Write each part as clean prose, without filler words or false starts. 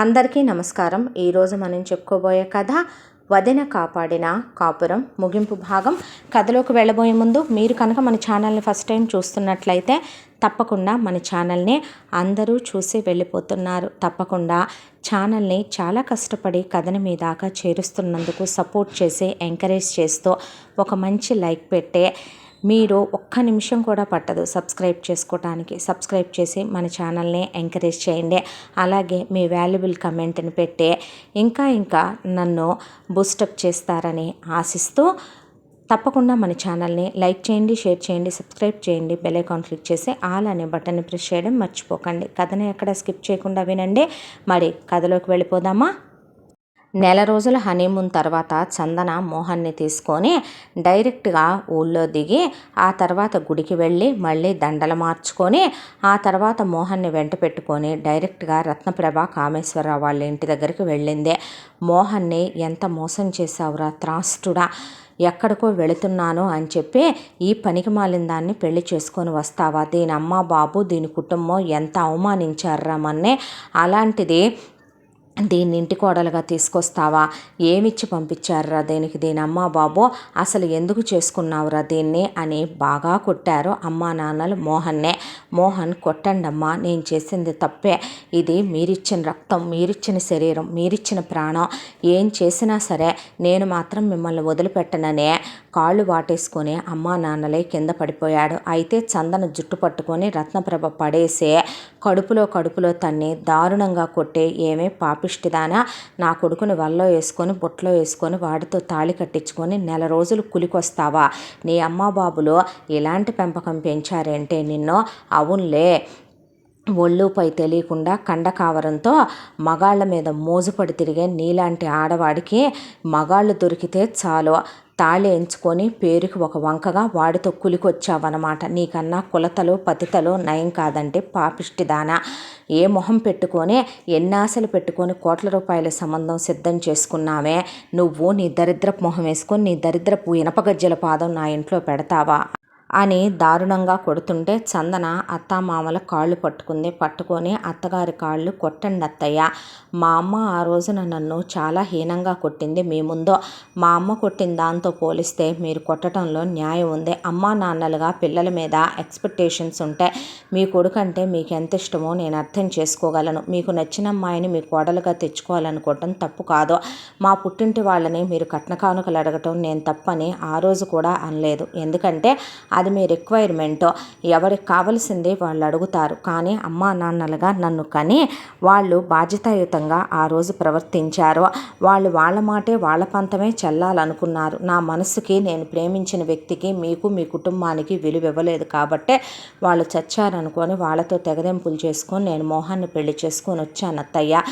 అందరికీ నమస్కారం. ఈరోజు మనం చెప్పుకోబోయే కథ వదిన కాపాడిన కాపురం ముగింపు భాగం. కథలోకి వెళ్ళబోయే ముందు మీరు కనుక మన ఛానల్ని ఫస్ట్ టైం చూస్తున్నట్లయితే తప్పకుండా మన ఛానల్ని అందరూ చూసి వెళ్ళిపోతున్నారు. తప్పకుండా ఛానల్ని చాలా కష్టపడి కథని మీ దాకా చేరుస్తున్నందుకు సపోర్ట్ చేసి ఎంకరేజ్ చేస్తూ ఒక మంచి లైక్ పెట్టే మీరు ఒక్క నిమిషం కూడా పట్టదు సబ్స్క్రైబ్ చేసుకోవటానికి. సబ్స్క్రైబ్ చేసి మన ఛానల్ని ఎంకరేజ్ చేయండి. అలాగే మీ వాల్యుబుల్ కమెంట్ని పెట్టే ఇంకా నన్ను బూస్టప్ చేస్తారని ఆశిస్తూ తప్పకుండా మన ఛానల్ని లైక్ చేయండి, షేర్ చేయండి, సబ్స్క్రైబ్ చేయండి, బెల్ ఐకాన్ క్లిక్ చేసి ఆల్ అనే బటన్ని ప్రెస్ చేయడం మర్చిపోకండి. కథని ఎక్కడ స్కిప్ చేయకుండా వినండి. మరి కథలోకి వెళ్ళిపోదామా? నెల రోజుల హనీమూన్ తర్వాత చందన మోహన్ని తీసుకొని డైరెక్ట్గా ఊళ్ళో దిగి ఆ తర్వాత గుడికి వెళ్ళి మళ్ళీ దండలు మార్చుకొని ఆ తర్వాత మోహన్ని వెంట పెట్టుకొని డైరెక్ట్గా రత్నప్రభ కామేశ్వరరావు వాళ్ళ ఇంటి దగ్గరికి వెళ్ళింది. మోహన్ని ఎంత మోసం చేశావురా త్రాష్టుడా, ఎక్కడికో వెళుతున్నాను అని చెప్పి ఈ పనికి మాలిన దాన్ని పెళ్లి చేసుకొని వస్తావా? దీని అమ్మ బాబు దీని కుటుంబం ఎంత అవమానించారా మన్నే, అలాంటిది దీన్ని ఇంటి కోడలుగా తీసుకొస్తావా? ఏమిచ్చి పంపించారురా దీనికి? దీని అమ్మ బాబు అసలు ఎందుకు చేసుకున్నావురా దీన్ని అని బాగా కొట్టారు అమ్మా నాన్నలు మోహన్నే. మోహన్ కొట్టండమ్మా, నేను చేసింది తప్పే, ఇది మీరిచ్చిన రక్తం, మీరిచ్చిన శరీరం, మీరిచ్చిన ప్రాణం, ఏం చేసినా సరే నేను మాత్రం మిమ్మల్ని వదిలిపెట్టననే కాళ్ళు వాటేసుకొని అమ్మా నాన్నలే కింద పడిపోయాడు. అయితే చందన జుట్టు పట్టుకొని రత్నప్రభ పడేసే కడుపులో తన్ని దారుణంగా కొట్టే, ఏమే పాపిష్టిదానా, నా కొడుకుని వల్లో వేసుకొని బొట్లో వేసుకొని వాడితో తాళి కట్టించుకొని నెల రోజులు కులికొస్తావా? నీ అమ్మ బాబులో ఇలాంటి పెంపకం పెంచారంటే నిన్ను, అవునులే ఒళ్ళుపై తెలియకుండా కండకావరంతో మగాళ్ళ మీద మోజుపడి తిరిగే నీలాంటి ఆడవాడికి మగాళ్ళు దొరికితే చాలు తాళి ఎంచుకొని పేరుకి ఒక వంకగా వాడితో కులికొచ్చావన్నమాట. నీకన్నా కులతలు పతితలు నయం కాదంటే పాపిష్టిదానా, ఏ మొహం పెట్టుకొని ఎన్నాశలు పెట్టుకొని కోట్ల రూపాయల సంబంధం సిద్ధం చేసుకున్నావే నువ్వు? నీ దరిద్రపు మొహం వేసుకొని నీ దరిద్రపు ఇనపగజ్జల పాదం నా ఇంట్లో పెడతావా అని దారుణంగా కొడుతుంటే చందన అత్తామామల కాళ్ళు పట్టుకొని అత్తగారి కాళ్ళు కొట్టండి అత్తయ్య, మా అమ్మ ఆ రోజున నన్ను చాలా హీనంగా కొట్టింది మీ ముందు, మా అమ్మ కొట్టిన దాంతో పోలిస్తే మీరు కొట్టడంలో న్యాయం ఉంది. అమ్మా నాన్నలుగా పిల్లల మీద ఎక్స్పెక్టేషన్స్ ఉంటాయి. మీ కొడుకంటే మీకు ఎంత ఇష్టమో నేను అర్థం చేసుకోగలను. మీకు నచ్చిన అమ్మాయిని మీ కోడలుగా తెచ్చుకోవాలనుకోవటం తప్పు కాదు. మా పుట్టింటి వాళ్ళని మీరు కట్న కానుకలు అడగటం నేను తప్పని ఆ రోజు కూడా అనలేదు. ఎందుకంటే అది మీ రిక్వైర్మెంట్, ఎవరికి కావలసింది వాళ్ళు అడుగుతారు. కానీ అమ్మా నాన్నలుగా నన్ను కని వాళ్ళు బాధ్యతాయుతంగా ఆ రోజు ప్రవర్తించారు. వాళ్ళు వాళ్ళ మాటే వాళ్ళ పంతమే చెల్లాలనుకున్నారు. నా మనసుకి, నేను ప్రేమించిన వ్యక్తికి, మీకు మీ కుటుంబానికి విలువ ఇవ్వలేదు కాబట్టే వాళ్ళు చచ్చారనుకొని వాళ్ళతో తెగదెంపులు చేసుకొని నేను మోహాన్ని పెళ్లి చేసుకొని వచ్చాను అత్తయ్య.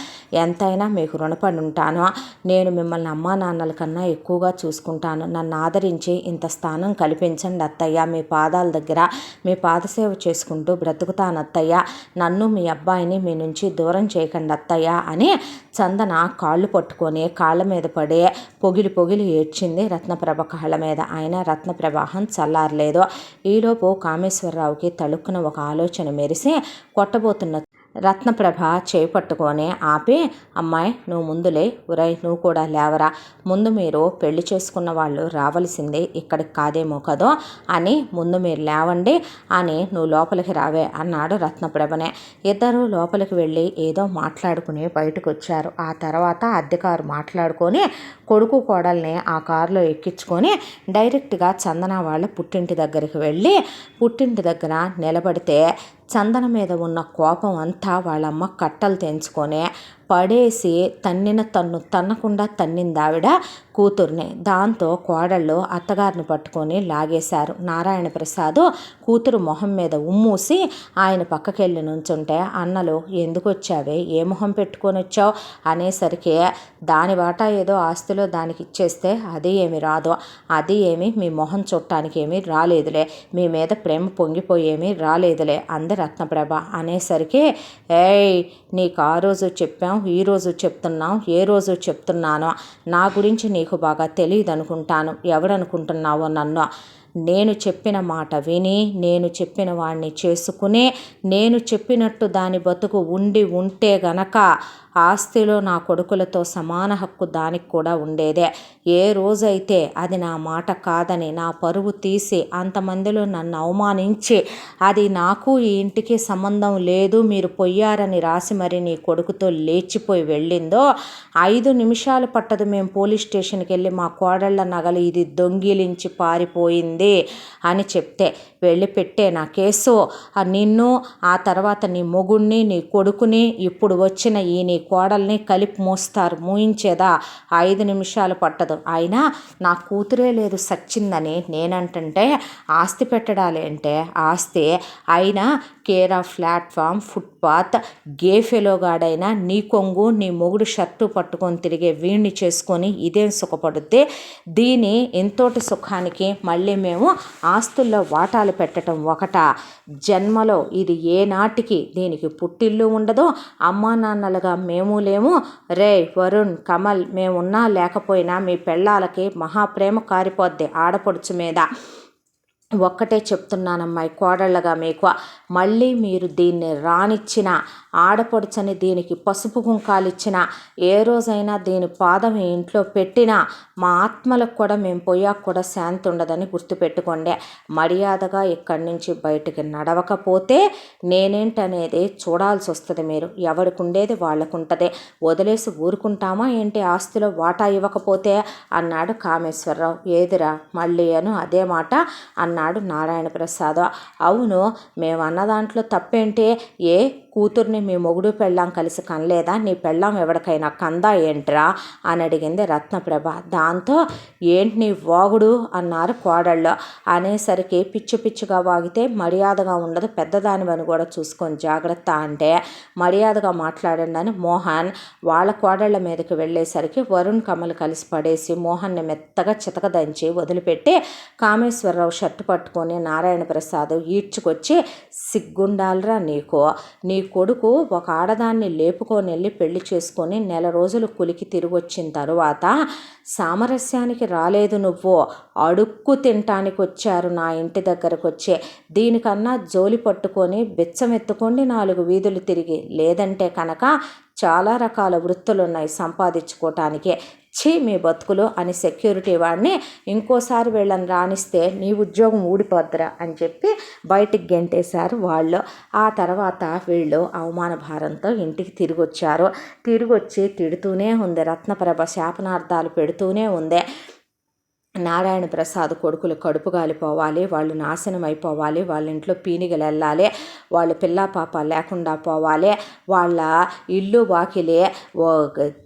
ఎంతైనా మీకు రుణపడి ఉంటాను. నేను మిమ్మల్ని అమ్మా నాన్నల కన్నా ఎక్కువగా చూసుకుంటాను. నన్ను ఆదరించి ఇంత స్థానం కల్పించండి అత్తయ్య. మీ పాదాల దగ్గర మీ పాదసేవ చేసుకుంటూ బ్రతుకుతాను అత్తయ్య. నన్ను మీ అబ్బాయిని మీ నుంచి దూరం చేయకండి అత్తయ్య అని చందన కాళ్ళు పట్టుకొని కాళ్ళ మీద పడే పొగిలి ఏడ్చింది రత్నప్రభ కాళ్ళ మీద. అయినా రత్నప్రవాహం చల్లారలేదు. ఈలోపు కామేశ్వరరావుకి తళుక్కున ఒక ఆలోచన మెరిసి కొట్టబోతున్న రత్నప్రభ చేయి పట్టుకొని ఆపి, అమ్మాయి నువ్వు ముందులే, ఉరై నువ్వు కూడా లేవరా, ముందు మీరు పెళ్లి చేసుకున్న వాళ్ళు రావలసింది ఇక్కడికి కాదేమో కదో అని ముందు మీరు లేవండి అని నువ్వు లోపలికి రావే అన్నాడు రత్నప్రభనే. ఇద్దరు లోపలికి వెళ్ళి ఏదో మాట్లాడుకుని బయటకు వచ్చారు. ఆ తర్వాత అద్దె కారు మాట్లాడుకొని కొడుకు కోడల్ని ఆ కారులో ఎక్కించుకొని డైరెక్ట్గా చందన వాళ్ళ పుట్టింటి దగ్గరికి వెళ్ళి పుట్టింటి దగ్గర నిలబడితే చందన మీద ఉన్న కోపం అంతా వాళ్ళమ్మ కట్టలు తెంచుకొని పడేసి తన్నకుండా తన్నిందావిడ కూతుర్ని. దాంతో కోడళ్ళు అత్తగారిని పట్టుకొని లాగేశారు. నారాయణ ప్రసాద్ కూతురు మొహం మీద ఉమ్మూసి ఆయన పక్కకెళ్ళి నుంచుంటే అన్నలు ఎందుకు వచ్చావే, ఏ మొహం పెట్టుకొని వచ్చావు అనేసరికి దాని వాటా ఏదో ఆస్తిలో దానికి ఇచ్చేస్తే అది ఏమి రాదు, అది ఏమి మీ మొహం చుట్టానికి ఏమీ రాలేదులే, మీ మీద ప్రేమ పొంగిపోయేమీ రాలేదులే అంది రత్నప్రభ. అనేసరికి ఏయ్ నీకు ఆ రోజు చెప్పాం, ఈరోజు చెప్తున్నాం, ఏ రోజు చెప్తున్నానో నా గురించి నీకు బాగా తెలియదు అనుకుంటాను. ఎవడనుకుంటున్నావో నన్ను? నేను చెప్పిన మాట విని నేను చెప్పిన వాడిని చేసుకుని నేను చెప్పినట్టు దాని బతుకు ఉండి ఉంటే గనక ఆస్తిలో నా కొడుకులతో సమాన హక్కు దానికి కూడా ఉండేదే. ఏ రోజైతే అది నా మాట కాదని నా పరువు తీసి అంతమందిలో నన్ను అవమానించి అది నాకు ఈ ఇంటికి సంబంధం లేదు మీరు పొయ్యారని రాసి మరి నీ కొడుకుతో లేచిపోయి వెళ్ళిందో 5 నిమిషాలు పట్టదు మేము పోలీస్ స్టేషన్కి వెళ్ళి మా కోడళ్ళ నగలు ఇది దొంగిలించి పారిపోయింది అని చెప్తే వెళ్ళి పెట్టే నా కేసు నిన్ను ఆ తర్వాత నీ మొగుణ్ణి నీ కొడుకుని ఇప్పుడు వచ్చిన ఈ నీ కోడల్ని కలిపి మోస్తారు. మూయించేదా 5 నిమిషాలు పట్టదు. అయినా నా కూతురే లేదు సచ్చిందని నేనంటుంటే ఆస్తి పెట్టడాలి అంటే ఆస్తి అయినా కేర్ ఆఫ్ ప్లాట్ఫామ్ ఫుట్పాత్ గేఫెలోగాడైనా నీ కొంగు నీ మొగుడు షర్టు పట్టుకొని తిరిగే వీణ్ణి చేసుకొని ఇదేం సుఖపడుద్ది. దీని ఎంతోటి సుఖానికి మళ్ళీ మేము ఆస్తుల్లో వాటాలు పెట్టడం ఒకటా? జన్మలో ఇది ఏనాటికి దీనికి పుట్టిల్లు ఉండదు. అమ్మా నాన్నలుగా మేము లేము. రే వరుణ్ కమల్ మేమున్నా లేకపోయినా మీ పెళ్ళాలకి మహాప్రేమ కారిపోద్ది ఆడపడుచు మీద. ఒక్కటే చెప్తున్నానమ్మాయి కోడళ్ళగా మీకు, మళ్ళీ మీరు దీన్ని రానిచ్చిన ఆడపడుచని దీనికి పసుపు కుంకాలు ఇచ్చిన ఏ రోజైనా దీని పాదం ఇంట్లో పెట్టినా మా ఆత్మలకు కూడా మేము పోయాక కూడా శాంతి ఉండదని గుర్తుపెట్టుకోండి. మర్యాదగా ఇక్కడి నుంచి బయటికి నడవకపోతే నేనేంటనేది చూడాల్సి వస్తుంది. మీరు ఎవరికి ఉండేది వాళ్ళకు ఉంటుంది. వదిలేసి ఊరుకుంటామా ఏంటి ఆస్తిలో వాటా ఇవ్వకపోతే అన్నాడు కామేశ్వరరావు. ఏదిరా మళ్ళీ అదే మాట అన్నాడు నారాయణ ప్రసాద్. అవును మేము అన్న దాంట్లో తప్పేంటి? ఏ కూతుర్ని మీ మొగుడు పెళ్ళాం కలిసి కనలేదా? నీ పెళ్ళాం ఎవరికైనా కందా ఏంట్రా అని అడిగింది రత్నప్రభ. దాంతో ఏంటి నీ వాగుడు అన్నారు కోడళ్ళు. అనేసరికి పిచ్చి పిచ్చిగా వాగితే మర్యాదగా ఉండదు, పెద్దదానివని కూడా చూసుకొని జాగ్రత్త అంటే మర్యాదగా మాట్లాడండి అని మోహన్ వాళ్ళ కోడళ్ళ మీదకి వెళ్ళేసరికి వరుణ్ కమల్ కలిసి పడేసి మోహన్ని మెత్తగా చితకదంచి వదిలిపెట్టి కామేశ్వరరావు షర్టు పట్టుకొని నారాయణ ప్రసాద్ ఈడ్చుకొచ్చి సిగ్గుండాలరా నీకు, నీ కొడుకు ఒక ఆడదాన్ని లేపుకొని వెళ్ళి పెళ్లి చేసుకొని నెల రోజులు కులికి తిరిగి వచ్చిన తరువాత సామరస్యానికి రాలేదు, నువ్వు అడుక్కు తినటానికి వచ్చారు నా ఇంటి దగ్గరకు వచ్చే. దీనికన్నా జోలి పట్టుకొని బెచ్చమెత్తుకొని 4 వీధులు తిరిగి, లేదంటే కనుక చాలా రకాల వృత్తులున్నాయి సంపాదించుకోవటానికి. ఛీ మీ బతుకులు అని సెక్యూరిటీ వాడిని ఇంకోసారి వీళ్ళని రాణిస్తే నీ ఉద్యోగం ఊడిపోద్దురా అని చెప్పి బయటికి గెంటేశారు వాళ్ళు. ఆ తర్వాత వీళ్ళు అవమాన భారంతో ఇంటికి తిరిగి వచ్చారు. తిరిగి వచ్చి తిడుతూనే ఉంది రత్నప్రభ, శాపనార్థాలు పెడుతూనే ఉంది. నారాయణ ప్రసాద్ కొడుకులు కడుపు గాలిపోవాలి, వాళ్ళు నాశనం అయిపోవాలి, వాళ్ళ ఇంట్లో పీనిగలు వెళ్ళాలి, వాళ్ళు పిల్ల పాప లేకుండా పోవాలి, వాళ్ళ ఇల్లు వాకిలే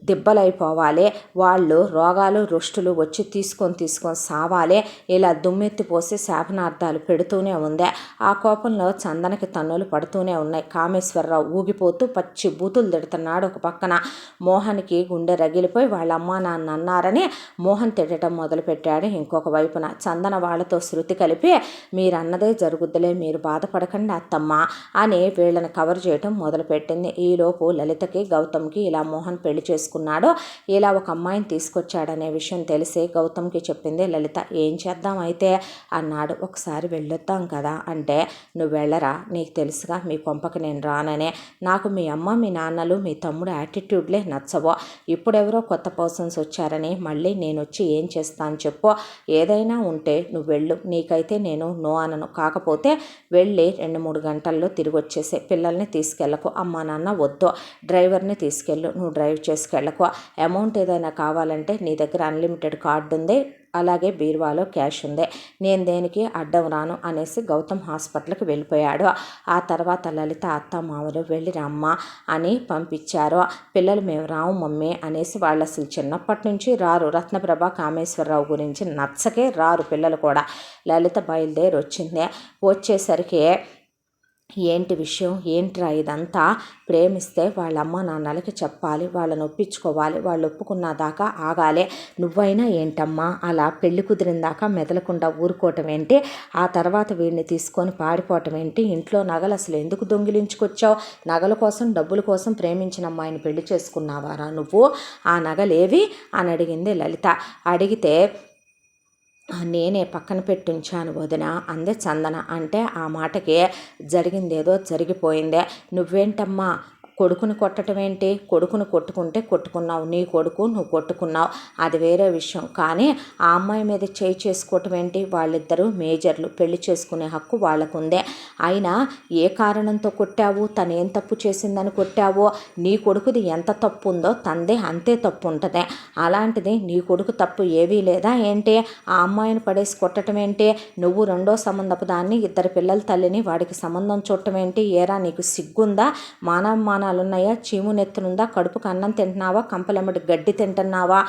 దిబ్బలైపోవాలి, వాళ్ళు రోగాలు రుష్టులు వచ్చి తీసుకొని సావాలి. ఇలా దుమ్మెత్తిపోసి శాపనార్థాలు పెడుతూనే ఉంది. ఆ కోపంలో చందనకి తన్నులు పడుతూనే ఉన్నాయి. కామేశ్వరరావు ఊగిపోతూ పచ్చి బూతులు తిడుతున్నాడు. ఒక పక్కన మోహన్కి గుండె రగిలిపోయి వాళ్ళ అమ్మా నాన్న అన్నారని మోహన్ తిట్టడం మొదలుపెట్టాడు. ఇంకొక వైపున చందన వాళ్ళతో శృతి కలిపి మీరన్నదే జరుగుద్దులే, మీరు బాధపడకండి అత్తమ్మ అని వీళ్ళని కవర్ చేయటం మొదలుపెట్టింది. ఈలోపు లలితకి గౌతమ్కి ఇలా మోహన్ పెళ్లి చేసుకున్నాడు, ఇలా ఒక అమ్మాయిని తీసుకొచ్చాడనే విషయం తెలిసి గౌతమ్కి చెప్పింది లలిత. ఏం చేద్దాం అయితే అన్నాడు. ఒకసారి వెళ్ళొద్దాం కదా అంటే నువ్వు వెళ్ళరా, నీకు తెలుసుగా మీ కొంపకి నేను రాననే. నాకు మీ అమ్మ మీ నాన్నలు మీ తమ్ముడు యాటిట్యూడ్లే నచ్చవో. ఇప్పుడెవరో కొత్త పర్సన్స్ వచ్చారని మళ్ళీ నేను వచ్చి ఏం చేస్తాను చెప్పు. ఏదైనా ఉంటే నువ్వు వెళ్ళు, నీకైతే నేను నో అనను. కాకపోతే వెళ్ళి 2-3 గంటల్లో తిరిగి వచ్చేసే. పిల్లల్ని తీసుకెళ్ళకు, అమ్మా నాన్న వద్దు, డ్రైవర్ని తీసుకెళ్ళు, నువ్వు డ్రైవ్ చేసుకెళ్ళకు. అమౌంట్ ఏదైనా కావాలంటే నీ దగ్గర అన్లిమిటెడ్ కార్డు ఉంది, అలాగే బీరువాలో క్యాష్ ఉంది, నేను దేనికి అడ్డం రాను అనేసి గౌతమ్ హాస్పిటల్కి వెళ్ళిపోయాడు. ఆ తర్వాత లలిత అత్త మామలు వెళ్ళి రమ్మ అని పంపించారు. పిల్లలు మేము రాము మమ్మీ అనేసి వాళ్ళు అసలు చిన్నప్పటి నుంచి రారు. రత్నప్రభ కామేశ్వరరావు గురించి నచ్చకే రారు పిల్లలు కూడా. లలిత బయలుదేరి వచ్చింది. వచ్చేసరికి ఏంటి విషయం, ఏంట్రా ఇదంతా? ప్రేమిస్తే వాళ్ళ అమ్మ నాన్నలకి చెప్పాలి, వాళ్ళని ఒప్పించుకోవాలి, వాళ్ళు ఒప్పుకున్న దాకా ఆగాలి. నువ్వైనా ఏంటమ్మా అలా పెళ్లి కుదిరిన దాకా మెదలకుండా ఊరుకోవటం ఏంటి? ఆ తర్వాత వీడిని తీసుకొని పాడిపోవటం ఏంటి? ఇంట్లో నగలు అసలు ఎందుకు దొంగిలించుకొచ్చావు? నగల కోసం డబ్బుల కోసం ప్రేమించిన అమ్మాయిని పెళ్లి చేసుకున్నావారా నువ్వు? ఆ నగలేవి అని అడిగింది లలిత. అడిగితే నేనే పక్కన పెట్టుంచాను వదిన అందే చందన. అంటే ఆ మాటకి జరిగిందేదో జరిగిపోయిందే. నువ్వేంటమ్మా కొడుకుని కొట్టడం ఏంటి? కొడుకుని కొట్టుకుంటే కొట్టుకున్నావు, నీ కొడుకు నువ్వు కొట్టుకున్నావు, అది వేరే విషయం. కానీ ఆ అమ్మాయి మీద చేయి చేసుకోవటం ఏంటి? వాళ్ళిద్దరూ మేజర్లు, పెళ్లి చేసుకునే హక్కు వాళ్ళకుందే. అయినా ఏ కారణంతో కొట్టావు, తను ఏం తప్పు చేసిందని కొట్టావో, నీ కొడుకుది ఎంత తప్పు ఉందో తందే అంతే తప్పు ఉంటుంది. అలాంటిది నీ కొడుకు తప్పు ఏవీ లేదా ఏంటి? ఆ అమ్మాయిని పడేసి కొట్టడం ఏంటి? నువ్వు రెండో సంబంధపు దాన్ని, ఇద్దరు పిల్లల తల్లిని వాడికి సంబంధం చూడటం ఏంటి? ఏరా నీకు సిగ్గుందా? మానాలున్నాయా? చీము నెత్తునుందా? కడుపుకు అన్నం తింటున్నావా? కంపలెమ్మటి గడ్డి తింటున్నావా?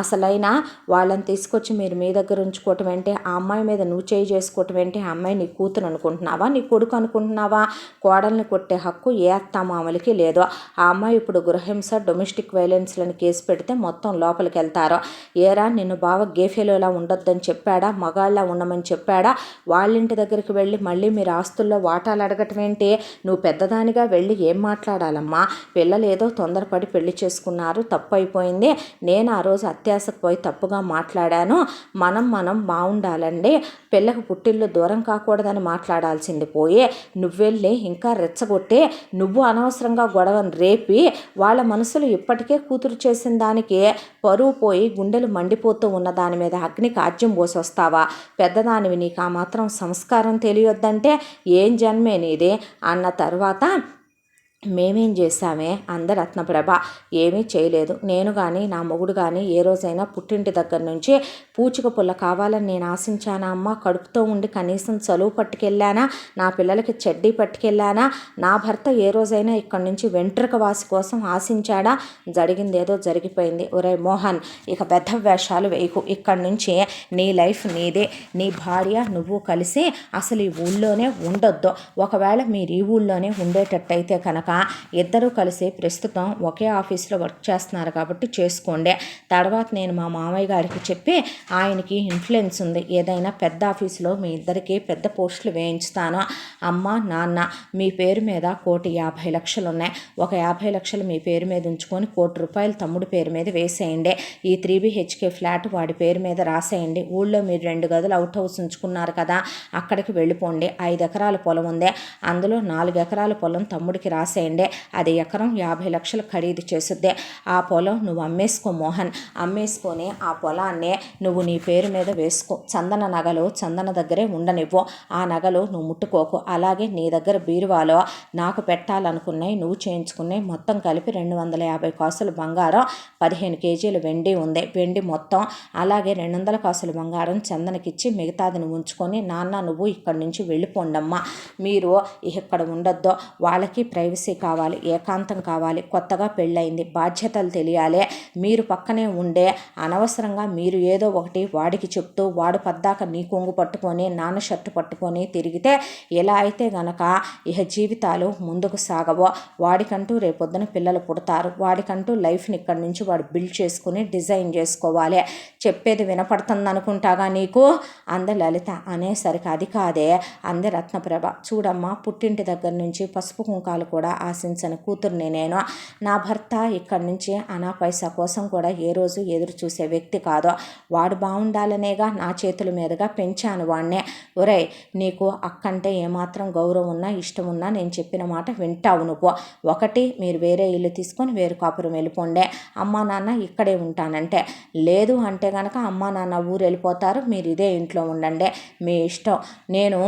అసలైనా వాళ్ళని తీసుకొచ్చి మీరు మీ దగ్గర ఉంచుకోవటం ఏంటి? ఆ అమ్మాయి మీద నువ్వు చేయి చేసుకోవటం ఏంటి? ఆ అమ్మాయి నీ కూతురు అనుకుంటున్నావా, నీ కొడుకు అనుకుంటున్నావా? కోడల్ని కొట్టే హక్కు ఏ అత్తమామలకి లేదు. ఆ అమ్మాయి ఇప్పుడు గృహహింస, డొమెస్టిక్ వైలెన్స్లని కేసు పెడితే మొత్తం లోపలికి వెళ్తారు. ఏరా నిన్ను బావ గేఫెలోలా ఉండొద్దని చెప్పాడా? మగాళ్ళ ఉండమని చెప్పాడా? వాళ్ళింటి దగ్గరికి వెళ్ళి మళ్ళీ మీరు ఆస్తుల్లో వాటాలు అడగటం ఏంటి? నువ్వు పెద్దదానిగా వెళ్ళి ఏం మాట్లాడాలమ్మా? పిల్లలు ఏదో తొందరపడి పెళ్లి చేసుకున్నారు, తప్పు అయిపోయింది. నేను ఆ రోజు అత్యాశకు పోయి తప్పుగా మాట్లాడాను. మనం బాగుండాలండి, పిల్లకు పుట్టిల్లు దూరం కాకూడదని మాట్లాడాల్సింది పోయి నువ్వెళ్ళి ఇంకా రెచ్చగొట్టి నువ్వు అనవసరంగా గొడవను రేపి వాళ్ళ మనసులు ఇప్పటికే కూతురు చేసిన దానికి పరువు పోయి గుండెలు మండిపోతూ ఉన్న దాని మీద అగ్ని కాజ్యం పోసొస్తావా? పెద్దదానివి, నీకు ఆ మాత్రం సంస్కారం తెలియొద్దంటే ఏం జన్మే నీది అన్న తర్వాత మేమేం చేశామే? అందరు రత్నప్రభ ఏమీ చేయలేదు. నేను కానీ నా మొగుడు కానీ ఏ రోజైనా పుట్టింటి దగ్గర నుంచి పూచిక పుల్ల కావాలని నేను ఆశించానా అమ్మ? కడుపుతో ఉండి కనీసం చలువు పట్టుకెళ్ళానా? నా పిల్లలకి చెడ్డీ పట్టుకెళ్ళానా? నా భర్త ఏ రోజైనా ఇక్కడి నుంచి వెంట్రుక వాసి కోసం ఆశించాడా? జరిగిందేదో జరిగిపోయింది. ఒరే మోహన్, ఇక పెద్ద వేషాలు వేయకు. ఇక్కడి నుంచి నీ లైఫ్ నీదే, నీ భార్య నువ్వు కలిసి అసలు ఈ ఊళ్ళోనే ఉండొద్దు. ఒకవేళ మీరు ఈ ఊళ్ళోనే ఉండేటట్టయితే కనుక ఇద్దరూ కలిసి ప్రస్తుతం ఒకే ఆఫీస్లో వర్క్ చేస్తున్నారు కాబట్టి చేసుకోండి. తర్వాత నేను మా మామయ్య గారికి చెప్పి, ఆయనకి ఇన్ఫ్లుయెన్స్ ఉంది, ఏదైనా పెద్ద ఆఫీసులో మీ ఇద్దరికి పెద్ద పోస్టులు వేయించుతాను. అమ్మ నాన్న మీ పేరు మీద 1,50,00,000 ఉన్నాయి. ఒక 50 లక్షలు మీ పేరు మీద ఉంచుకొని 1,00,00,000 రూపాయలు తమ్ముడి పేరు మీద వేసేయండి. ఈ 3BHK ఫ్లాట్ వాడి పేరు మీద రాసేయండి. ఊళ్ళో మీరు 2 గదులు అవుట్ హౌస్ ఉంచుకున్నారు కదా, అక్కడికి వెళ్ళిపోండి. 5 ఎకరాల పొలం ఉంది, అందులో 4 ఎకరాల పొలం తమ్ముడికి రాసేయండి. అది ఎకరం 50 లక్షలు ఖరీదు చేస్తుంది. ఆ పొలం నువ్వు అమ్మేసుకో మోహన్. అమ్మేసుకొని ఆ పొలాన్ని నువ్వు నీ పేరు మీద వేసుకో. చందన నగలు చందన దగ్గరే ఉండనివ్వు. ఆ నగలు నువ్వు ముట్టుకోకు. అలాగే నీ దగ్గర బీరువాలో నాకు పెట్టాలనుకున్నాయి, నువ్వు చేయించుకున్నాయి మొత్తం కలిపి 250 కాసులు బంగారం, 15 కేజీలు వెండి ఉంది. వెండి మొత్తం అలాగే 200 కాసులు బంగారం చందనకిచ్చి మిగతాది నువ్వు ఉంచుకొని నాన్న నువ్వు ఇక్కడి నుంచి వెళ్ళిపోండమ్మా. మీరు ఇక్కడ ఉండొద్దు. వాళ్ళకి ప్రైవసీ కావాలి, ఏకాంతం కావాలి. కొత్తగా పెళ్ళయింది, బాధ్యతలు తెలియాలి. మీరు పక్కనే ఉండే అనవసరంగా మీరు ఏదో ఒకటి వాడికి చెప్తూ వాడు పద్దాక నీ కొంగు పట్టుకొని నాన్న షర్టు పట్టుకొని తిరిగితే ఎలా అయితే గనక ఇహ జీవితాలు ముందుకు సాగవో. వాడికంటూ రేపొద్దున పిల్లలు పుడతారు. వాడికంటూ లైఫ్ని ఇక్కడి నుంచి వాడు బిల్డ్ చేసుకుని డిజైన్ చేసుకోవాలి. చెప్పేది వినపడుతుంది అనుకుంటాగా నీకు అంద లలిత. అనేసరికి అది కాదే అంది రత్నప్రభ. చూడమ్మా, పుట్టింటి దగ్గర నుంచి పసుపు కుంకాలు కూడా ఆశించని కూతుర్ని నేను. నా భర్త ఇక్కడి నుంచి అనా పైసా కోసం కూడా ఏ రోజు ఎదురు చూసే వ్యక్తి కాదు. వాడు బాగుండాలనేగా నా చేతుల మీదుగా పెంచాను వాడినే. ఒరేయ్, నీకు అక్కంటే ఏమాత్రం గౌరవం ఉన్నా ఇష్టం ఉన్నా నేను చెప్పిన మాట వింటావు నువ్వు. ఒకటి, మీరు వేరే ఇల్లు తీసుకొని వేరు కాపురం వెళ్ళిపోండే. అమ్మా నాన్న ఇక్కడే ఉంటానంటే, లేదు అంటే కనుక అమ్మా నాన్న ఊరు వెళ్ళిపోతారు, మీరు ఇదే ఇంట్లో ఉండండి, మీ ఇష్టం. నేను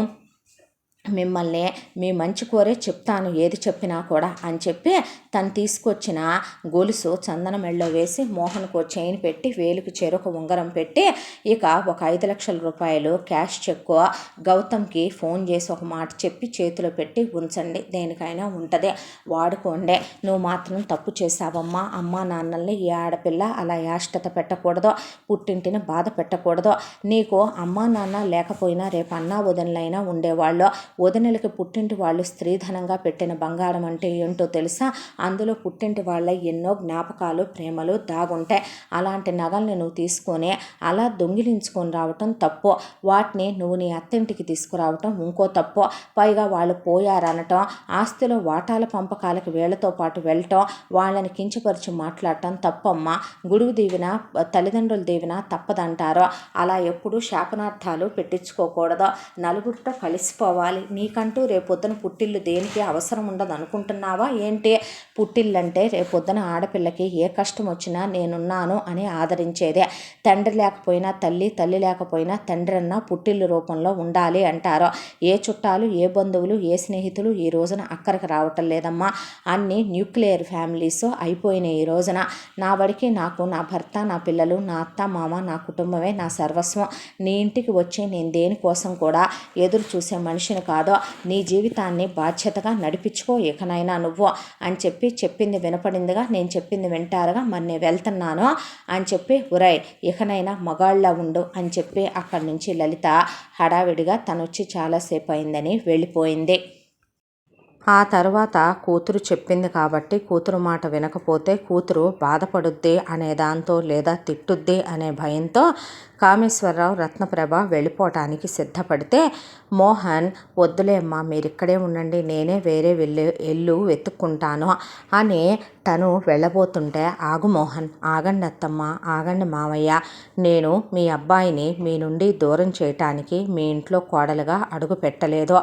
మిమ్మల్ని మీ మంచి కోరే చెప్తాను, ఏది చెప్పినా కూడా అని చెప్పి తను తీసుకొచ్చిన గొలుసు చందన మెళ్ళలో వేసి మోహన్కు చైన్ పెట్టి వేలుకు చెరొక ఉంగరం పెట్టి ఇక ఒక 5 లక్షల రూపాయలు క్యాష్ చెక్కు గౌతమ్కి ఫోన్ చేసి ఒక మాట చెప్పి చేతిలో పెట్టి ఉంచండి, దేనికైనా ఉంటుంది, వాడుకోండి. నువ్వు మాత్రం తప్పు చేసావమ్మా. అమ్మా నాన్నల్ని ఏ ఆడపిల్ల అలా యాష్టత పెట్టకూడదు, పుట్టింటిని బాధ పెట్టకూడదు. నీకు అమ్మా నాన్న లేకపోయినా రేపు అన్నా వదినలైనా ఉండేవాళ్ళు. వదినలకి పుట్టింటి వాళ్ళు స్త్రీధనంగా పెట్టిన బంగారం అంటే ఏంటో తెలుసా? అందులో పుట్టింటి వాళ్ళ ఎన్నో జ్ఞాపకాలు ప్రేమలు దాగుంటాయి. అలాంటి నగల్ని నువ్వు తీసుకొని అలా దొంగిలించుకొని రావటం తప్పు. వాటిని నువ్వు నీ అత్తింటికి తీసుకురావటం ఇంకో తప్పు. పైగా వాళ్ళు పోయారనటం, ఆస్తిలో వాటాల పంపకాలకు వీళ్ళతో పాటు వెళ్ళటం, వాళ్ళని కించపరిచి మాట్లాడటం తప్పమ్మా. గురువు దీవిన తల్లిదండ్రుల దీవిన తప్పదంటారు. అలా ఎప్పుడు శాపనార్థాలు పెట్టించుకోకూడదు. నలుగురితో కలిసిపోవాలి. నీకంటూ రేపొద్దున పుట్టిల్లు దేనికి అవసరం ఉండదు అనుకుంటున్నావా ఏంటి? పుట్టిల్లంటే రేపొద్దున ఆడపిల్లకి ఏ కష్టం వచ్చినా నేనున్నాను అని ఆదరించేదే. తండ్రి లేకపోయినా తల్లి, తల్లి లేకపోయినా తండ్రి అన్న పుట్టిల్లు రూపంలో ఉండాలి అంటారు. ఏ చుట్టాలు, ఏ బంధువులు, ఏ స్నేహితులు ఈ రోజున అక్కడికి రావటం లేదమ్మా. అన్నీ న్యూక్లియర్ ఫ్యామిలీస్ అయిపోయినాయి ఈ రోజున. నా బడికి నాకు నా భర్త, నా పిల్లలు, నా అత్త మామ, నా కుటుంబమే నా సర్వస్వం. నీ ఇంటికి వచ్చి నేను దేనికోసం కూడా ఎదురు చూసే మనిషిని కాదో. నీ జీవితాన్ని బాధ్యతగా నడిపించుకో ఇకనైనా నువ్వు అని చెప్పింది వినపడిందిగా. నేను చెప్పింది వింటారుగా, మరి నేను వెళ్తున్నాను అని చెప్పి, ఉరై ఇకనైనా మగాళ్ళ ఉండు అని చెప్పి అక్కడి నుంచి లలిత హడావిడిగా తనొచ్చి చాలాసేపు అయిందని వెళ్ళిపోయింది. ఆ తర్వాత కూతురు చెప్పింది కాబట్టి కూతురు మాట వినకపోతే కూతురు బాధపడుద్ది అనే దాంతో లేదా తిట్టుద్ది అనే భయంతో కామేశ్వరరావు, రత్నప్రభ వెళ్ళిపోవటానికి సిద్ధపడితే మోహన్, వద్దులే అమ్మా మీరిక్కడే ఉండండి, నేనే వేరే ఇల్లు వెతుక్కుంటాను అని తను వెళ్ళబోతుంటే, ఆగు మోహన్, ఆగండి అత్తమ్మ, ఆగండి మావయ్య, నేను మీ అబ్బాయిని మీ నుండి దూరం చేయటానికి మీ ఇంట్లో కోడలుగా అడుగు పెట్టలేదు.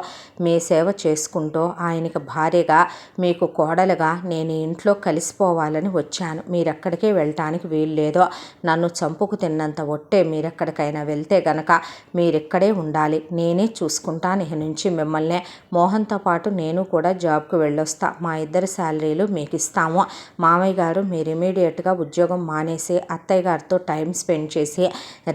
మీ సేవ చేసుకుంటూ ఆయనకి భార్యగా మీకు కోడలుగా నేను ఇంట్లో కలిసిపోవాలని వచ్చాను. మీరెక్కడికే వెళ్ళటానికి వీల్లేదు. నన్ను చంపుకు తిన్నంత ఒట్టే మీరెక్కడికైనా వెళ్తే గనక మీరిక్కడే ఉండాలి. నేనే చూసుకుంటాను ఇక నుంచి మిమ్మల్ని. మోహన్తో పాటు నేను కూడా జాబ్కి వెళ్ళొస్తా. మా ఇద్దరి శాలరీలు మీకు ఇస్తాము. మామయ్య గారు మీరు ఇమీడియట్గా ఉద్యోగం మానేసి అత్తయ్య గారితో టైం స్పెండ్ చేసి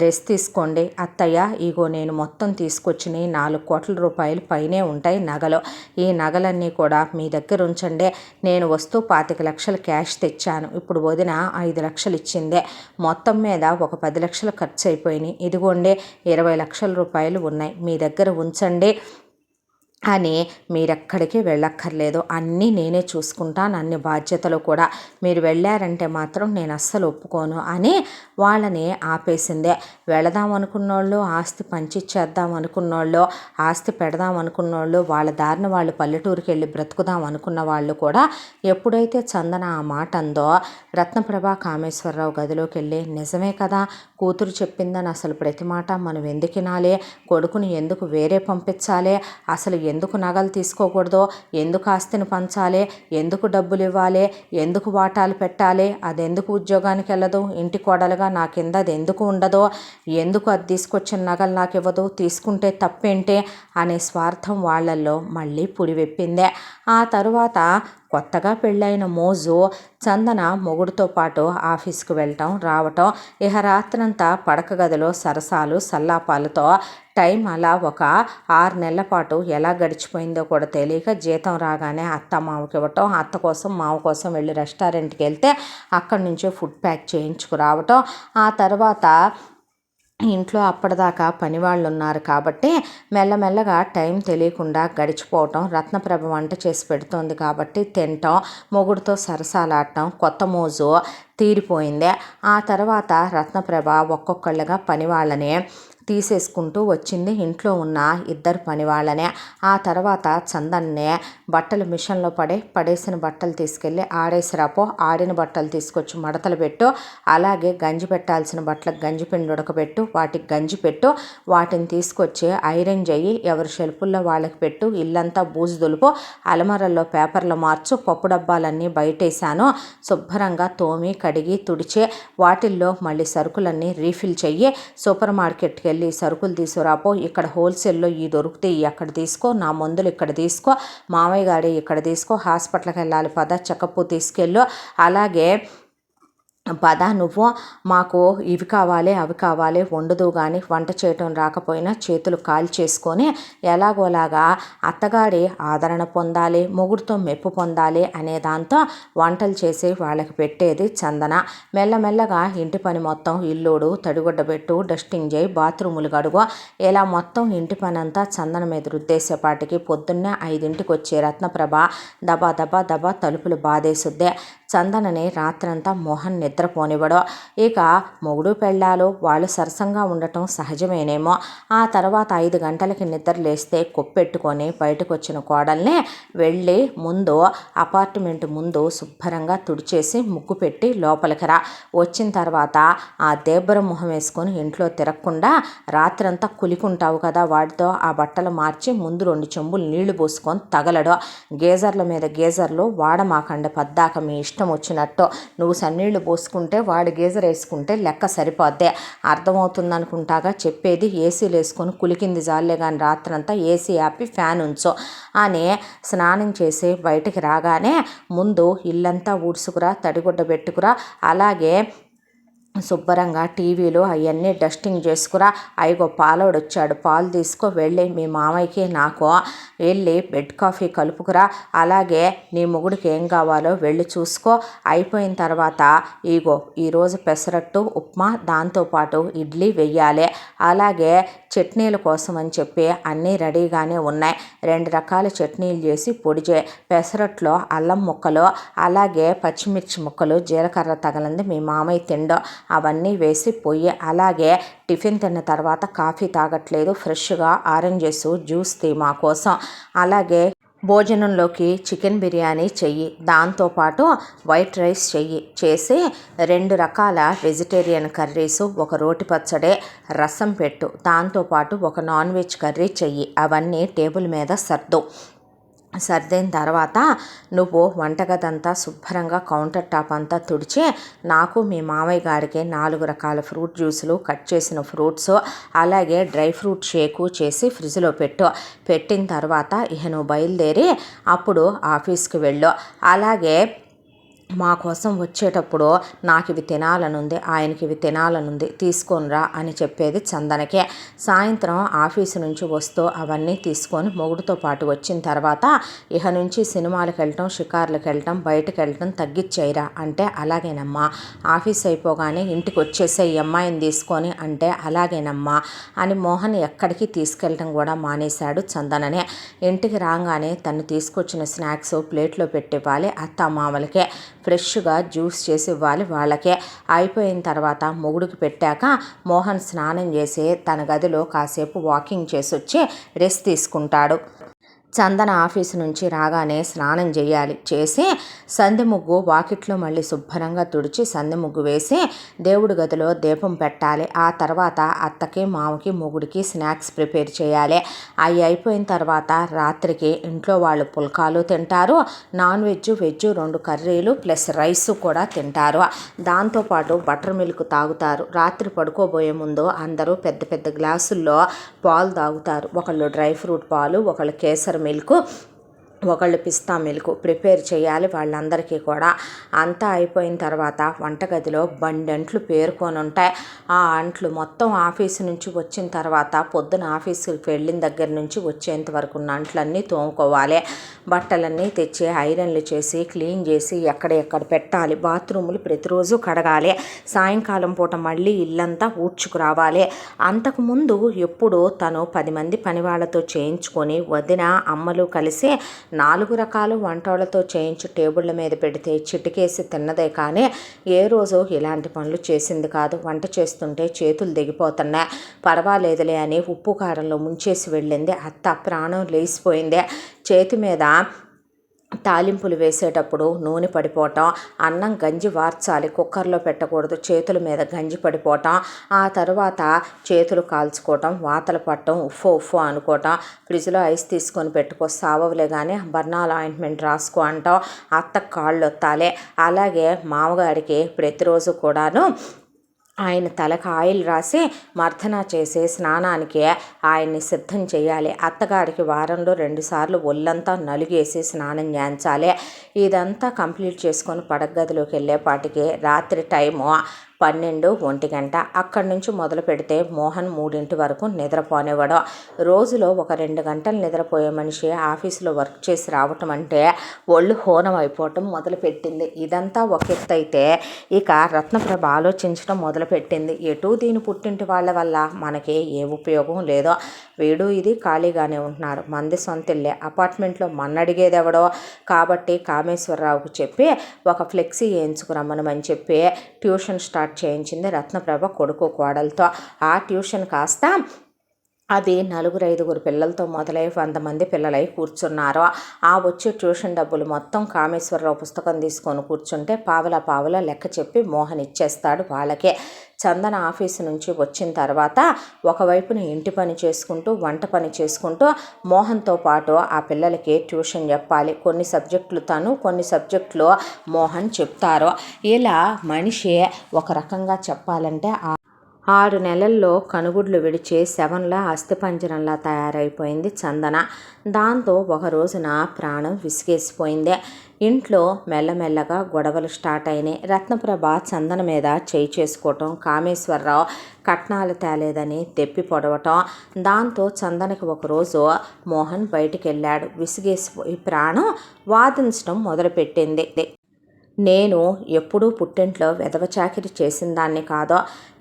రెస్ట్ తీసుకోండి. అత్తయ్య, ఇగో నేను మొత్తం తీసుకొచ్చిన 4 కోట్ల రూపాయలు పైనే ఉంటాయి నగలు. ఈ నగలన్నీ కూడా మీ దగ్గర ఉంచండి. నేను వస్తూ 25 లక్షలు క్యాష్ తెచ్చాను. ఇప్పుడు వదిన 5 లక్షలు ఇచ్చిందే. మొత్తం మీద ఒక 10 లక్షలు ఖర్చు అయిపోయినాయి. ఇదిగోండి 20 లక్షల రూపాయలు ఉన్నాయి, మీ దగ్గర ఉంచండి అని. మీరెక్కడికి వెళ్ళక్కర్లేదు, అన్నీ నేనే చూసుకుంటాను, అన్ని బాధ్యతలు కూడా. మీరు వెళ్ళారంటే మాత్రం నేను అస్సలు ఒప్పుకోను అని వాళ్ళని ఆపేసిందే. వెళదాం అనుకున్నోళ్ళు, ఆస్తి పంచిచ్చేద్దాం అనుకున్నోళ్ళు, ఆస్తి పెడదాం అనుకున్నోళ్ళు, వాళ్ళ దారిన వాళ్ళు పల్లెటూరుకి వెళ్ళి బ్రతుకుదాం అనుకున్న వాళ్ళు కూడా ఎప్పుడైతే చందన ఆ మాట అందో, రత్నప్రభ కామేశ్వరరావు గదిలోకి వెళ్ళి, నిజమే కదా, కూతురు చెప్పిందని అసలు ప్రతి మాట మనం ఎందుకు వినాలి, కొడుకుని ఎందుకు వేరే పంపించాలి, అసలు ఎందుకు నగలు తీసుకోకూడదు, ఎందుకు ఆస్తిని పంచాలి, ఎందుకు డబ్బులు ఇవ్వాలి, ఎందుకు వాటాలు పెట్టాలి, అది ఎందుకు ఉద్యోగానికి వెళ్ళదు, ఇంటి కోడలుగా నా కింద అది ఎందుకు ఉండదు, ఎందుకు అది తీసుకొచ్చిన నగలు నాకు ఇవ్వదు, తీసుకుంటే తప్పేంటి అనే స్వార్థం వాళ్ళల్లో మళ్ళీ పుడివెప్పిందే. ఆ తరువాత కొత్తగా పెళ్ళైన మోజు చందన మొగుడుతో పాటు ఆఫీస్కి వెళ్ళటం రావటం, ఇహ రాత్రంతా పడక గదిలో సరసాలు సల్లాపాలతో టైం అలా ఒక 6 నెలల పాటు ఎలా గడిచిపోయిందో కూడా తెలియక జీతం రాగానే అత్త మామకి ఇవ్వటం, అత్త కోసం మామ కోసం వెళ్ళి రెస్టారెంట్కి వెళ్తే అక్కడి నుంచే ఫుడ్ ప్యాక్ చేయించుకురావటం. ఆ తర్వాత ఇంట్లో అప్పటిదాకా పనివాళ్ళు ఉన్నారు కాబట్టి మెల్లమెల్లగా టైం తెలియకుండా గడిచిపోవటం, రత్నప్రభ వంట చేసి పెడుతోంది కాబట్టి తినటం, మొగుడుతో సరసాలాడటం, కొత్త మోజు తీరిపోయింది. ఆ తర్వాత రత్నప్రభ ఒక్కొక్కళ్ళగా పనివాళ్ళని తీసేసుకుంటూ వచ్చింది, ఇంట్లో ఉన్న 2 పనివాళ్ళనే. ఆ తర్వాత చందన్నే బట్టలు మిషన్లో పడేసిన బట్టలు తీసుకెళ్ళి ఆడేసిరాపో, ఆడిన బట్టలు తీసుకొచ్చి మడతలు పెట్టు, అలాగే గంజి పెట్టాల్సిన బట్టలకు గంజి పిండి ఉడకబెట్టు, వాటికి గంజి పెట్టు, వాటిని తీసుకొచ్చి ఐరన్ చెయ్యి, ఎవరి షెల్ఫుల్లో వాళ్ళకి పెట్టు, ఇల్లంతా బూజు దులుపు, అలమరల్లో పేపర్లు మార్చు, పప్పు డబ్బాలన్నీ బయటేసాను, శుభ్రంగా తోమి కడిగి తుడిచి వాటిల్లో మళ్ళీ సరుకులన్నీ రీఫిల్ చెయ్యి, సూపర్ మార్కెట్కి వెళ్ళి సరుకులు తీసుకురాపో, ఇక్కడ హోల్సేల్లో ఈ దొరుకుతాయి అక్కడ తీసుకో, నా మందులు ఇక్కడ తీసుకో, మామయ్య గారి ఇక్కడ తీసుకో, హాస్పిటల్కి వెళ్ళాలి పద, చెకప్ తీసుకెళ్ళు, అలాగే పద నువ్వు మాకు ఇవి కావాలి అవి కావాలి వండుదు కానీ వంట చేయటం రాకపోయినా చేతులు కాల్ చేసుకొని ఎలాగోలాగా అత్తగారి ఆదరణ పొందాలి, మొగుడుతో మెప్పు పొందాలి అనే దాంతో వంటలు చేసి వాళ్ళకి పెట్టేది చందన. మెల్లమెల్లగా ఇంటి పని మొత్తం ఇల్లుడు, తడిగుడ్డ పెట్టు, డస్టింగ్ చేయి, బాత్రూములు గడుగు, ఇలా మొత్తం ఇంటి పని అంతా చందన మీద రుద్దేసేపాటికి పొద్దున్నే 5ంటికి వచ్చే రత్నప్రభ దబా దబా దబా తలుపులు బాధేసుద్దే. చందనని రాత్రంతా మోహన్ నిద్రపోనివ్వడు. ఇక మొగుడు పెళ్ళాలు వాళ్ళు సరసంగా ఉండటం సహజమేనేమో. ఆ తర్వాత 5 గంటలకి నిద్ర లేస్తే కొప్పెట్టుకొని బయటకు వచ్చిన కోడల్ని వెళ్ళి ముందు అపార్ట్మెంట్ ముందు శుభ్రంగా తుడిచేసి ముగ్గు పెట్టి లోపలికి రా, వచ్చిన తర్వాత ఆ దేబ్బరం మొహం వేసుకొని ఇంట్లో తిరగకుండా రాత్రంతా కులికుంటావు కదా వాడితో ఆ బట్టలు మార్చి ముందు 2 చెంబులు నీళ్లు పోసుకొని తగలడు. గేజర్ల మీద గేజర్లు వాడమాకండి పద్దాక మీ ఇష్టం వచ్చినట్టు. నువ్వు సన్నీళ్లు పోసుకుంటే వాడు గేజర్ వేసుకుంటే లెక్క సరిపోద్దే. అర్థమవుతుంది అనుకుంటాగా చెప్పేది. ఏసీలు వేసుకొని కులికింది జాలే కానీ రాత్రంతా ఏసీ ఆపి ఫ్యాన్ ఉంచు అని స్నానం చేసి బయటికి రాగానే ముందు ఇల్లంతా ఊడ్చుకురా, తడిగుడ్డ పెట్టుకురా, అలాగే శుభ్రంగా టీవీలు అవన్నీ డస్టింగ్ చేసుకురా. అయిగో పాలోడు వచ్చాడు, పాలు తీసుకో, వెళ్ళి మీ మామయ్యకి నాకు వెళ్ళి బెడ్ కాఫీ కలుపుకురా. అలాగే నీ మొగుడికి ఏం కావాలో వెళ్ళి చూసుకో. అయిపోయిన తర్వాత ఇగో ఈరోజు పెసరట్టు ఉప్మా, దాంతోపాటు ఇడ్లీ వెయ్యాలి. అలాగే చట్నీల కోసం అని చెప్పి అన్నీ రెడీగానే ఉన్నాయి. 2 రకాల చట్నీలు చేసి పొడి చేయి. పెసరట్లో అల్లం ముక్కలు, అలాగే పచ్చిమిర్చి ముక్కలు, జీలకర్ర తగలంది మీ మామయ్య తిండో అవన్నీ వేసి పొయ్యి. అలాగే టిఫిన్ తిన్న తర్వాత కాఫీ తాగట్లేదు, ఫ్రెష్గా ఆరెంజెస్ జ్యూస్ తీ మా కోసం. అలాగే భోజనంలోకి చికెన్ బిర్యానీ చెయ్యి, దాంతోపాటు వైట్ రైస్ చెయ్యి. చేసి 2 రకాల వెజిటేరియన్ కర్రీసు, ఒక రోటి పచ్చడి, రసం పెట్టు. దాంతోపాటు ఒక నాన్ వెజ్ కర్రీ చెయ్యి. అవన్నీ టేబుల్ మీద సర్దు. సర్దిన తర్వాత నువ్వు వంటగదంతా శుభ్రంగా కౌంటర్ టాప్ అంతా తుడిచి నాకు మీ మామయ్య గారికి 4 రకాల ఫ్రూట్ జ్యూసులు, కట్ చేసిన ఫ్రూట్స్, అలాగే డ్రై ఫ్రూట్ షేకు చేసి ఫ్రిడ్జ్లో పెట్టిన తర్వాత ఇక నువ్వు బయలుదేరి అప్పుడు ఆఫీస్కి వెళ్ళు. అలాగే మా కోసం వచ్చేటప్పుడు నాకు ఇవి తినాలనుంది, ఆయనకి ఇవి తినాలనుంది, తీసుకొనిరా అని చెప్పేది చందనకే. సాయంత్రం ఆఫీసు నుంచి వస్తూ అవన్నీ తీసుకొని మొగుడుతో పాటు వచ్చిన తర్వాత ఇక నుంచి సినిమాలకు వెళ్ళటం, షికార్లకు వెళ్ళటం, బయటకు వెళ్ళటం తగ్గిచ్చేయరా అంటే అలాగేనమ్మా. ఆఫీస్ అయిపోగానే ఇంటికి వచ్చేసే ఈ అమ్మాయిని తీసుకొని అంటే అలాగేనమ్మా అని మోహన్ ఎక్కడికి తీసుకెళ్ళటం కూడా మానేశాడు చందననే. ఇంటికి రాగానే తను తీసుకొచ్చిన స్నాక్స్ ప్లేట్లో పెట్టివ్వాలి అత్తామామలకే. ఫ్రెష్గా జ్యూస్ చేసి ఇవ్వాలి వాళ్ళకే. అయిపోయిన తర్వాత మొగుడికి పెట్టాక మోహన్ స్నానం చేసి తన గదిలో కాసేపు వాకింగ్ చేసి వచ్చి రెస్ట్ తీసుకుంటాడు. చందన ఆఫీసు నుంచి రాగానే స్నానం చేయాలి. చేసి సందె ముగ్గు వాకిట్లో మళ్ళీ శుభ్రంగా తుడిచి సందె ముగ్గు వేసి దేవుడి గదిలో దీపం పెట్టాలి. ఆ తర్వాత అత్తకి, మామకి, మొగుడికి స్నాక్స్ ప్రిపేర్ చేయాలి. అవి అయిపోయిన తర్వాత రాత్రికి ఇంట్లో వాళ్ళు పుల్కాలు తింటారు, నాన్ వెజ్, వెజ్ 2 కర్రీలు ప్లస్ రైస్ కూడా తింటారు. దాంతోపాటు బటర్ మిల్క్ తాగుతారు. రాత్రి పడుకోబోయే ముందు అందరూ పెద్ద పెద్ద గ్లాసుల్లో పాలు తాగుతారు. ఒకళ్ళు డ్రై ఫ్రూట్ పాలు, ఒకళ్ళు కేసర్ మిల్క్, ఒకళ్ళు పిస్తా మిల్క్ ప్రిపేర్ చేయాలి వాళ్ళందరికీ కూడా. అంతా అయిపోయిన తర్వాత వంటగదిలో బండంట్లు పేరుకొని ఉంటాయి. ఆ అంట్లు మొత్తం ఆఫీసు నుంచి వచ్చిన తర్వాత పొద్దున ఆఫీసుకి వెళ్ళిన దగ్గర నుంచి వచ్చేంత వరకు ఉన్న అంట్లన్నీ తోముకోవాలి. బట్టలన్నీ తెచ్చి ఐరన్లు చేసి క్లీన్ చేసి ఎక్కడ పెట్టాలి. బాత్రూములు ప్రతిరోజు కడగాలి. సాయంకాలం పూట మళ్ళీ ఇల్లంతా ఊడ్చుకురావాలి. అంతకుముందు ఎప్పుడు తను 10 మంది పని వాళ్ళతో చేయించుకొని వదిన, అమ్మలు కలిసి 4 రకాల వంటలతో చేయించి టేబుళ్ళ మీద పెడితే చిటికేసి తిన్నదే కానీ ఏ రోజు ఇలాంటి పనులు చేసింది కాదు. వంట చేస్తుంటే చేతులు దిగిపోతున్నాయి. పర్వాలేదులే అని ఉప్పు కారంలో ముంచేసి వెళ్ళింది అత్త. ప్రాణం లేచిపోయింది. చేతి మీద తాలింపులు వేసేటప్పుడు నూనె పడిపోవటం, అన్నం గంజి వార్చాలి, కుక్కర్లో పెట్టకూడదు, చేతుల మీద గంజి పడిపోవటం, ఆ తర్వాత చేతులు కాల్చుకోవటం, వాతలు పట్టడం, ఉఫ్ఫో అనుకోవటం, ఫ్రిడ్జ్లో ఐస్ తీసుకొని పెట్టుకో సావవులే కానీ బర్నాల్ ఆయింట్మెంట్ రాసుకో అంటాం. అత్త కాళ్ళు ఒత్తాలి. అలాగే మామగారికి ప్రతిరోజు కూడాను ఆయన తలకు ఆయిల్ రాసి మర్దన చేసి స్నానానికి ఆయన్ని సిద్ధం చేయాలి. అత్తగారికి వారంలో 2 సార్లు ఒళ్ళంతా నలుగేసి స్నానం చేయించాలి. ఇదంతా కంప్లీట్ చేసుకొని పడగదిలోకి వెళ్ళేపాటికి రాత్రి టైము 12, 1 గంట. అక్కడి నుంచి మొదలు పెడితే మోహన్ 3 వరకు నిద్రపోనివ్వడు. రోజులో ఒక 2 గంటలు నిద్రపోయే మనిషి ఆఫీసులో వర్క్ చేసి రావటం అంటే ఒళ్ళు హోనం అయిపోవటం మొదలుపెట్టింది. ఇదంతా ఒక ఎత్తు అయితే ఇక రత్నప్రభ ఆలోచించడం మొదలుపెట్టింది. ఎటు దీని పుట్టింటి వాళ్ళ వల్ల మనకి ఏ ఉపయోగం లేదో, వీడు ఇది ఖాళీగానే ఉంటున్నారు, మంది సొంతిల్లే, అపార్ట్మెంట్లో మన్నడిగేది ఎవడో, కాబట్టి కామేశ్వరరావుకు చెప్పి ఒక ఫ్లెక్సీ వేయించుకురమ్మనమని చెప్పి ట్యూషన్ స్టార్ట్ చేయించింది రత్నప్రభ కొడుకు కోడలతో. ఆ ట్యూషన్ కాస్త అది 4-5 పిల్లలతో మొదలై 100 మంది పిల్లలై కూర్చున్నారు. ఆ వచ్చే ట్యూషన్ డబ్బులు మొత్తం కామేశ్వరరావు పుస్తకం తీసుకొని కూర్చుంటే పావలా లెక్క చెప్పి మోహన్ ఇచ్చేస్తాడు వాళ్ళకే. చందన ఆఫీసు నుంచి వచ్చిన తర్వాత ఒకవైపున ఇంటి పని చేసుకుంటూ వంట పని చేసుకుంటూ మోహన్తో పాటు ఆ పిల్లలకి ట్యూషన్ చెప్పాలి. కొన్ని సబ్జెక్టులు తను, కొన్ని సబ్జెక్టులు మోహన్ చెప్తారు. ఇలా మనిషి ఒక రకంగా చెప్పాలంటే 6 నెలల్లో కనుగుడ్లు విడిచి శవంలా అస్థిపంజరంలా తయారైపోయింది చందన. దాంతో ఒక రోజున ప్రాణం విసిగేసిపోయింది. ఇంట్లో మెల్లమెల్లగా గొడవలు స్టార్ట్ అయినాయి. రత్నప్రభ చందన మీద చేయి చేసుకోవటం, కామేశ్వరరావు కట్నాలు తేలేదని తెప్పి పొడవటం. దాంతో చందనకి ఒకరోజు మోహన్ బయటికి వెళ్ళాడు. విసిగేసిపోయి ప్రాణం వాదించడం మొదలుపెట్టింది. నేను ఎప్పుడూ పుట్టింట్లో వెధవ చాకిరి చేసిన దాన్ని కాదో,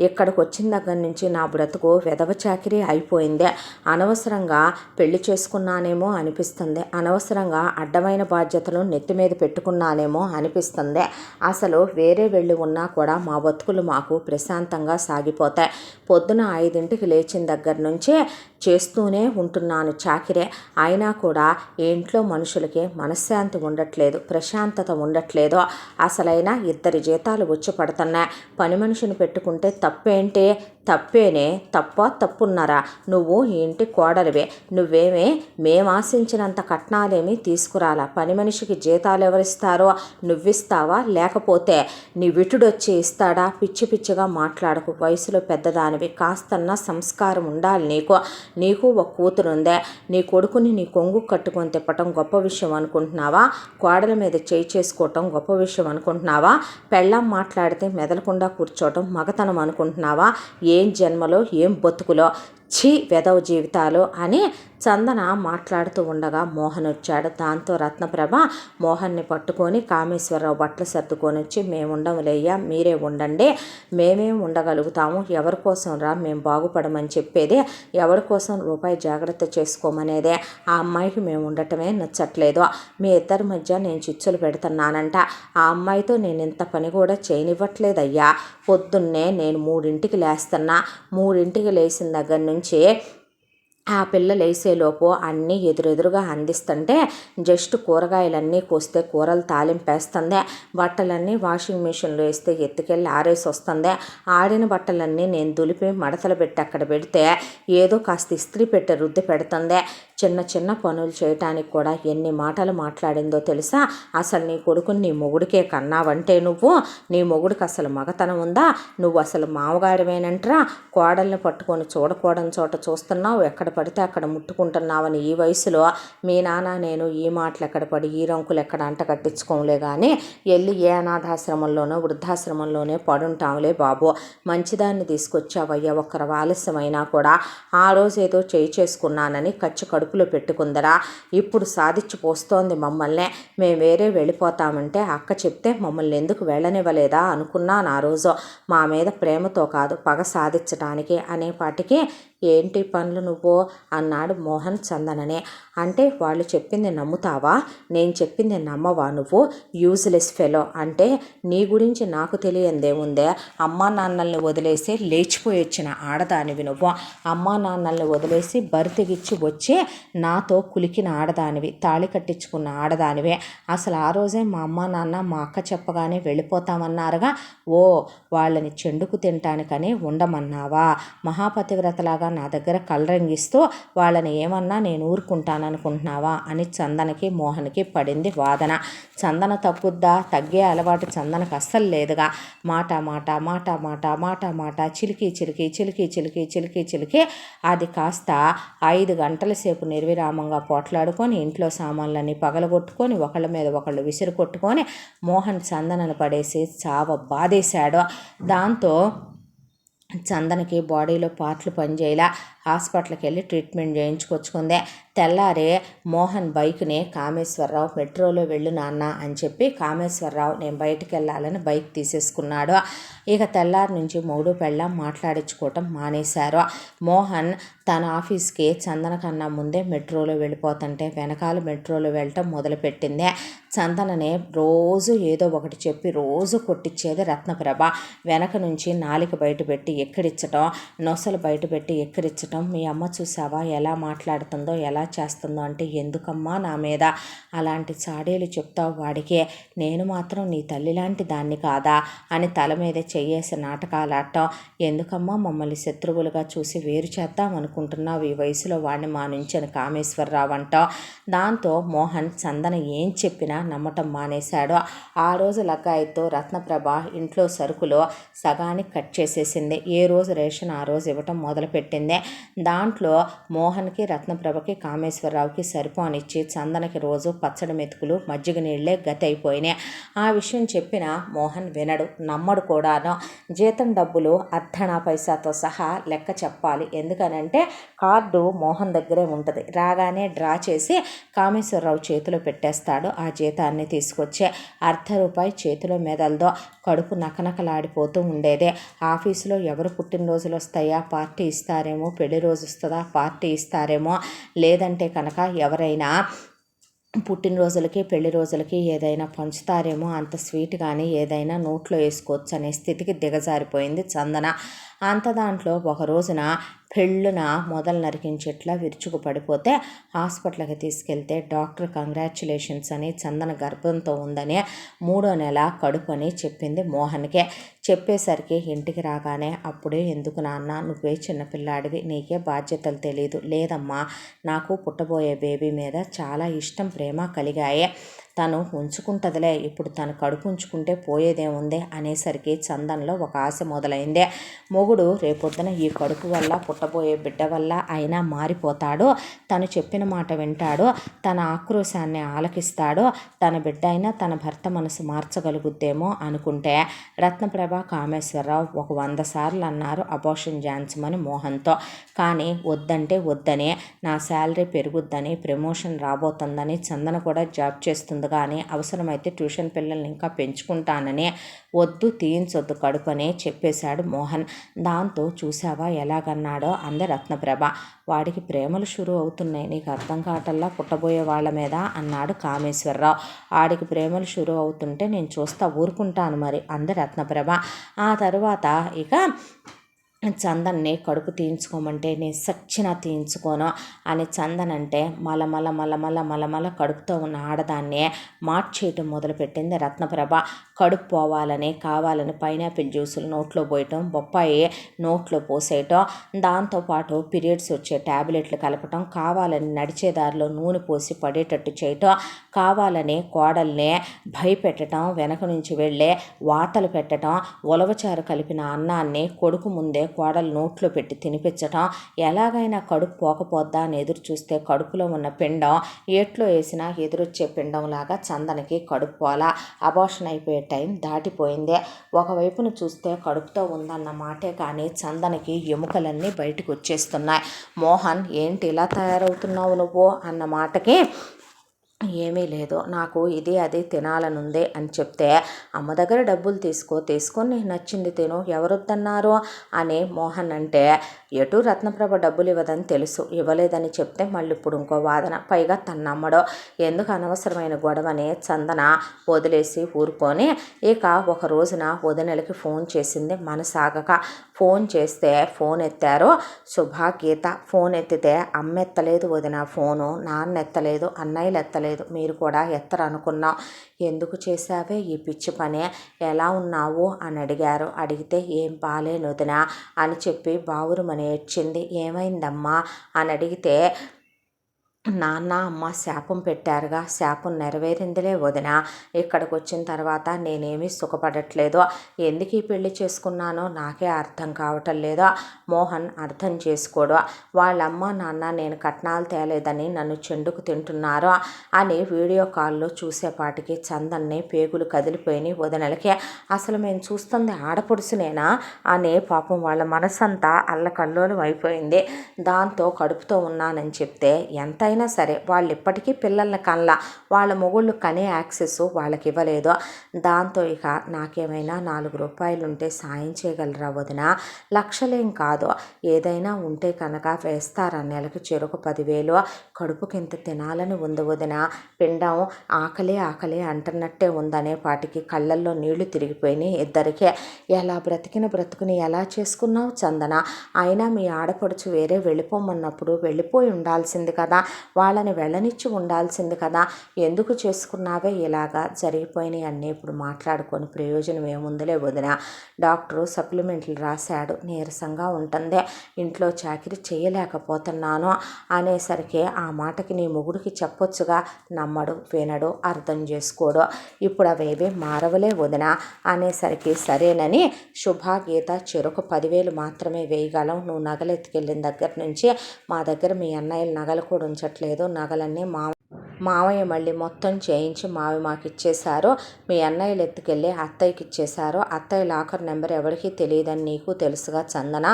ఇక్కడికి వచ్చిన దగ్గర నుంచి నా బ్రతుకు వెధవ చాకిరి అయిపోయింది. అనవసరంగా పెళ్లి చేసుకున్నానేమో అనిపిస్తుంది, అనవసరంగా అడ్డమైన బాధ్యతలు నెత్తి మీద పెట్టుకున్నానేమో అనిపిస్తుంది. అసలు వేరే వెళ్ళి ఉన్నా కూడా మా బతుకులు మాకు ప్రశాంతంగా సాగిపోతాయి. పొద్దున 5ంటికి లేచిన దగ్గర నుంచే చేస్తూనే ఉంటున్నాను చాకిరే, అయినా కూడా ఇంట్లో మనుషులకి మనశ్శాంతి ఉండట్లేదు, ప్రశాంతత ఉండట్లేదు. అసలైన 2 జీతాలు వచ్చి పడుతున్నాయి. పని మనిషిని పెట్టుకుంటే తప్పేంటి? తప్పేనే, తప్పున్నారా? నువ్వు ఈ ఇంటి కోడలివే, నువ్వేమే మేము ఆశించినంత కట్నాలేమీ తీసుకురాలా. పని మనిషికి జీతాలు ఎవరిస్తారో నువ్విస్తావా, లేకపోతే నీ విటుడొచ్చి ఇస్తాడా? పిచ్చిగా మాట్లాడకు, వయసులో పెద్దదానివి, కాస్తన్నా సంస్కారం ఉండాలి నీకు ఒక కూతురుందే, నీ కొడుకుని నీ కొంగు కట్టుకొని తిప్పటం గొప్ప విషయం అనుకుంటున్నావా? కోడల మీద చేయి చేసుకోవటం గొప్ప విషయం అనుకుంటున్నావా? పెళ్ళాం మాట్లాడితే మెదలకుండా కూర్చోవటం మగతనం అనుకుంటున్నావా? ఏం జన్మలో ఏం బతుకులో, ఛీ వెధవ జీవితాలు అని చందన మాట్లాడుతూ ఉండగా మోహన్ వచ్చాడు. దాంతో రత్నప్రభ మోహన్ని పట్టుకొని కామేశ్వరరావు బట్టలు సర్దుకొని వచ్చి, మేము ఉండములేయ్యా, మీరే ఉండండి, మేమేం ఉండగలుగుతాము, ఎవరి కోసం రా మేము బాగుపడమని చెప్పేది, ఎవరి కోసం రూపాయి జాగ్రత్త చేసుకోమనేదే. ఆ అమ్మాయికి మేము ఉండటమే నచ్చట్లేదు, మీ ఇద్దరి మధ్య నేను చిచ్చులు పెడుతున్నానంట. ఆ అమ్మాయితో నేను ఇంత పని కూడా చేయనివ్వట్లేదయ్యా. పొద్దున్నే నేను 3ంటికి లేస్తున్నా, 3ంటికి లేచిన దగ్గర నుంచి ఆ పిల్ల లేసేలోపు అన్నీ ఎదురుగా అందిస్తుంటే జస్ట్ కూరగాయలన్నీ కోస్తే కూరలు తాలింపేస్తుంది, బట్టలన్నీ వాషింగ్ మిషన్లో వేస్తే ఎత్తుకెళ్ళి ఆరేసి వస్తుంది, ఆడిన బట్టలన్నీ నేను దులిపి మడతలు పెట్టి అక్కడ పెడితే ఏదో కాస్త ఇస్త్రీ పెట్టి రుద్ది పెడుతుంది. చిన్న పనులు చేయటానికి కూడా ఎన్ని మాటలు మాట్లాడిందో తెలుసా? అసలు నీ కొడుకుని నీ మొగుడికే కన్నావంటే నువ్వు, నీ మొగుడికి అసలు మగతనం ఉందా? నువ్వు అసలు మామగాడివేనంట్రా, కోడల్ని పట్టుకొని చూడకూడని చోట చూస్తున్నావు, ఎక్కడ పడితే అక్కడ ముట్టుకుంటున్నావని ఈ వయసులో మీ నాన్న నేను ఈ మాటలు ఎక్కడ పడి ఈ రంకులు ఎక్కడ అంట కట్టించుకోలే కానీ వెళ్ళి ఏ అనాథాశ్రమంలోనో వృద్ధాశ్రమంలోనే పడుంటాంలే బాబు. మంచిదాన్ని తీసుకొచ్చావయ్యా, ఒక్కరు ఆలస్యమైనా కూడా. ఆ రోజు ఏదో చేయి చేసుకున్నానని కడుపులో పెట్టుకుందరా, ఇప్పుడు సాధించి పోస్తోంది మమ్మల్ని. మేము వేరే వెళ్ళిపోతామంటే అక్క చెప్తే మమ్మల్ని ఎందుకు వెళ్ళనివ్వలేదా అనుకున్నాను ఆ రోజు. మా మీద ప్రేమతో కాదు, పగ సాధించడానికి అనేపాటికి ఏంటి పనులు నువ్వు అన్నాడు మోహన్ చందననే. అంటే వాళ్ళు చెప్పింది నమ్ముతావా, నేను చెప్పింది నమ్మవా నువ్వు? Useless fellow. అంటే నీ గురించి నాకు తెలియందేముందే? అమ్మా నాన్నల్ని వదిలేసి లేచిపోయి వచ్చిన ఆడదానివి నువ్వు, అమ్మా నాన్నల్ని వదిలేసి బరితెగిచ్చి వచ్చి నాతో కులికిన ఆడదానివి, తాళి కట్టించుకున్న ఆడదానివే. అసలు ఆ రోజే మా అమ్మా నాన్న మా అక్క చెప్పగానే వెళ్ళిపోతామన్నారుగా, ఓ వాళ్ళని చెండుకు తినటానికని ఉండమన్నావా? మహాపతివ్రతలాగా నా దగ్గర కలరంగిస్తూ వాళ్ళని ఏమన్నా నేను ఊరుకుంటాననుకుంటున్నావా అని చందనకి మోహన్కి పడింది వాదన. చందన తప్పుద్దా? తగ్గే అలవాటు చందనకు అస్సలు లేదుగా. మాట మాట మాట మాట మాట మాట చిలికి చిలికి చిలికి చిలికి చిలికి చిలికి అది కాస్త 5 గంటల సేపు నిర్విరామంగా పోట్లాడుకొని ఇంట్లో సామాన్లన్నీ పగలగొట్టుకొని ఒకళ్ళ మీద ఒకళ్ళు విసిరు కొట్టుకొని మోహన్ చందనను పడేసి చావ బాధేశాడు. దాంతో చందనకి బాడీలో పార్ట్లు పనిచేయలా. హాస్పిటల్కి వెళ్ళి ట్రీట్మెంట్ చేయించుకొచ్చుకుంది. తెల్లారే మోహన్ బైక్ని కామేశ్వరరావు మెట్రోలో వెళ్ళు నాన్న అని చెప్పి కామేశ్వరరావు నేను బయటికి వెళ్ళాలని బైక్ తీసేసుకున్నాడు. ఇక తెల్లారి నుంచి మూడు పెళ్ళాం మాట్లాడించుకోవటం మానేశారు. మోహన్ తన ఆఫీస్కి చందన కన్నా ముందే మెట్రోలో వెళ్ళిపోతుంటే వెనకాల మెట్రోలో వెళ్ళటం మొదలుపెట్టింది. చందననే రోజు ఏదో ఒకటి చెప్పి రోజు కొట్టించేది రత్నప్రభ. వెనక నుంచి నాలిక బయట పెట్టి ఎక్కిరించటం, నొసలు బయట పెట్టి ఎక్కిరించటం. మీ అమ్మ చూసావా ఎలా మాట్లాడుతుందో ఎలా చేస్తుందో అంటే ఎందుకమ్మా నా మీద అలాంటి చాడీలు చెప్తావు వాడికి, నేను మాత్రం నీ తల్లి లాంటి దాన్ని కాదా అని తల మీద చెయ్యేసి నాటకాలు ఆడటం. ఎందుకమ్మా మమ్మల్ని శత్రువులుగా చూసి వేరు చేద్దాం అనుకుంటున్నావు ఈ వయసులో వాడిని మా నుంచి అని కామేశ్వరరావు అంటాం. దాంతో మోహన్ చందన ఏం చెప్పినా నమ్మటం మానేశాడు. ఆ రోజు లగ్గాయితో రత్నప్రభ ఇంట్లో సరుకులు సగానికి కట్ చేసేసింది. ఏ రోజు రేషన్ ఆ రోజు ఇవ్వటం మొదలుపెట్టింది. దాంట్లో మోహన్కి రత్నప్రభకి కామేశ్వరరావుకి సరిపోనిచ్చి చందనకి రోజు పచ్చడి మెతుకులు మజ్జిగ నీళ్లే గతి అయిపోయినాయి. ఆ విషయం చెప్పిన మోహన్ వినడు, నమ్మడు కూడాను. జీతం డబ్బులు అర్ధనా పైసాతో సహా లెక్క చెప్పాలి. ఎందుకనంటే కార్డు మోహన్ దగ్గరే ఉంటుంది. రాగానే డ్రా చేసి కామేశ్వరరావు చేతిలో పెట్టేస్తాడు. ఆ జీతాన్ని తీసుకొచ్చే ₹1 చేతిలో మెదలదో. కడుపు నకనకలాడిపోతూ ఉండేదే. ఆఫీసులో ఎవరు పుట్టినరోజులు వస్తాయా పార్టీ ఇస్తారేమో, పెళ్లి రోజు వస్తుందా పార్టీ ఇస్తారేమో, లేదంటే కనుక ఎవరైనా పుట్టినరోజులకి పెళ్లి రోజులకి ఏదైనా పంచుతారేమో, అంత స్వీట్ కానీ ఏదైనా నోట్లో వేసుకోవచ్చు అనే స్థితికి దిగజారిపోయింది చందన. అంత దాంట్లో ఒక రోజున పెళ్ళున మొదలు నరికించేట్లా విరుచుకు పడిపోతే హాస్పిటల్కి తీసుకెళ్తే డాక్టర్ కంగ్రాచ్యులేషన్స్ అని చందన గర్భంతో ఉందని 3వ నెల కడుపు అని చెప్పింది మోహన్కే. చెప్పేసరికి ఇంటికి రాగానే అప్పుడే ఎందుకు నాన్న నువ్వే చిన్నపిల్లాడివి, నీకే బాధ్యతలు తెలీదు. లేదమ్మా, నాకు పుట్టబోయే బేబీ మీద చాలా ఇష్టం ప్రేమ కలిగాయే, తను ఉంచుకుంటుందిలే, ఇప్పుడు తను కడుపు ఉంచుకుంటే పోయేదేముంది అనేసరికి చందనలో ఒక ఆశ మొదలైంది. మొగుడు రేపొద్దున ఈ కడుపు వల్ల పుట్టబోయే బిడ్డ వల్ల అయినా మారిపోతాడు, తను చెప్పిన మాట వింటాడు, తన ఆక్రోశాన్ని ఆలకిస్తాడు, తన బిడ్డ అయినా తన భర్త మనసు మార్చగలుగుద్దేమో అనుకుంటే రత్నప్రభ కామేశ్వరరావు ఒక 100 సార్లు అన్నారు అబార్షన్ చేయించమని మోహన్తో. కానీ వద్దంటే వద్దని, నా శాలరీ పెరుగుద్దని, ప్రమోషన్ రాబోతుందని, చందన కూడా జాబ్ చేస్తుంది కానీ అవసరమైతే ట్యూషన్ పిల్లల్ని ఇంకా పెంచుకుంటానని, వద్దు తీయించొద్దు కడుపని చెప్పేశాడు మోహన్. దాంతో చూసావా ఎలాగన్నాడో అంది రత్నప్రభ. వాడికి ప్రేమలు షురు అవుతున్నాయి, నీకు అర్థం కావటల్లా పుట్టబోయే వాళ్ళ మీద అన్నాడు కామేశ్వరరావు. ఆడికి ప్రేమలు షురు అవుతుంటే నేను చూస్తా ఊరుకుంటాను మరి అంది రత్నప్రభ. ఆ తరువాత ఇక చందన్ని కడుపు తీయించుకోమంటే నేను సచ్చినా తీయించుకోను అని చందన్ అంటే మలమల మలమల మలమల కడుపుతో ఉన్న ఆడదాన్నే మార్చేయటం మొదలుపెట్టింది రత్నప్రభ. కడుపు పోవాలని కావాలని పైనాపిల్ జ్యూసులు నోట్లో పోయటం, బొప్పాయి నోట్లో పోసేయటం, దాంతోపాటు పీరియడ్స్ వచ్చే ట్యాబ్లెట్లు కలపటం, కావాలని నడిచేదారిలో నూనె పోసి పడేటట్టు చేయటం, కావాలని కోడల్ని భయపెట్టడం, వెనక నుంచి వెళ్ళే వాతలు పెట్టడం, ఉలవచారు కలిపిన అన్నాన్ని కొడుకు ముందే కోడలు నోట్లో పెట్టి తినిపించటం, ఎలాగైనా కడుపు పోకపోద్దా అని ఎదురు చూస్తే కడుపులో ఉన్న పిండం ఏట్లో వేసినా ఎదురొచ్చే పిండంలాగా చందనకి కడుపు పోలా. అబార్షన్ అయిపోయే టైం దాటిపోయింది. ఒకవైపున చూస్తే కడుపుతో ఉందన్న మాటే కానీ చందనకి ఎముకలన్నీ బయటకు వచ్చేస్తున్నాయి. మోహన్ ఏంటి ఇలా తయారవుతున్నావు నువ్వు అన్న మాటకి ఏమీ లేదు, నాకు ఇది అది తినాలనుంది అని చెప్తే అమ్మ దగ్గర డబ్బులు తీసుకొని నీకు నచ్చింది తిను, ఎవరొద్దన్నారు అని మోహన్ అంటే ఎటు రత్నప్రభ డబ్బులు ఇవ్వదని తెలుసు, ఇవ్వలేదని చెప్తే మళ్ళీ ఇప్పుడు ఇంకో వాదన, పైగా తను నమ్మడో. ఎందుకు అనవసరమైన గొడవని చందన వదిలేసి ఊరుకొని ఇక ఒక రోజున వదినలకి ఫోన్ చేసింది మనసాగక. ఫోన్ చేస్తే ఫోన్ ఎత్తారు శుభ, గీత. ఫోన్ ఎత్తితే అమ్మ ఎత్తలేదు, వదిన ఫోను, నాన్న ఎత్తలేదు, అన్నయ్యలు ఎత్తలేదు, బాగాలేదు, మీరు కూడా ఎత్తరు అనుకున్నాం. ఎందుకు చేసావే ఈ పిచ్చి పనే, ఎలా ఉన్నావు అని అడిగారు. అడిగితే ఏం బాలేను వదినా అని చెప్పి బావురుమని ఏడ్చింది. ఏమైందమ్మా అని అడిగితే నాన్న అమ్మ శాపం పెట్టారుగా, శాపం నెరవేరిందిలే వదిన. ఇక్కడికి వచ్చిన తర్వాత నేనేమీ సుఖపడట్లేదు. ఎందుకు ఈ పెళ్లి చేసుకున్నానో నాకే అర్థం కావటం లేదు. మోహన్ అర్థం చేసుకోడు. వాళ్ళమ్మ నాన్న నేను కట్నాలు తేలేదని నన్ను చెండుకు తింటున్నారు అని వీడియో కాల్లో చూసేపాటికి చందన్ని పేగులు కదిలిపోయినాయి వదినలకి. అసలు మేము చూస్తుంది ఆడపడుసునేనా అని పాపం వాళ్ళ మనసంతా అల్లకల్లోలం అయిపోయింది. దాంతో కడుపుతో ఉన్నానని చెప్తే ఎంత అయినా సరే వాళ్ళు ఇప్పటికీ పిల్లల్ని కల్లా వాళ్ళ మొగుళ్ళు కనే యాక్సెస్ వాళ్ళకి ఇవ్వలేదు. దాంతో ఇక నాకేమైనా 4 రూపాయలు ఉంటే సాయం చేయగలరా వదిన, లక్షలేం కాదు, ఏదైనా ఉంటే కనుక వేస్తారా, నెలకు చెరుకు 10,000, కడుపుకి ఇంత తినాలని ఉంది వదిన, పిండం ఆకలి ఆకలి అంటున్నట్టే ఉందనే పాటికి కళ్ళల్లో నీళ్లు తిరిగిపోయినాయి ఇద్దరికే. ఎలా బ్రతికిన బ్రతుకుని ఎలా చేసుకున్నావు చందన, అయినా మీ ఆడపడుచు వేరే వెళ్ళిపోమన్నప్పుడు వెళ్ళిపోయి ఉండాల్సింది కదా, వాళ్ళని వెళ్ళనిచ్చి ఉండాల్సింది కదా, ఎందుకు చేసుకున్నావే ఇలాగా, జరిగిపోయినాయి అన్నీ ఇప్పుడు మాట్లాడుకొని ప్రయోజనం ఏముందిలే వదిన. డాక్టరు సప్లిమెంట్లు రాశాడు, నీరసంగా ఉంటుంది, ఇంట్లో చాకిరి చేయలేకపోతున్నాను అనేసరికి ఆ మాటకి నీ మొగుడికి చెప్పొచ్చుగా, నమ్మడు వినడు అర్థం చేసుకోడు, ఇప్పుడు అవేవి మారవలే వదిన అనేసరికి సరేనని శుభ గీత చెరుకు 10,000 మాత్రమే వేయగలం, నువ్వు నగలు ఎత్తుకెళ్ళిన దగ్గర నుంచి మా దగ్గర మీ అన్నయ్యలు నగలు కూడా ఉంచట్లేదు, నగలన్నీ మావయ్య మళ్ళీ మొత్తం చేయించి మాకు ఇచ్చేశారు, మీ అన్నయ్యలు ఎత్తుకెళ్ళి అత్తయ్యకి ఇచ్చేశారు, అత్తయ్య లాకర్ నెంబర్ ఎవరికీ తెలియదని నీకు తెలుసుగా చందన,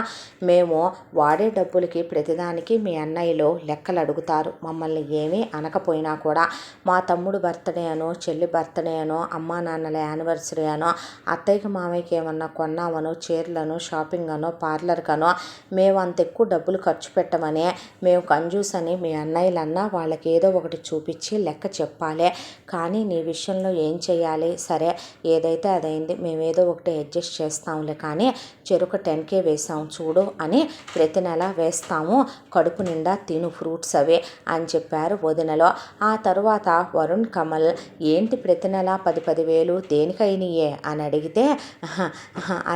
మేము వాడే డబ్బులకి ప్రతిదానికి మీ అన్నయ్యలు లెక్కలు అడుగుతారు, మమ్మల్ని ఏమీ అనకపోయినా కూడా. మా తమ్ముడు బర్త్డే అనో చెల్లి బర్త్డే అనో అమ్మా నాన్నల యానివర్సరీ అనో అత్తయ్యకి మామయ్యకి ఏమన్నా కొన్నామనో చీరలను షాపింగ్ అనో పార్లర్కనో మేము అంత ఎక్కువ డబ్బులు ఖర్చు పెట్టమని మేము కంజూస్ అని మీ అన్నయ్యలన్నా వాళ్ళకి ఏదో ఒకటి చూపించి లెక్క చెప్పాలి, కానీ నీ విషయంలో ఏం చేయాలి, సరే ఏదైతే అదైంది, మేమేదో ఒకటి అడ్జస్ట్ చేస్తాంలే, కానీ చెరుకు 10K వేసాం చూడు అని ప్రతి నెల వేస్తాము, కడుపు నిండా తిను ఫ్రూట్స్ అవే అని చెప్పారు వదినలో. ఆ తరువాత వరుణ్ కమల్ ఏంటి ప్రతి నెల 10,000 దేనికైనాయే అని అడిగితే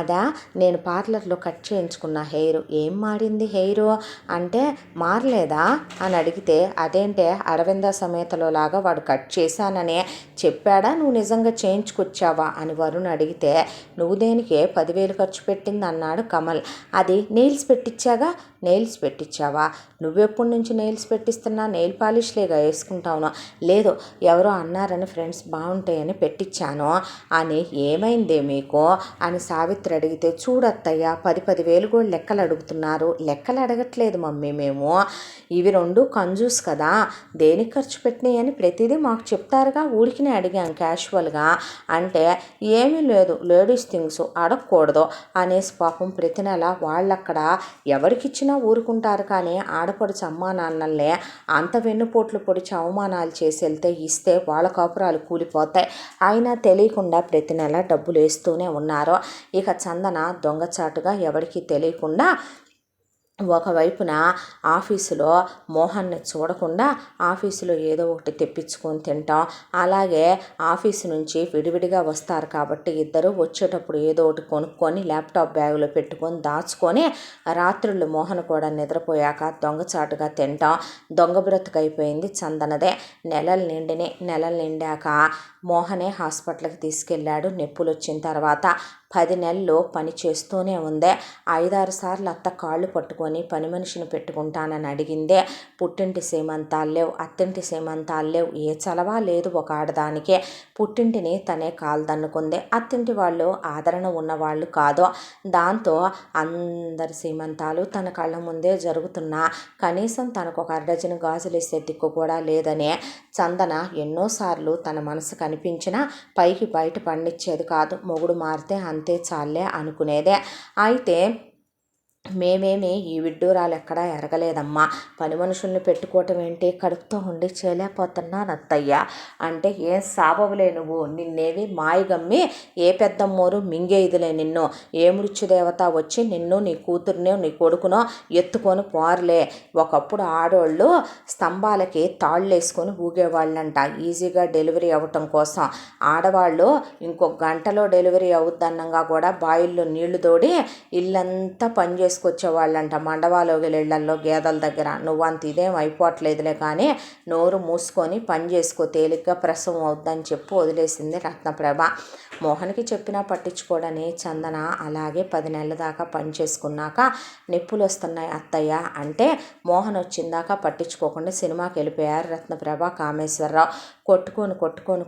అదా నేను పార్లర్లో కట్ చేయించుకున్న హెయిర్, ఏం మారింది హెయిర్ అంటే మారలేదా అని అడిగితే అదేంటే అరవింద సమేతలో లాగా వాడు కట్ చేశాననే చెప్పాడా, నువ్వు నిజంగా చేయించుకొచ్చావా అని వరుణ్ అడిగితే నువ్వు దేనికే 10,000 ఖర్చు పెట్టింది అన్నాడు కమల్. అది నెయిల్స్ పెట్టించాగా, నెయిల్స్ పెట్టించావా, నువ్వెప్పటి నుంచి నెయిల్స్ పెట్టిస్తున్నా, నెయిల్ పాలిష్లేగా వేసుకుంటావును, లేదు ఎవరో అన్నారని ఫ్రెండ్స్ బాగుంటాయని పెట్టించాను అని, ఏమైందే మీకు అని సావిత్రి అడిగితే చూడత్తయ్య 10,000 కూడా లెక్కలు అడుగుతున్నారు, లెక్కలు అడగట్లేదు మమ్మీ మేము, ఇవి 2 కంజూస్ కదా, దేనికి ఖర్చు పెట్టినాయి అని ప్రతిదీ మాకు చెప్తారుగా, ఊరికినే అడిగాం క్యాషువల్గా అంటే ఏమీ లేదు లేడీస్ థింగ్స్ అడగకూడదు అనేసి పాపం ప్రతి నెల వాళ్ళక్కడ ఎవరికిచ్చినా ఊరుకుంటారు, కానీ ఆడపడుచు అమ్మా నాన్నల్నే అంత వెన్నుపోట్లు పొడిచి అవమానాలు చేసి వెళ్తే ఇస్తే వాళ్ళ కాపురాలు కూలిపోతాయి, అయినా తెలియకుండా ప్రతి నెల డబ్బులు వేస్తూనే ఉన్నారు. ఇక చందన దొంగచాటుగా ఎవరికీ తెలియకుండా ఒకవైపున ఆఫీసులో మోహన్ని చూడకుండా ఆఫీసులో ఏదో ఒకటి తెప్పించుకొని తింటాం, అలాగే ఆఫీసు నుంచి విడివిడిగా వస్తారు కాబట్టి ఇద్దరు వచ్చేటప్పుడు ఏదో ఒకటి కొనుక్కొని ల్యాప్టాప్ బ్యాగులో పెట్టుకొని దాచుకొని రాత్రుళ్ళు మోహన్ కూడా నిద్రపోయాక దొంగచాటుగా తింటాం. దొంగ బ్రతుకైపోయింది చందనదే. నెలలు నిండాక మోహనే హాస్పిటల్కి తీసుకెళ్ళాడు. నొప్పులు వచ్చిన తర్వాత 10 నెలలు పని చేస్తూనే ఉంది. 5-6 సార్లు అత్త కాళ్ళు పట్టుకొని పని మనిషిని పెట్టుకుంటానని అడిగిందే. పుట్టింటి సీమంతాలు లేవు, అత్తింటి సీమంతాలు లేవు, ఏ చలవా లేదు ఒక ఆడదానికే. పుట్టింటిని తనే కాల్దన్నుకుంది, అత్తింటి వాళ్ళు ఆదరణ ఉన్నవాళ్ళు కాదు. దాంతో అందరి సీమంతాలు తన కళ్ళ ముందే జరుగుతున్నా కనీసం తనకు ఒక 1 డజను గాజులు వేసే దిక్కు కూడా లేదనే చందన ఎన్నోసార్లు తన మనసు కనిపించినా పైకి బయట పండించేది కాదు. మొగుడు మారితే అంతే చాలే అనుకునేదే. అయితే మేమేమి ఈ విడ్డూరాలు ఎక్కడా ఎరగలేదమ్మా. పని మనుషుల్ని పెట్టుకోవటం ఏంటి, కడుపుతో ఉండి చేయలేకపోతున్నాను అత్తయ్య అంటే, ఏం సాబవులే నువ్వు, నిన్నేవి మాయగమ్మి ఏ పెద్దమ్మోరు మింగేదిలే నిన్ను. ఏ మృత్యుదేవత వచ్చి నిన్ను నీ కూతుర్నో నీ కొడుకునో ఎత్తుకొని పోరలే. ఒకప్పుడు ఆడోళ్ళు స్తంభాలకి తాళ్ళు వేసుకొని ఊగేవాళ్ళంట ఈజీగా డెలివరీ అవ్వటం కోసం. ఆడవాళ్ళు ఇంకొక గంటలో డెలివరీ అవుద్దన్నంగా కూడా బాయిల్లో నీళ్లు తోడి ఇల్లంతా పని చేసుకొచ్చేవాళ్ళంట మండవాలో ఇళ్లల్లో గేదెల దగ్గర. నువ్వంత ఇదేం అయిపోవట్లేదులే కానీ నోరు మూసుకొని పని చేసుకో, తేలిగ్గా ప్రసవం అవుద్దని చెప్పి వదిలేసింది రత్నప్రభ. మోహన్కి చెప్పినా పట్టించుకోడని చందన అలాగే 10 నెలల దాకా పని చేసుకున్నాక నొప్పులు వస్తున్నాయి అత్తయ్య అంటే, మోహన్ వచ్చిందాకా పట్టించుకోకుండా సినిమాకి వెళ్ళిపోయారు రత్నప్రభ కామేశ్వరరావు.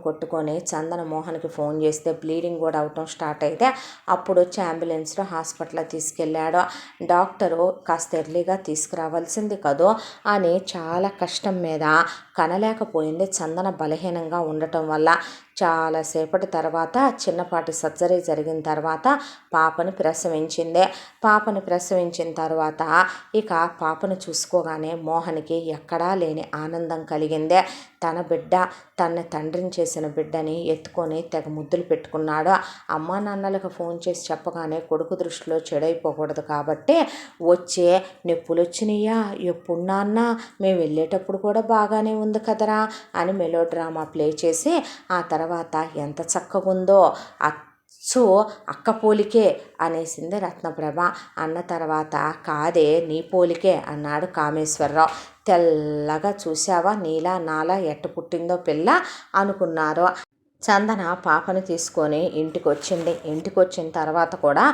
కొట్టుకొని చందన మోహన్కి ఫోన్ చేస్తే బ్లీడింగ్ కూడా అవటం స్టార్ట్ అయితే అప్పుడు వచ్చి అంబులెన్స్లో హాస్పిటల్లో తీసుకెళ్ళాడు. డాక్టరు కాస్త ఎర్లీగా తీసుకురావాల్సింది కదో అని చాలా కష్టం మీద కనలేకపోయింది చందన బలహీనంగా ఉండటం వల్ల. చాలాసేపటి తర్వాత చిన్నపాటి సర్జరీ జరిగిన తర్వాత పాపని ప్రసవించింది. పాపని ప్రసవించిన తర్వాత ఇక పాపను చూసుకోగానే మోహన్కి ఎక్కడా లేని ఆనందం కలిగిందే. తన బిడ్డ, తన తండ్రిని చేసిన బిడ్డని ఎత్తుకొని తెగ ముద్దులు పెట్టుకున్నాడు. అమ్మా నాన్నలకు ఫోన్ చేసి చెప్పగానే కొడుకు దృష్టిలో చెడైపోకూడదు కాబట్టి, వచ్చే నొప్పులు వచ్చినాయా, ఎప్పుడు నాన్న, మేము వెళ్ళేటప్పుడు కూడా బాగానే ఉంది కదరా అని మెలో డ్రామా ప్లే చేసి ఆ తర్వాత ఎంత చక్కగా ఉందో అచ్చు అక్క పోలికే అనేసింది రత్నప్రభ. అన్న తర్వాత కాదే నీ పోలికే అన్నాడు కామేశ్వరరావు. తెల్లగా చూసావా, నీలా నాలా ఎట్ట పుట్టిందో పిల్ల అనుకున్నారు. చందన పాపను తీసుకొని ఇంటికి వచ్చింది. ఇంటికి వచ్చిన తర్వాత కూడా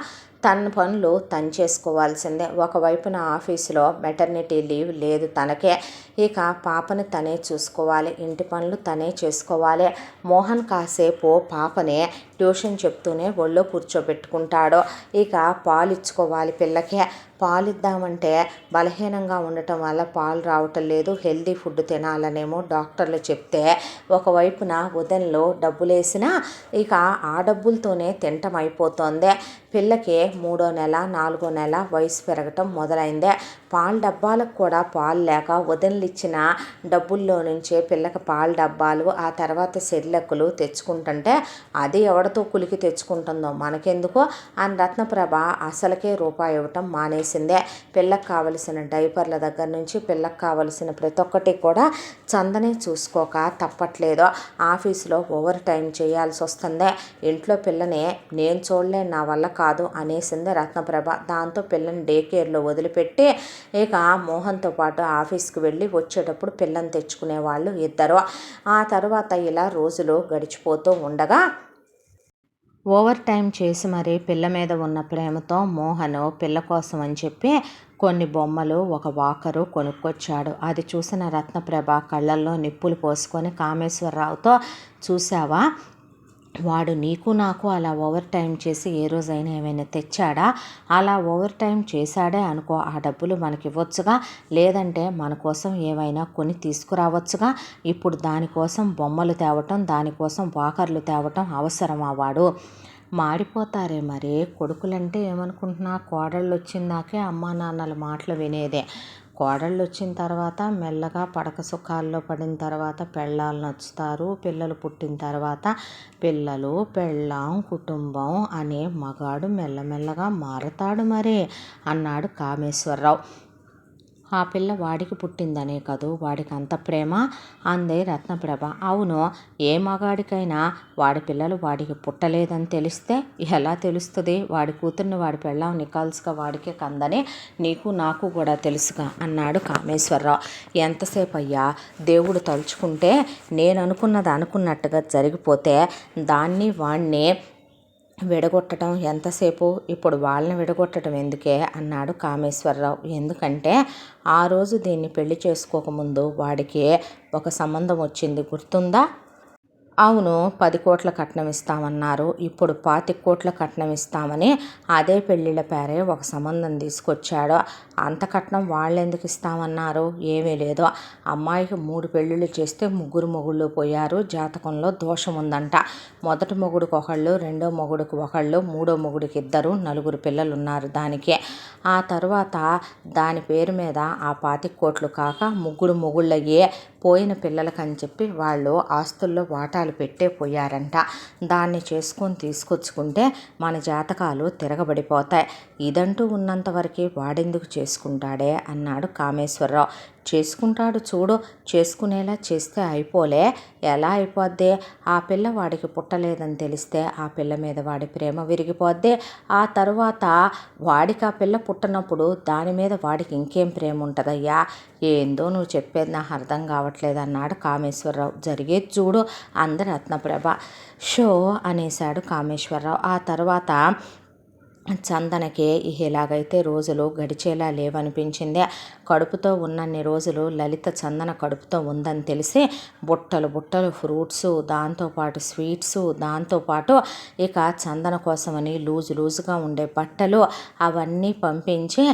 తన పనులు తను చేసుకోవాల్సిందే. ఒకవైపున ఆఫీసులో మెటర్నిటీ లీవ్ లేదు తనకే. ఇక పాపని తనే చూసుకోవాలి, ఇంటి పనులు తనే చేసుకోవాలి. మోహన్ కాసేపు పాపని ట్యూషన్ చెప్తూనే ఒళ్ళో కూర్చోబెట్టుకుంటాడు. ఇక పాలు ఇచ్చుకోవాలి పిల్లకి. పాలు ఇద్దామంటే బలహీనంగా ఉండటం వల్ల పాలు రావటం లేదు. హెల్దీ ఫుడ్ తినాలనేమో డాక్టర్లు చెప్తే, ఒకవైపున ఉదయంలో డబ్బులేసినా ఇక ఆ డబ్బులతోనే తింటం అయిపోతుంది. పిల్లకి 3వ నెల 4వ నెల వయసు పెరగటం మొదలైందే. పాల డబ్బాలకు కూడా పాలు లేక ఉదయంలు ఇచ్చిన డబ్బుల్లో నుంచే పిల్లకి పాల డబ్బాలు, ఆ తర్వాత సెర్లెక్కులు తెచ్చుకుంటుంటే అది ఎవరితో కులికి తెచ్చుకుంటుందో మనకెందుకో అని రత్నప్రభ అసలుకే రూపాయి ఇవ్వటం మానేసిందే. పిల్లకి కావలసిన డైపర్ల దగ్గర నుంచి పిల్లకి కావలసిన ప్రతి ఒక్కటి కూడా చందనే చూసుకోక తప్పట్లేదు. ఆఫీసులో ఓవర్ టైం చేయాల్సి వస్తుంది. ఇంట్లో పిల్లని నేను చూడలేను, నా వల్ల కాదు అనేసింది రత్నప్రభ. దాంతో పిల్లని డే కేర్లో వదిలిపెట్టి ఇక మోహన్తో పాటు ఆఫీస్కి వెళ్ళి వచ్చేటప్పుడు పిల్లని తెచ్చుకునే వాళ్ళు ఇద్దరు. ఆ తర్వాత ఇలా రోజులు గడిచిపోతూ ఉండగా ఓవర్ టైం చేసి మరి పిల్ల మీద ఉన్న ప్రేమతో మోహన్ పిల్ల కోసం అని చెప్పి కొన్ని బొమ్మలు, ఒక వాకరు కొనుక్కొచ్చాడు. అది చూసిన రత్నప్రభ కళ్ళల్లో నిప్పులు పోసుకొని కామేశ్వరరావుతో, చూసావా, వాడు నీకు నాకు అలా ఓవర్ టైం చేసి ఏ రోజైనా ఏమైనా తెచ్చాడా? అలా ఓవర్ టైం చేశాడే అనుకో, ఆ డబ్బులు మనకి ఇవ్వచ్చుగా, లేదంటే మన కోసం ఏమైనా కొని తీసుకురావచ్చుగా. ఇప్పుడు దానికోసం బొమ్మలు తేవటం, దానికోసం వాకర్లు తేవటం అవసరమా? వాడు మాడిపోతారే మరి. కొడుకులంటే ఏమనుకుంటున్నా, కోడళ్ళు వచ్చిందాకే అమ్మా నాన్నల మాటలు వినేదే. కోడళ్ళు వచ్చిన తర్వాత మెల్లగా పడక సుఖాల్లో పడిన తర్వాత పెళ్ళాలు నచ్చుతారు. పిల్లలు పుట్టిన తర్వాత పిల్లలు, పెళ్ళాం, కుటుంబం అనే మగాడు మెల్లమెల్లగా మారతాడు మరి అన్నాడు కామేశ్వరరావు. ఆ పిల్ల వాడికి పుట్టిందనే కదూ వాడికి అంత ప్రేమ అంది రత్నప్రభ. అవును, ఏ మగాడికైనా వాడి పిల్లలు వాడికి పుట్టలేదని తెలిస్తే ఎలా తెలుస్తుంది? వాడి కూతుర్ని వాడి పెళ్ళాం నికాల్స్గా వాడికే కందని నీకు నాకు కూడా తెలుసుగా అన్నాడు కామేశ్వరరావు. ఎంతసేపు అయ్యా, దేవుడు తలుచుకుంటే నేను అనుకున్నది అనుకున్నట్టుగా జరిగిపోతే దాన్ని వాణ్ణి విడగొట్టడం ఎంతసేపు? ఇప్పుడు వాళ్ళని విడగొట్టడం ఎందుకే అన్నాడు కామేశ్వరరావు. ఎందుకంటే ఆ రోజు దీన్ని పెళ్లి చేసుకోకముందు వాడికి ఒక సంబంధం వచ్చింది, గుర్తుందా? అవును, 10 కోట్ల కట్నం ఇస్తామన్నారు. ఇప్పుడు 25 కోట్ల కట్నం ఇస్తామని అదే పెళ్ళిళ్ళ పేరే ఒక సంబంధం తీసుకొచ్చాడు. అంత కట్నం వాళ్ళెందుకు ఇస్తామన్నారు? ఏమీ లేదు. అమ్మాయికి 3 పెళ్ళిళ్ళు చేస్తే 3 మొగుళ్ళు పోయారు. జాతకంలో దోషం ఉందంట. మొదటి మొగుడికి ఒకళ్ళు, రెండో మొగుడికి ఒకళ్ళు, మూడో మొగుడికి 2, 4 పిల్లలు ఉన్నారు దానికి. ఆ తర్వాత దాని పేరు మీద ఆ 25 కోట్లు కాక 3 మొగుళ్ళయ్యే పోయిన పిల్లలకని చెప్పి వాళ్ళు ఆస్తుల్లో వాటాలు పెట్టే పోయారంట. దాన్ని చేసుకొని తీసుకొచ్చుకుంటే మన జాతకాలు తిరగబడిపోతాయి. ఇదంటూ ఉన్నంత వరకు వాడెందుకు చేసుకుంటాడే అన్నాడు కామేశ్వరరావు. చేసుకుంటాడు చూడు, చేసుకునేలా చేస్తే అయిపోలే. ఎలా అయిపోద్ది? ఆ పిల్ల వాడికి పుట్టలేదని తెలిస్తే ఆ పిల్ల మీద వాడి ప్రేమ విరిగిపోద్ది. ఆ తరువాత వాడికి ఆ పిల్ల పుట్టినప్పుడు దాని మీద వాడికి ఇంకేం ప్రేమ ఉంటుందయ్యా? ఏందో నువ్వు చెప్పేది నాకు అర్థం కావట్లేదు అన్నాడు కామేశ్వరరావు. జరిగేది చూడు అంది రత్నప్రభ. షో అనేశాడు కామేశ్వరరావు. ఆ తర్వాత చందనకి ఇలాగైతే రోజులు గడిచేలా లేవనిపించింది. కడుపుతో ఉన్నన్ని రోజులు లలిత చందన కడుపుతో ఉందని తెలిసి బుట్టలు బుట్టలు ఫ్రూట్స్, దాంతోపాటు స్వీట్స్, దాంతోపాటు ఇక చందన కోసమని లూజుగా ఉండే బట్టలు అవన్నీ పంపించి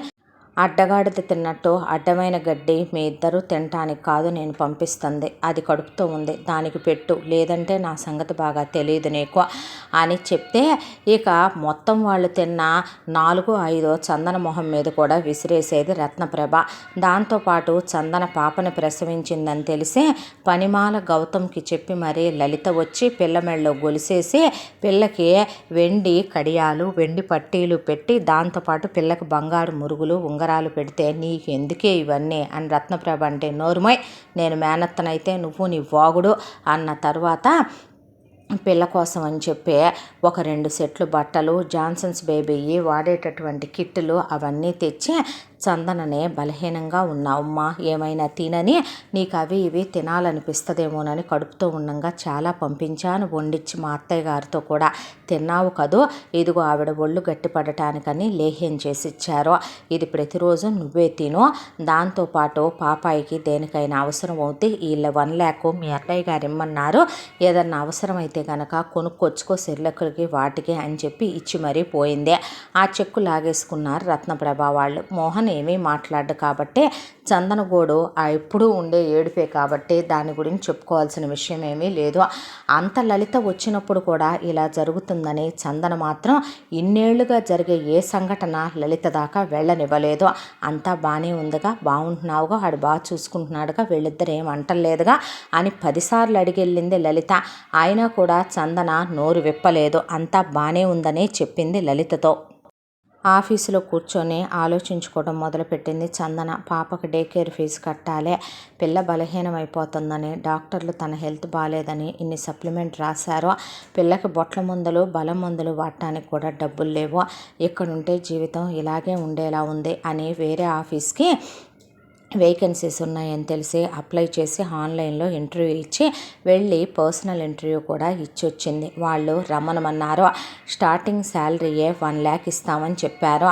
అడ్డగాడిద తిన్నట్టు అడ్డమైన గడ్డి మీ ఇద్దరూ తినటానికి కాదు నేను పంపిస్తుంది, అది కడుపుతో ఉంది, దానికి పెట్టు, లేదంటే నా సంగతి బాగా తెలియదు నీకు అని చెప్తే ఇక మొత్తం వాళ్ళు తిన్న 4-5 చందన మొహం మీద కూడా విసిరేసేది రత్నప్రభ. దాంతోపాటు చందన పాపని ప్రసవించిందని తెలిసి పనిమాల గౌతమ్కి చెప్పి మరీ లలిత వచ్చి పిల్ల మెళ్ళలో గొలిసేసి పిల్లకి వెండి కడియాలు, వెండి పట్టీలు పెట్టి దాంతోపాటు పిల్లకి బంగారు మురుగులు, ఉంగరాలు పెడితే నీకు ఎందుకే ఇవన్నీ అని రత్నప్రభ అంటే నోరుమై, నేను మేనత్తనైతే నువ్వు నీ వాగుడు అన్న తర్వాత పిల్ల కోసం అని చెప్పి ఒక 2 సెట్లు బట్టలు, జాన్సన్స్ బేబీ వాడేటటువంటి కిట్టులు అవన్నీ తెచ్చి చందననే బలహీనంగా ఉన్నావమ్మా, ఏమైనా తినని, నీకు అవి ఇవి తినాలనిపిస్తుందేమోనని కడుపుతో ఉండంగా చాలా పంపించాను వండించి మా అత్తయ్య గారితో కూడా. తిన్నావు కదూ, ఇదిగో ఆవిడ ఒళ్ళు గట్టిపడటానికని లేహ్యం చేసి ఇచ్చారు, ఇది ప్రతిరోజు నువ్వే తిను. దాంతోపాటు పాపాయికి దేనికైనా అవసరం అవుతే వీళ్ళ 1 lakh మీ అత్తయ్య గారు ఇమ్మన్నారు, ఏదన్నా అవసరమైతే కనుక కొనుక్కొచ్చుకో సెర్లకులకి వాటికి అని చెప్పి ఇచ్చి మరీ పోయింది. ఆ చెక్కు లాగేసుకున్నారు రత్నప్రభ వాళ్ళు. మోహన్ ఏమీ మాట్లాడు కాబట్టి చందనగోడు ఆ ఎప్పుడూ ఉండే ఏడుపే కాబట్టి దాని గురించి చెప్పుకోవాల్సిన విషయం ఏమీ లేదు. అంత లలిత వచ్చినప్పుడు కూడా ఇలా జరుగుతుందని చందన మాత్రం ఇన్నేళ్లుగా జరిగే ఏ సంఘటన లలిత దాకా వెళ్ళనివ్వలేదు. అంతా బాగానే ఉందిగా, బాగుంటున్నావుగా, ఆడు బాగా చూసుకుంటున్నాడుగా, వీళ్ళిద్దరు ఏం అంటలేదుగా అని 10 సార్లు అడిగెళ్ళింది లలిత. అయినా కూడా చందన నోరు విప్పలేదు. అంతా బాగానే ఉందనే చెప్పింది లలితతో. ఆఫీసులో కూర్చొని ఆలోచించుకోవడం మొదలుపెట్టింది చందన. పాపకి డే కేర్ ఫీజు కట్టాలి, పిల్ల బలహీనం అయిపోతుందని డాక్టర్లు తన హెల్త్ బాగాలేదని ఇన్ని సప్లిమెంట్ రాశారు, పిల్లకి బొట్ల మందులు బలం మందులు వాడటానికి కూడా డబ్బులు లేవు, ఇక్కడుంటే జీవితం ఇలాగే ఉండేలా ఉంది అని వేరే ఆఫీస్కి వేకెన్సీస్ ఉన్నాయని తెలిసి అప్లై చేసి ఆన్లైన్లో ఇంటర్వ్యూ ఇచ్చి వెళ్ళి పర్సనల్ ఇంటర్వ్యూ కూడా ఇచ్చి వచ్చింది. వాళ్ళు రమ్మనమన్నారు. స్టార్టింగ్ శాలరీయే 1 lakh ఇస్తామని చెప్పారు.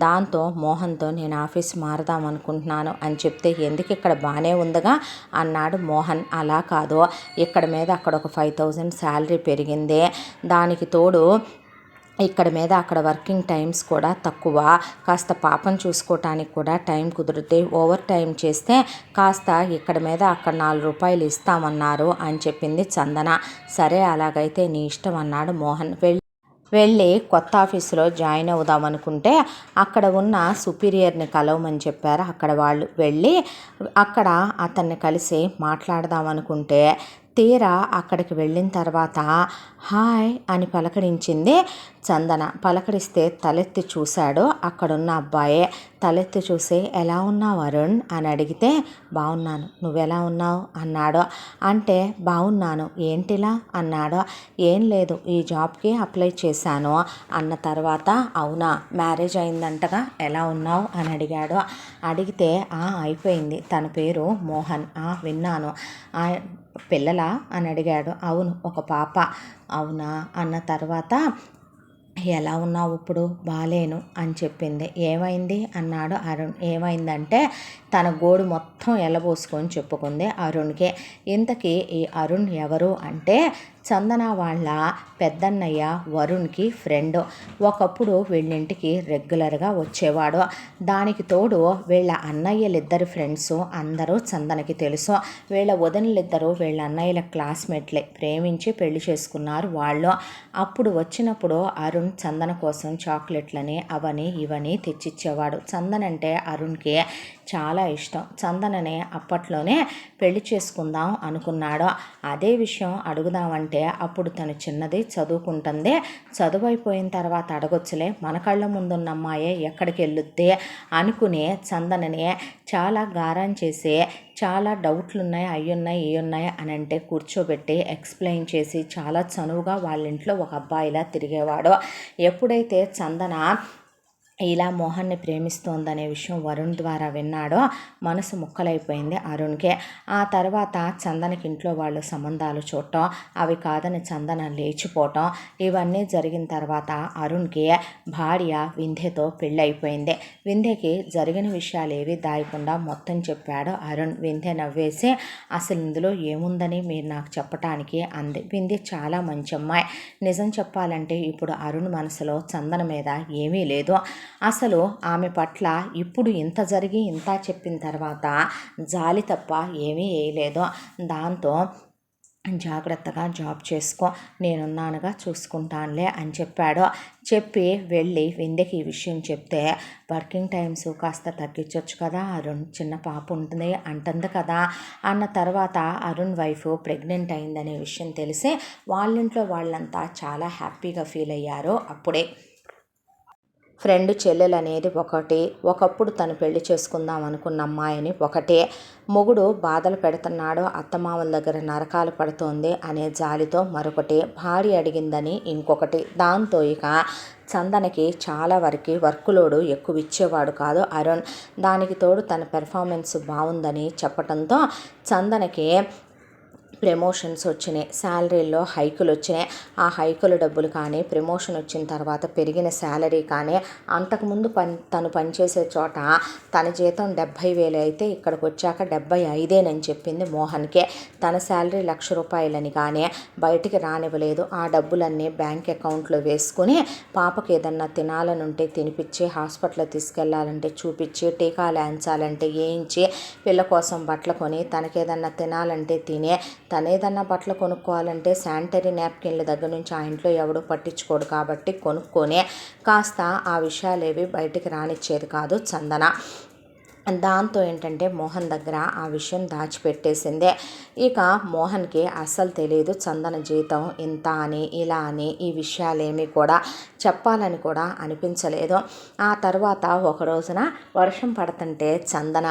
దాంతో మోహన్తో నేను ఆఫీస్ మారదాం అనుకుంటున్నాను అని చెప్తే ఎందుకు ఇక్కడ బాగానే ఉందిగా అన్నాడు మోహన్. అలా కాదు, ఇక్కడ మీద అక్కడ ఒక 5,000 శాలరీ పెరిగింది, దానికి తోడు ఇక్కడ మీద అక్కడ వర్కింగ్ టైమ్స్ కూడా తక్కువ, కాస్త పాపను చూసుకోవటానికి కూడా టైం కుదిరితే ఓవర్ టైం చేస్తే కాస్త ఇక్కడ మీద అక్కడ 4 రూపాయలు ఇస్తామన్నారు అని చెప్పింది చందన. సరే అలాగైతే నీ ఇష్టం అన్నాడు మోహన్. వెళ్ళి కొత్త ఆఫీసులో జాయిన్ అవుదాం అనుకుంటే అక్కడ ఉన్న సుపీరియర్ని కలవమని చెప్పారు. అక్కడ వాళ్ళు వెళ్ళి అక్కడ అతన్ని కలిసి మాట్లాడదాం అనుకుంటే తీరా అక్కడికి వెళ్ళిన తర్వాత హాయ్ అని పలకరించింది చందన. పలకరిస్తే తలెత్తి చూశాడు అక్కడున్న అబ్బాయే. తలెత్తి చూసి ఎలా ఉన్నావు అరుణ్ అని అడిగితే బాగున్నాను, నువ్వెలా ఉన్నావు అన్నాడు. అంటే బాగున్నాను ఏంటిలా అన్నాడు. ఏం లేదు, ఈ జాబ్కి అప్లై చేశాను అన్న తర్వాత అవునా మ్యారేజ్ అయిందంటగా ఎలా ఉన్నావు అని అడిగాడు. అడిగితే అయిపోయింది, తన పేరు మోహన్, విన్నాను, పిల్లలా అని అడిగాడు. అవును ఒక పాప. అవునా అన్న తర్వాత ఎలా ఉన్నావు ఇప్పుడు? బాలేను అని చెప్పింది. ఏమైంది అన్నాడు అరుణ్. ఏమైందంటే తన గోడు మొత్తం ఎల్లబోసుకొని చెప్పుకుంది అరుణ్కి. ఇంతకీ ఈ అరుణ్ ఎవరు అంటే చందన వాళ్ళ పెద్దన్నయ్య వరుణ్కి ఫ్రెండ్. ఒకప్పుడు వీళ్ళింటికి రెగ్యులర్గా వచ్చేవాడు. దానికి తోడు వీళ్ళ అన్నయ్యలిద్దరు ఫ్రెండ్స్ అందరూ చందనకి తెలుసు. వీళ్ళ వదినలిద్దరూ వీళ్ళ అన్నయ్యల క్లాస్మేట్లే, ప్రేమించి పెళ్లి చేసుకున్నారు వాళ్ళు. అప్పుడు వచ్చినప్పుడు అరుణ్ చందన కోసం చాక్లెట్లని అవని ఇవని తెచ్చిచ్చేవాడు. చందన అంటే అరుణ్కి చాలా ఇష్టం. చందననే అప్పట్లోనే పెళ్లి చేసుకుందాం అనుకున్నాడు. అదే విషయం అడుగుదామంటే అప్పుడు తను చిన్నది, చదువుకుంటుంది. చదువు అయిపోయిన తర్వాత అడగొచ్చులే, మన కళ్ళ ముందున్న అమ్మాయే ఎక్కడికి వెళ్ళుద్ది అనుకునే చందననే చాలా గారం చేసి చాలా డౌట్లున్నాయి, అయ్యున్నాయి ఇయున్నాయి అని అంటే కూర్చోబెట్టి ఎక్స్ప్లెయిన్ చేసి చాలా చనువుగా వాళ్ళ ఇంట్లో ఒక అబ్బాయిలా తిరిగేవాడు. ఎప్పుడైతే చందన ఇలా మోహన్ని ప్రేమిస్తోందనే విషయం వరుణ్ ద్వారా విన్నాడో మనసు ముక్కలైపోయింది అరుణ్కే. ఆ తర్వాత చందనకి ఇంట్లో వాళ్ళు సంబంధాలు చూడటం, అవి కాదని చందన లేచిపోవటం, ఇవన్నీ జరిగిన తర్వాత అరుణ్కి భార్య వింధ్యతో పెళ్ళైపోయింది. వింధ్యకి జరిగిన విషయాలు ఏవి దాయకుండా మొత్తం చెప్పాడు అరుణ్. వింధ్య నవ్వేసి అసలు ఇందులో ఏముందని మీరు నాకు చెప్పటానికి అంది. వింధ్య చాలా మంచి అమ్మాయి. నిజం చెప్పాలంటే ఇప్పుడు అరుణ్ మనసులో చందన మీద ఏమీ లేదు. అసలు ఆమె పట్ల ఇప్పుడు ఇంత జరిగి ఇంత చెప్పిన తర్వాత జాలి తప్ప ఏమీ వేయలేదు. దాంతో జాగ్రత్తగా జాబ్ చేసుకో, నేనున్నానుగా చూసుకుంటానులే అని చెప్పాడు. చెప్పి వెళ్ళి వింధ్యకి ఈ విషయం చెప్తే వర్కింగ్ టైమ్స్ కాస్త తగ్గించవచ్చు కదా, అరుణ్ చిన్న పాప ఉంటుంది అంటుంది కదా అన్న తర్వాత అరుణ్ వైఫ్ ప్రెగ్నెంట్ అయిందనే విషయం తెలిసి వాళ్ళింట్లో వాళ్ళంతా చాలా హ్యాపీగా ఫీల్ అయ్యారు. అప్పుడే ఫ్రెండ్ చెల్లెలు అనేది ఒకటి, ఒకప్పుడు తను పెళ్లి చేసుకుందాం అనుకున్న అమ్మాయిని ఒకటే, మొగుడు బాధలు పెడుతున్నాడు, అత్తమామల దగ్గర నరకాలు పడుతోంది అనే జాలితో మరొకటి, భార్య అడిగిందని ఇంకొకటి. దాంతో ఇక చందనకి చాలా వరకు వర్క్ లోడు ఎక్కువ ఇచ్చేవాడు కాదు అరుణ్. దానికి తోడు తన పెర్ఫార్మెన్స్ బాగుందని చెప్పడంతో చందనకి ప్రమోషన్స్ వచ్చినాయి, శాలరీల్లో హైకులు వచ్చినాయి. ఆ హైకుల డబ్బులు కానీ, ప్రమోషన్ వచ్చిన తర్వాత పెరిగిన శాలరీ కానీ, అంతకుముందు తను పనిచేసే చోట తన జీతం 70,000 అయితే ఇక్కడికి వచ్చాక 75 చెప్పింది మోహన్కే. తన శాలరీ 1,00,000 రూపాయలని కానీ బయటికి రానివ్వలేదు. ఆ డబ్బులన్నీ బ్యాంక్ అకౌంట్లో వేసుకుని పాపకి ఏదన్నా తినాలనుంటే తినిపించి, హాస్పిటల్ తీసుకెళ్లాలంటే చూపించి, టీకాలు వేయించాలంటే వేయించి, పిల్ల కోసం బట్టలు కొని, తనకేదన్నా తినాలంటే తినే, తనేదన్నా బట్టలు కొనుక్కోవాలంటే శానిటరీ నాప్కిన్ల దగ్గర నుంచి ఆ ఇంట్లో ఎవడూ పట్టించుకోడు కాబట్టి కొనుక్కొని కాస్త ఆ విషయాలేవి బయటికి రానిచ్చేది కాదు చందన. దాంతో ఏంటంటే మోహన్ దగ్గర ఆ విషయం దాచిపెట్టేసిందే. ఇక మోహన్కి అస్సలు తెలియదు చందన జీతం ఇంత అని, ఇలా అని, ఈ విషయాలేమీ కూడా చెప్పాలని కూడా అనిపించలేదు. ఆ తర్వాత ఒక రోజున వర్షం పడుతుంటే చందన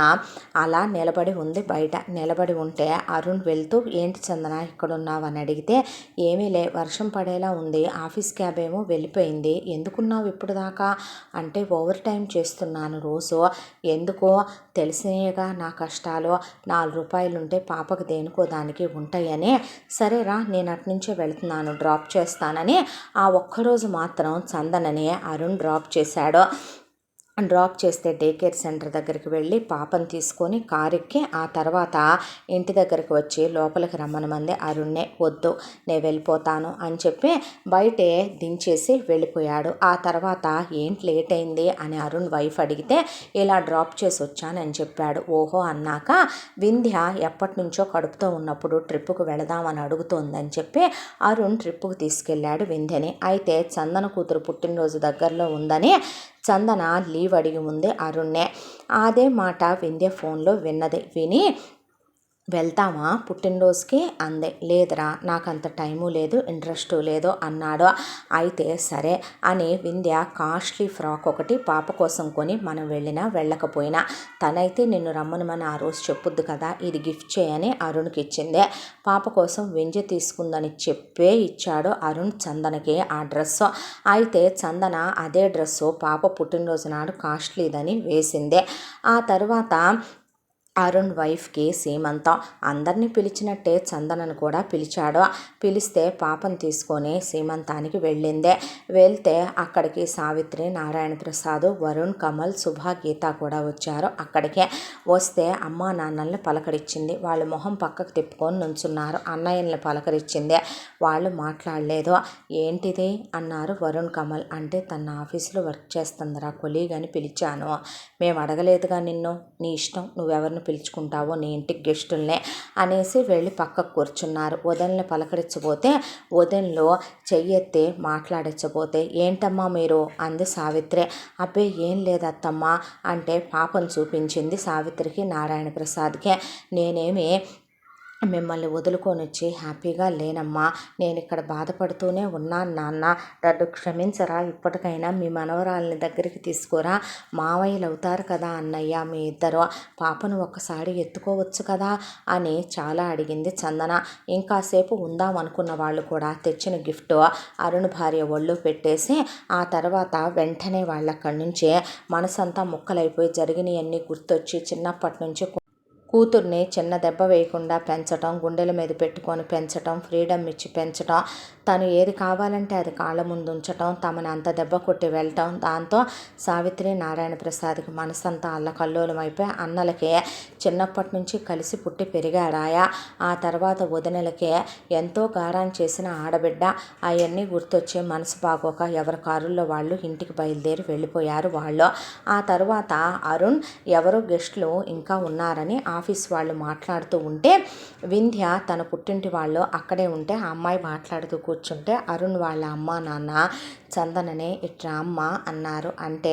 అలా నిలబడి ఉంది. బయట నిలబడి ఉంటే అరుణ్ వెళ్తూ ఏంటి చందన ఇక్కడున్నావు అని అడిగితే ఏమీ లే, వర్షం పడేలా ఉంది, ఆఫీస్ క్యాబ్ ఏమో వెళ్ళిపోయింది, ఎందుకున్నావు ఇప్పుడు దాకా అంటే ఓవర్ టైం చేస్తున్నాను రోజు. ఎందుకో తెలిసినేగా నా కష్టాలు, 4 రూపాయలుంటే పాపకు దేనికో దానికి ఉంటాయని, సరేరా నేను అట్నుంచే వెళ్తున్నాను డ్రాప్ చేస్తానని ఆ ఒక్కరోజు మాత్రం చందనని అరుణ్ డ్రాప్ చేశాడు. డ్రాప్ చేస్తే డే కేర్ సెంటర్ దగ్గరికి వెళ్ళి పాపను తీసుకొని కారు ఎక్కి ఆ తర్వాత ఇంటి దగ్గరికి వచ్చి లోపలికి రమ్మనమంది అరుణ్నే. వద్దు నేను వెళ్ళిపోతాను అని చెప్పి బయటే దించేసి వెళ్ళిపోయాడు. ఆ తర్వాత ఏంటి లేట్ అయింది అని అరుణ్ వైఫ్ అడిగితే ఇలా డ్రాప్ చేసి వచ్చానని చెప్పాడు. ఓహో అన్నాక వింధ్య ఎప్పటి నుంచో కడుపుతో ఉన్నప్పుడు ట్రిప్పుకు వెళదామని అడుగుతోందని చెప్పి అరుణ్ ట్రిప్పుకు తీసుకెళ్ళాడు వింధ్యని. అయితే చందన కూతురు పుట్టినరోజు దగ్గరలో ఉందని చందన లీవ్ అడిగి ముందే అరుణ్నే. అదే మాట వింధ్య ఫోన్లో విని వెళ్తామా పుట్టినరోజుకి అందే. లేదురా నాకంత టైము లేదు, ఇంట్రెస్టు లేదు అన్నాడు. అయితే సరే అని వింధ్య కాస్ట్లీ ఫ్రాక్ ఒకటి పాప కోసం కొని మనం వెళ్ళినా వెళ్ళకపోయినా తనైతే నిన్ను రమ్మనమని ఆ రోజు చెప్పుద్దు కదా, ఇది గిఫ్ట్ చేయని అరుణ్కి ఇచ్చిందే. పాప కోసం వింధ్య తీసుకుందని చెప్పే ఇచ్చాడు అరుణ్ చందనకి ఆ డ్రెస్సు. అయితే చందన అదే డ్రెస్సు పాప పుట్టినరోజు నాడు కాస్ట్లీదని వేసిందే. ఆ తర్వాత అరుణ్ వైఫ్కి సీమంతం. అందరినీ పిలిచినట్టే చందనను కూడా పిలిచాడు. పిలిస్తే పాపను తీసుకొని సీమంతానికి వెళ్ళిందే. వెళ్తే అక్కడికి సావిత్రి, నారాయణ ప్రసాద్, వరుణ్, కమల్, శుభ, గీత కూడా వచ్చారు. అక్కడికే వస్తే అమ్మా నాన్నల్ని పలకరించింది. వాళ్ళు మొహం పక్కకు తిప్పుకొని నుంచున్నారు. అన్నయ్యల్ని పలకరించింది. వాళ్ళు మాట్లాడలేదు. ఏంటిది అన్నారు వరుణ్, కమల్. అంటే తన ఆఫీసులో వర్క్ చేస్తుందిరా కొలీగ్ అని పిలిచాను. మేము అడగలేదుగా నిన్ను, నీ ఇష్టం, నువ్వెవరిని పిలుచుకుంటావో, నీ ఇంటికి గెస్టుల్నే అనేసి వెళ్ళి పక్కకు కూర్చున్నారు. వదినని పలకరించబోతే వదినలో చెయ్యెత్తి మాట్లాడించబోతే ఏంటమ్మా మీరు అంది సావిత్రి. అబ్బే ఏం లేదత్తమ్మా అంటే పాపను చూపించింది సావిత్రికి, నారాయణ ప్రసాద్కే. నేనేమి మిమ్మల్ని వదులుకొని వచ్చి హ్యాపీగా లేనమ్మా, నేను ఇక్కడ బాధపడుతూనే ఉన్నాను నాన్న, నన్ను క్షమించరా, ఇప్పటికైనా మీ మనవరాలని దగ్గరికి తీసుకురా, మావయ్యలు అవుతారు కదా అన్నయ్య మీ ఇద్దరు, పాపను ఒక్కసారి ఎత్తుకోవచ్చు కదా అని చాలా అడిగింది చందన. ఇంకాసేపు ఉందామనుకున్న వాళ్ళు కూడా తెచ్చిన గిఫ్ట్ అరుణ్ భార్య ఒళ్ళు పెట్టేసి ఆ తర్వాత వెంటనే వాళ్ళక్కడి నుంచి మనసంతా ముక్కలైపోయి జరిగినవన్నీ గుర్తొచ్చి చిన్నప్పటి నుంచి కూతుర్ని చిన్న దెబ్బ వేయకుండా పెంచటం, గుండెల మీద పెట్టుకొని పెంచటం, ఫ్రీడమ్ ఇచ్చి పెంచటం, తను ఏది కావాలంటే అది కాళ్ళ ముందు ఉంచటం, తమని అంత దెబ్బ కొట్టి వెళ్ళటం. దాంతో సావిత్రి, నారాయణ ప్రసాద్కి మనసంతా అల్లకల్లోలమైపోయి అన్నలకే చిన్నప్పటి నుంచి కలిసి పుట్టి పెరిగారాయా. ఆ తర్వాత వదినలకే ఎంతో గారాన్ని చేసిన ఆడబిడ్డ. అవన్నీ గుర్తొచ్చి మనసు బాగోక ఎవరి కారుల్లో వాళ్ళు ఇంటికి బయలుదేరి వెళ్ళిపోయారు వాళ్ళు. ఆ తర్వాత అరుణ్ ఎవరో గెస్టులు ఇంకా ఉన్నారని ఆఫీస్ వాళ్ళు మాట్లాడుతూ ఉంటే వింధ్య తన పుట్టింటి వాళ్ళు అక్కడే ఉంటే ఆ అమ్మాయి మాట్లాడుతూ కూర్చుంటే అరుణ్ వాళ్ళ అమ్మ నాన్న చందననే ఇట్రా అమ్మ అన్నారు. అంటే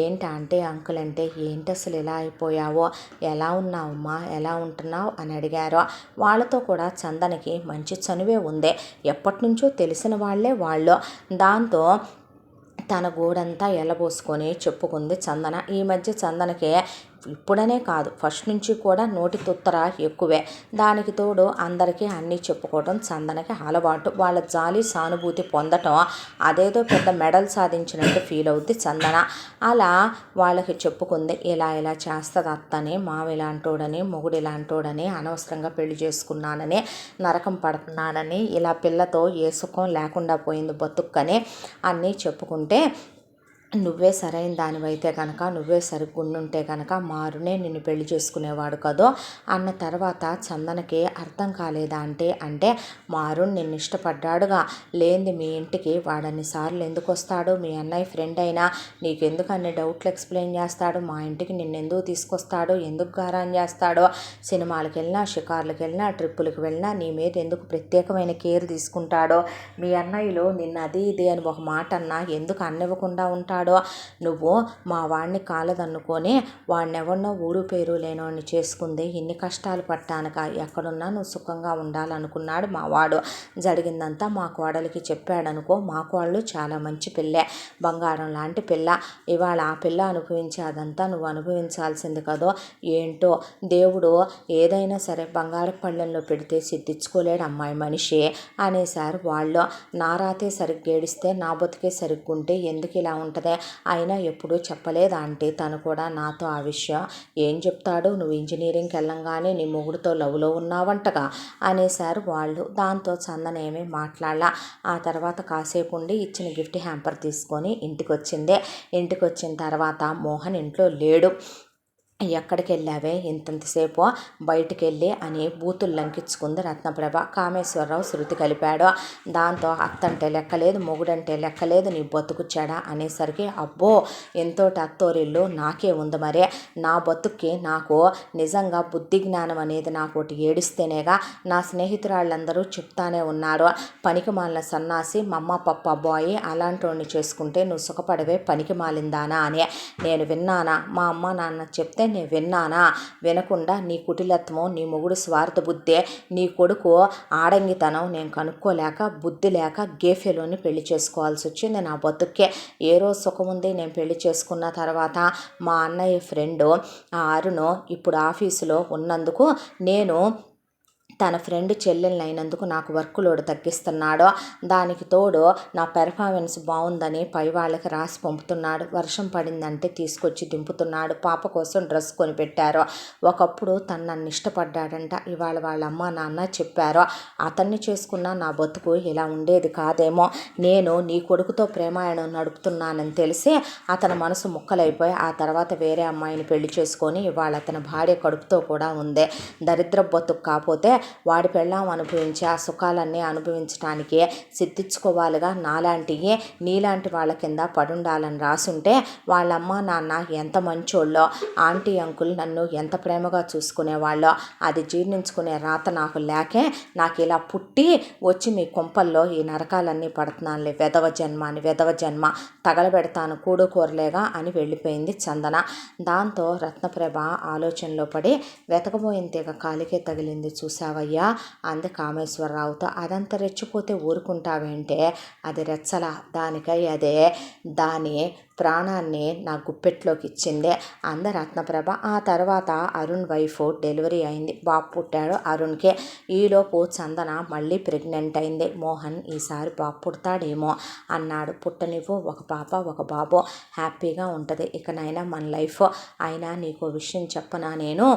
ఏంటంటే అంకుల్ అంటే ఏంటి అసలు ఇలా అయిపోయావో, ఎలా ఉన్నావమ్మా, ఎలా ఉంటున్నావు అని అడిగారు. వాళ్ళతో కూడా చందనకి మంచి చనువే ఉంది, ఎప్పటి నుంచో తెలిసిన వాళ్ళే వాళ్ళు. దాంతో తన గోడంతా ఎలబోసుకొని చెప్పుకుంది చందన. ఈ మధ్య చందనకి ఇప్పుడనే కాదు ఫస్ట్ నుంచి కూడా నోటి తుత్తర ఎక్కువే. దానికి తోడు అందరికీ అన్నీ చెప్పుకోవడం చందనకి అలవాటు. వాళ్ళ జాలి సానుభూతి పొందటం అదేదో పెద్ద మెడల్ సాధించినట్టు ఫీల్ అవుద్ది చందన. అలా వాళ్ళకి చెప్పుకుంది, ఇలా ఇలా చేస్తుంది అత్తని, మావి ఇలాంటోడని, మొగుడు ఇలాంటోడని, అనవసరంగా పెళ్లి చేసుకున్నానని, నరకం పడుతున్నానని, ఇలా పిల్లతో ఏ సుఖం లేకుండా పోయింది బతుక్కని అన్నీ చెప్పుకుంటే నువ్వే సరైన దానివైతే కనుక, నువ్వే సరిగ్గుండుంటే కనుక మారునే నిన్ను పెళ్లి చేసుకునేవాడు కదో అన్న తర్వాత చందనకి అర్థం కాలేదా అంటే మారు నిన్ను ఇష్టపడ్డాడుగా, లేనిది మీ ఇంటికి వాడన్నిసార్లు ఎందుకు వస్తాడు, మీ అన్నయ్య ఫ్రెండ్ అయినా నీకెందుకు అన్ని డౌట్లు ఎక్స్ప్లెయిన్ చేస్తాడు, మా ఇంటికి నిన్నెందుకు తీసుకొస్తాడు, ఎందుకు గారాన్ చేస్తాడో, సినిమాలకు వెళ్ళినా, షికార్లకు వెళ్ళినా, ట్రిప్పులకు వెళ్ళినా నీ మీద ఎందుకు ప్రత్యేకమైన కేర్ తీసుకుంటాడో, మీ అన్నయ్యలో నిన్న అది ఇది అని ఒక మాట అన్నా ఎందుకు అన్నివ్వకుండా ఉంటాడు, నువ్వు మా వాడిని కాలదన్నుకొని వాడినెవరినో ఊరు పేరు లేనోడిని చేసుకుంది ఇన్ని కష్టాలు పట్టానుక, ఎక్కడున్నా నువ్వు సుఖంగా ఉండాలనుకున్నాడు మా వాడు. జరిగిందంతా మా కోడలికి చెప్పాడనుకో, మా కోడలు చాలా మంచి పిల్లే, బంగారం లాంటి పిల్ల. ఇవాళ ఆ పిల్ల అనుభవించే అదంతా నువ్వు అనుభవించాల్సింది కదో. ఏంటో దేవుడు ఏదైనా సరే బంగారు పళ్ళెంలో పెడితే సిద్ధించుకోలేడు అమ్మాయి మనిషి అనేసారు వాళ్ళు. నా రాతే సరిగ్గా ఏడిస్తే నా బతుకే సరిగ్గుంటే ఎందుకు ఇలా ఉంటుంది, అయినా ఎప్పుడూ చెప్పలేదు అంటే తను కూడా నాతో ఆ విషయం. ఏం చెప్తాడు, నువ్వు ఇంజనీరింగ్కి వెళ్ళంగానే నీ మొగుడుతో లవ్లో ఉన్నావంటగా అనేసారు వాళ్ళు. దాంతో చందన ఏమీ మాట్లాడలా. ఆ తర్వాత కాసేపు ఉండి ఇచ్చిన గిఫ్ట్ హ్యాంపర్ తీసుకొని ఇంటికి వచ్చింది. ఇంటికి వచ్చిన తర్వాత మోహన్ ఇంట్లో లేడు. ఎక్కడికి వెళ్ళావే ఇంతంతసేపు, బయటికి వెళ్ళి అని బూతులు లంకించుకుంది రత్నప్రభ. కామేశ్వరరావు శృతి కలిపాడు. దాంతో అత్తంటే లెక్కలేదు, మొగుడంటే లెక్కలేదు, నీ బతుకుచ్చాడా అనేసరికి అబ్బో ఎంతోటి అత్తోరిల్లు నాకే ఉంది మరే, నా బతుక్కి నాకు నిజంగా బుద్ధి జ్ఞానం అనేది నాకు ఒకటి ఏడిస్తేనేగా నా స్నేహితురాళ్ళందరూ చెప్తానే ఉన్నారు, పనికి మాలిన సన్నాసి మమ్మ పప్ప బాయ్ అలాంటి చేసుకుంటే నువ్వు సుఖపడవే పనికి మాలిందానా అని నేను విన్నానా, మా అమ్మ నాన్న చెప్తే నేను విన్నానా, వినకుండా నీ కుటిలత్వము, నీ మొగుడు స్వార్థ బుద్ధే, నీ కొడుకు ఆడంగితనం నేను కనుక్కోలేక బుద్ధి లేక గేఫెలోని పెళ్లి చేసుకోవాల్సి వచ్చింది నా బతుక్కే. ఏ రోజు సుఖం ఉంది, నేను పెళ్లి చేసుకున్న తర్వాత మా అన్నయ్య ఫ్రెండు ఆ అరుణ్ ఇప్పుడు ఆఫీసులో ఉన్నందుకు నేను తన ఫ్రెండ్ చెల్లెల్ని అయినందుకు నాకు వర్క్ లోడ్ తగ్గిస్తున్నాడు. దానికి తోడు నా పెర్ఫార్మెన్స్ బాగుందని పై వాళ్ళకి రాసి పంపుతున్నాడు. వర్షం పడిందంటే తీసుకొచ్చి దింపుతున్నాడు. పాప కోసం డ్రెస్ కొనిపెట్టారు. ఒకప్పుడు తను నన్ను ఇష్టపడ్డాడంట. ఇవాళ వాళ్ళ అమ్మ నాన్న చెప్పారు. అతన్ని చేసుకున్న నా బతుకు ఇలా ఉండేది కాదేమో. నేను నీ కొడుకుతో ప్రేమాయణం నడుపుతున్నానని తెలిసి అతని మనసు ముక్కలైపోయి ఆ తర్వాత వేరే అమ్మాయిని పెళ్లి చేసుకొని ఇవాళ అతని భార్య కడుపుతో కూడా ఉంది. దరిద్ర బతుకు కాకపోతే వాడి పెళ్ళాం అనుభవించి ఆ సుఖాలన్నీ అనుభవించడానికి సిద్ధించుకోవాలిగా. నీలాంటి వాళ్ళ కింద పడుండాలని రాసుంటే వాళ్ళమ్మ నాన్న ఎంత మంచోళ్ళో, ఆంటీ అంకుల్ నన్ను ఎంత ప్రేమగా చూసుకునేవాళ్ళో అది జీర్ణించుకునే రాత నాకు లేకే నాకు ఇలా పుట్టి వచ్చి మీ కొంపల్లో ఈ నరకాలన్నీ పడుతున్నానులే. వెధవ జన్మ తగలబెడతాను కూరలేగా అని వెళ్ళిపోయింది చందన. దాంతో రత్నప్రభ ఆలోచనలో పడి వెతకబోయిన తీగ కాలికే తగిలింది చూసావయ్యా అంది కామేశ్వరరావుతో. అదంతా రెచ్చిపోతే ఊరుకుంటావేంటే, అది రెచ్చల దానికై అదే దాని ప్రాణాన్ని నా గుప్పెట్లోకి ఇచ్చింది అంద రత్నప్రభ. ఆ తర్వాత అరుణ్ వైఫ్ డెలివరీ అయింది. బాబు పుట్టాడు అరుణ్కే. ఈలోపు చందన మళ్ళీ ప్రెగ్నెంట్ అయింది. మోహన్ ఈసారి బాబు పుడతాడేమో అన్నాడు. పుట్టనివ్వు, ఒక పాప ఒక బాబు, హ్యాపీగా ఉంటుంది ఇకనైనా మన లైఫ్. అయినా నీకో విషయం చెప్పనా, నేను